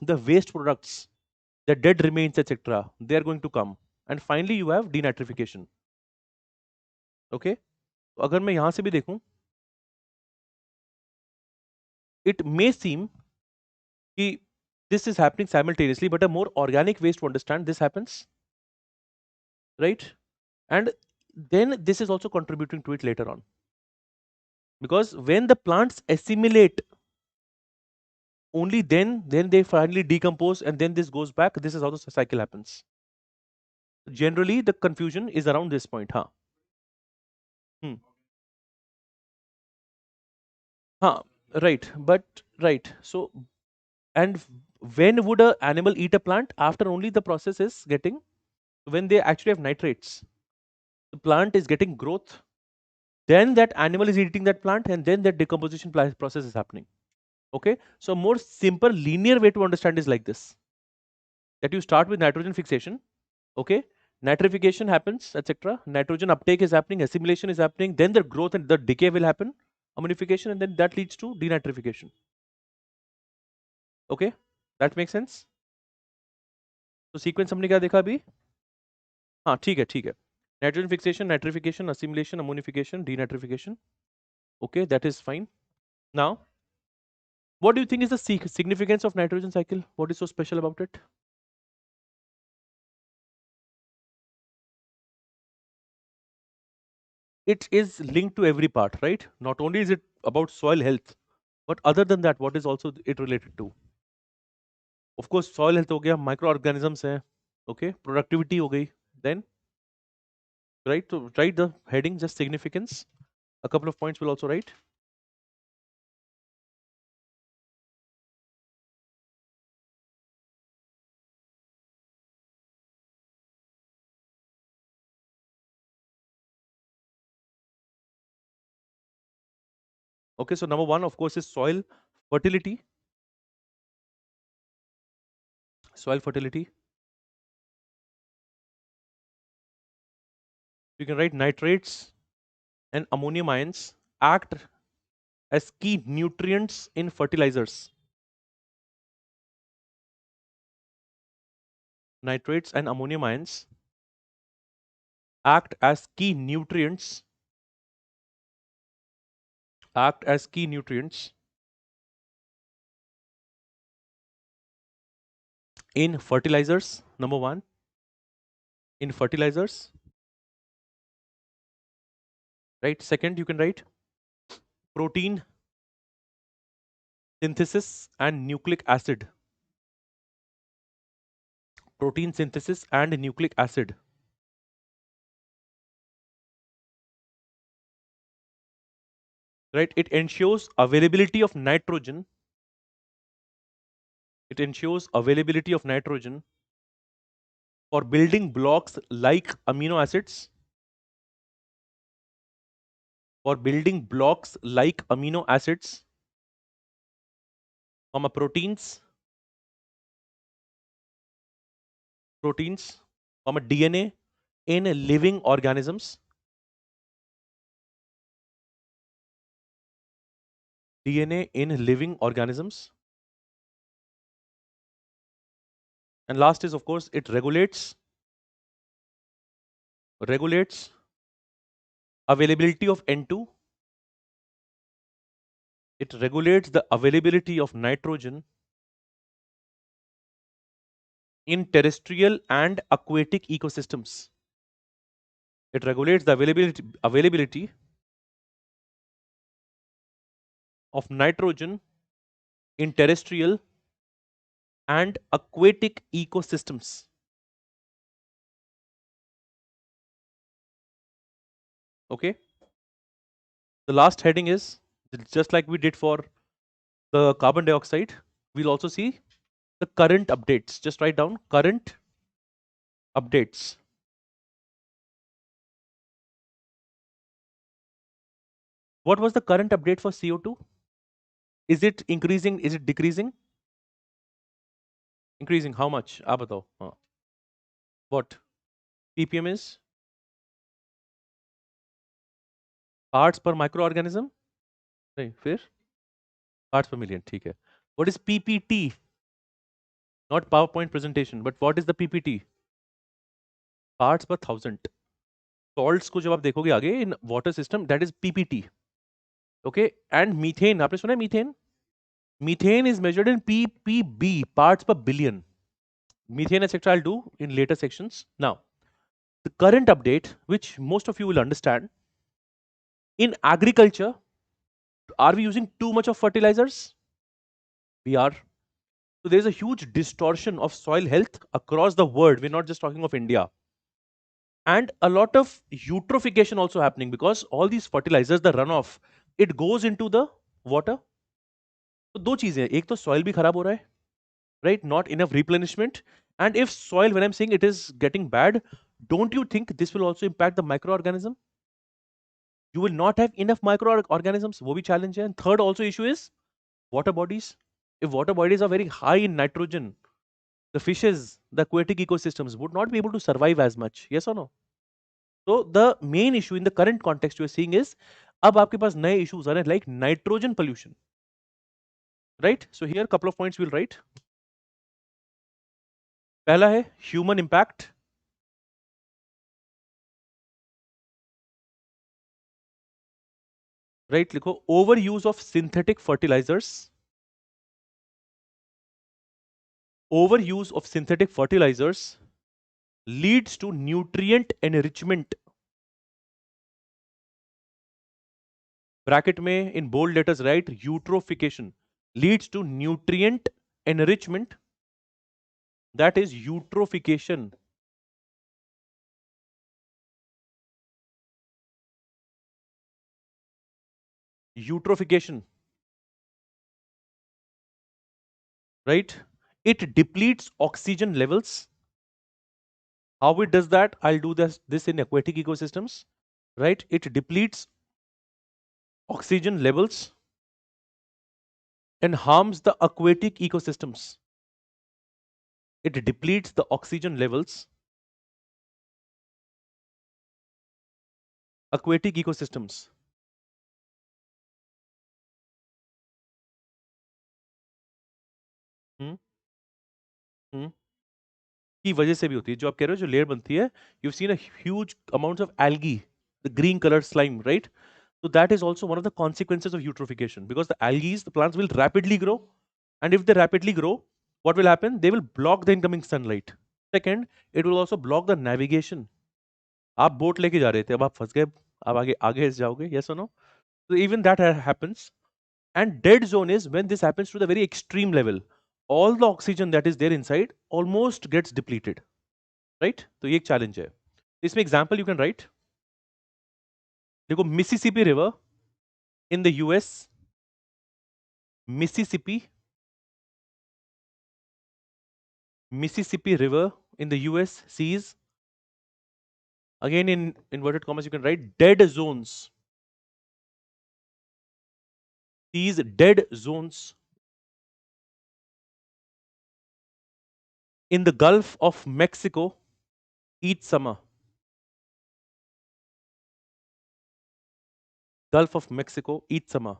the waste products, the dead remains, etc., they are going to come, and finally you have denitrification. Okay, तो अगर मैं यहां से भी देखूं, it may seem कि this is happening simultaneously, but a more organic ways to understand this happens, right? And then this is also contributing to it later on, because when the plants assimilate, only then they finally decompose, and then this goes back. This is how the cycle happens. Generally the confusion is around this point. Huh? Hmm. Huh. Right, but right, so, and when would a animal eat a plant? After only the process is getting, when they actually have nitrates, the plant is getting growth, then that animal is eating that plant, and then that decomposition process is happening. Okay, so more simple linear way to understand is like this, that you start with nitrogen fixation. Okay, nitrification happens, etc., nitrogen uptake is happening, assimilation is happening, then the growth and the decay will happen, ammonification, and then that leads to denitrification. Okay, that makes sense? तो sequence हमने क्या देखा अभी? हाँ ठीक है ठीक है, nitrogen fixation, nitrification, assimilation, ammonification, denitrification. Okay, that is fine. Now what do you think is the significance of nitrogen cycle? What is so special about it? It is linked to every part, right? Not only is it about soil health, but other than that, what is also it related to? Of course, soil health हो गया, microorganisms हैं, okay, productivity हो गई, then, right? So write the heading, just significance. A couple of points will also write. Okay, so number one, of course, is soil fertility. Soil fertility. You can write nitrates and ammonium ions act as key nutrients in fertilizers. Nitrates and ammonium ions act as key nutrients, act as key nutrients in fertilizers. Number one, in fertilizers, right? Second, you can write protein synthesis and nucleic acid. Protein synthesis and nucleic acid. Right? It ensures availability of nitrogen. It ensures availability of nitrogen for building blocks like amino acids. For building blocks like amino acids, proteins, proteins, DNA, in living organisms. DNA in living organisms. And last is, of course, it regulates availability of N2. It regulates the availability of nitrogen in terrestrial and aquatic ecosystems. It regulates the availability of nitrogen in terrestrial and aquatic ecosystems. Okay. The last heading is just like we did for the carbon dioxide. We'll also see the current updates. Just write down current updates. What was the current update for CO2? Is it increasing? Is it decreasing? Increasing. How much? आप बताओ. What? ppm is parts per microorganism. नहीं फिर parts per million. ठीक है. What is PPT? Not PowerPoint presentation, but what is the PPT? Parts per thousand. Salts को जब आप देखोगे आगे in water system, that is PPT. Okay. And methane. आपने सुना है methane? Methane is measured in ppb, parts per billion. Methane, etc. I'll do in later sections. Now, the current update, which most of you will understand, in agriculture, are we using too much of fertilizers? We are. So there's a huge distortion of soil health across the world. We're not just talking of India. And a lot of eutrophication also happening because all these fertilizers, the runoff, it goes into the water. तो दो चीजें, एक तो soil भी खराब हो रहा है, right? Not enough replenishment. And if soil, when I'm saying it is getting bad, don't you think this will also impact the microorganism? You will not have enough microorganisms. वो भी challenge है. And third also issue is water bodies. If water bodies are very high in nitrogen, the fishes, the aquatic ecosystems would not be able to survive as much. Yes or no? So the main issue in the current context you are seeing is, अब आपके पास नए issues आ रहे हैं like nitrogen pollution. Right? So here couple of points we'll write. पहला है human impact. Right? लिखो overuse of synthetic fertilizers. Overuse of synthetic fertilizers leads to nutrient enrichment. Bracket में in bold letters write eutrophication. Leads to nutrient enrichment. That is eutrophication. Eutrophication. Right? It depletes oxygen levels. How it does that? I'll do this in aquatic ecosystems. Right? It depletes oxygen levels and harms the aquatic ecosystems. It depletes the oxygen levels. Aquatic ecosystems. हम्म हम्म की वजह से भी होती है जो आप कह रहे हो जो लेयर बनती है you seen a huge amounts of algae, the green colored slime, right? So that is also one of the consequences of eutrophication because the algae, the plants will rapidly grow, and if they rapidly grow, what will happen? They will block the incoming sunlight. Second, it will also block the navigation. आप boat लेके जा रहे थे अब आप फंस गए, आप आगे आगे जाओगे, yes or no? So even that happens. And dead zone is when this happens to the very extreme level. All the oxygen that is there inside almost gets depleted. Right? तो ये एक challenge है. इसमें example you can write. देखो Mississippi River in the US. Mississippi River in the US sees, again in inverted commas you can write dead zones. These dead zones in the Gulf of Mexico each summer. Gulf of Mexico each summer,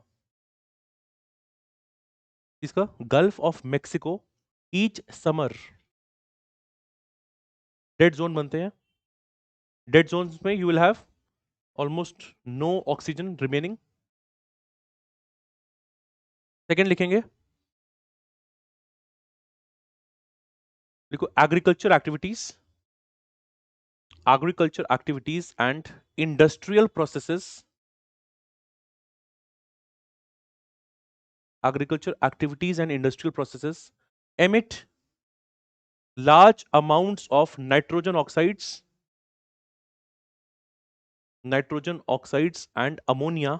इसका Gulf of Mexico each summer dead zone बनते हैं. Dead zones में you will have almost no oxygen remaining. Second लिखेंगे, देखो agriculture activities and industrial processes, agriculture activities and industrial processes emit large amounts of nitrogen oxides and ammonia,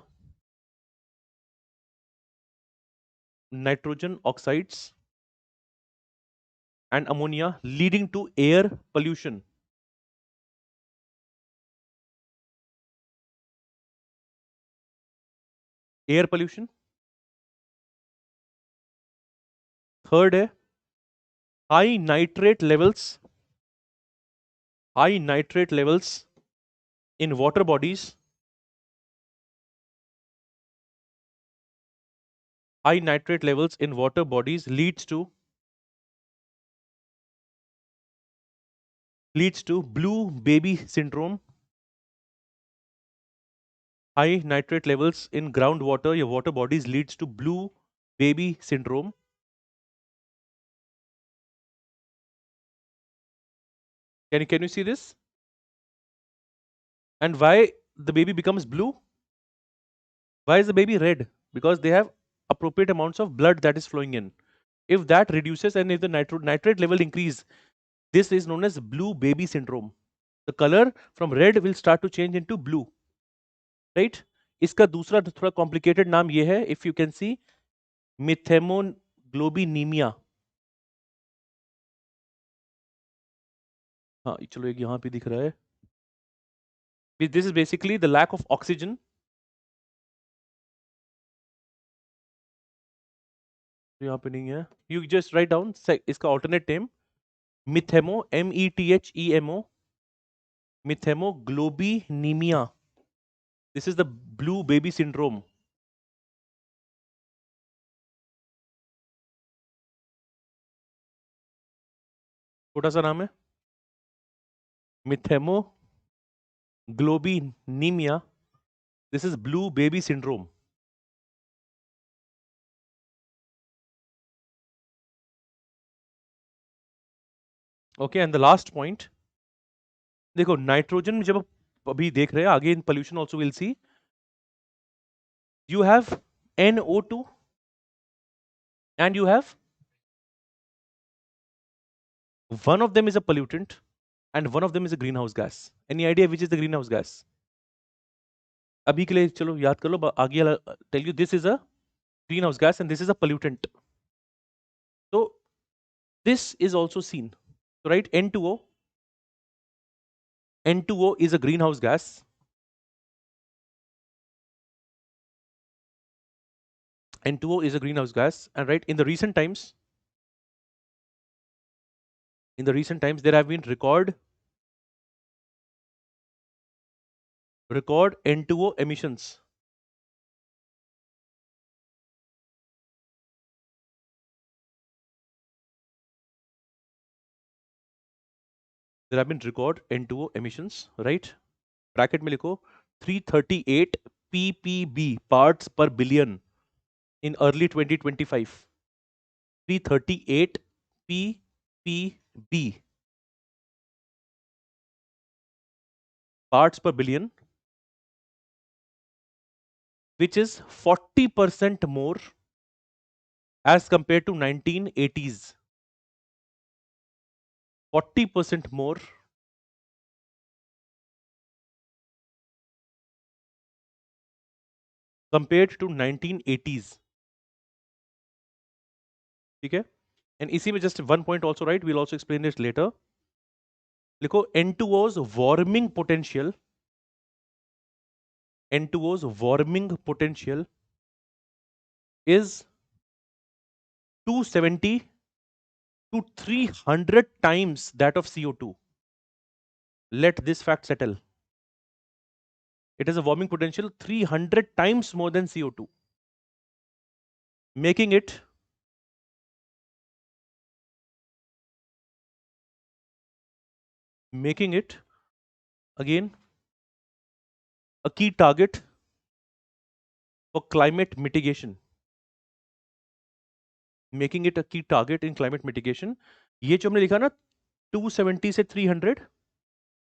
nitrogen oxides and ammonia, leading to air pollution. Air pollution. Third है high nitrate levels, high nitrate levels in water bodies, high nitrate levels in water bodies leads to blue baby syndrome. High nitrate levels in groundwater, your water bodies leads to blue baby syndrome. Can you see this? And why the baby becomes blue? Why is the baby red? Because they have appropriate amounts of blood that is flowing in. If that reduces and if the nitrate level increase, this is known as blue baby syndrome. The color from red will start to change into blue, right? इसका दूसरा थोड़ा complicated नाम ये है, if you can see, methemoglobinemia. हाँ चलो एक यहाँ पे दिख रहा है. This is basically the lack of oxygen. यहाँ पे नहीं है. You just write down इसका alternate name methemo, methemo, methemoglobinemia. This is the blue baby syndrome. छोटा सा नाम है methemoglobinemia. This is blue baby syndrome. Okay, and the last point, देखो नाइट्रोजन जब अभी देख रहे हैं आगे इन pollution also we'll see, you have NO2 and you have one of them is a pollutant and one of them is a greenhouse gas. Any idea which is the greenhouse gas? अभी के लिए चलो याद कर लो, आगे tell you this is a greenhouse gas and this is a pollutant. So this is also seen. So right, N2O is a greenhouse gas. N2O is a greenhouse gas, and right in the recent times there have been record N2O emissions. There have been record N2O emissions, right? Bracket में लिखो 338 ppb parts per billion in early 2025. 338 ppb parts per billion, which is 40% more as compared to 1980s. 40% more compared to 1980s. ठीक है? And इसी में just one point also, right? We'll also explain this later. लिखो N2O's warming potential. N2O's warming potential is 270 to 300 times that of CO2. Let this fact settle. It has a warming potential 300 times more than CO2, making it again a key target for climate mitigation. Making it a key target in climate mitigation. ये जो हमने लिखा ना 270 से 300,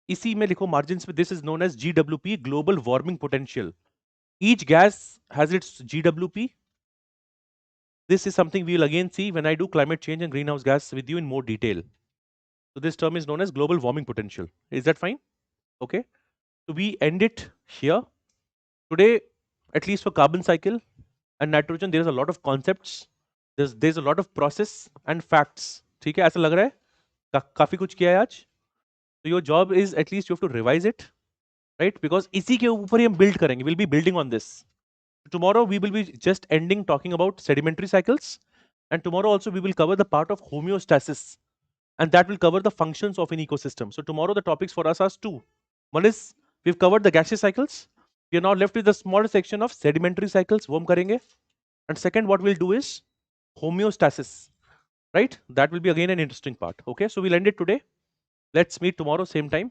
इसी में लिखो margins में, this is known as GWP, global warming potential. Each gas has its GWP. This is something we will again see when I do climate change and greenhouse gas with you in more detail. So this term is known as global warming potential. Is that fine? Okay. So we end it here. Today, at least for carbon cycle and nitrogen, there is a lot of concepts. There's a lot of process and facts. ठीक है, ऐसा लग रहा है काफी कुछ किया है आज. So your job is at least you have to revise it, right? Because इसी के ऊपर ही हम build करेंगे. We'll be building on this. Tomorrow we will be just ending talking about sedimentary cycles, and tomorrow also we will cover the part of homeostasis, and that will cover the functions of an ecosystem. So tomorrow the topics for us are two. One is we've covered the gaseous cycles. We are now left with the smaller section of sedimentary cycles. वो हम करेंगे. And second, what we'll do is homeostasis, right? That will be again an interesting part. Okay, so we'll end it today. Let's meet tomorrow, same time.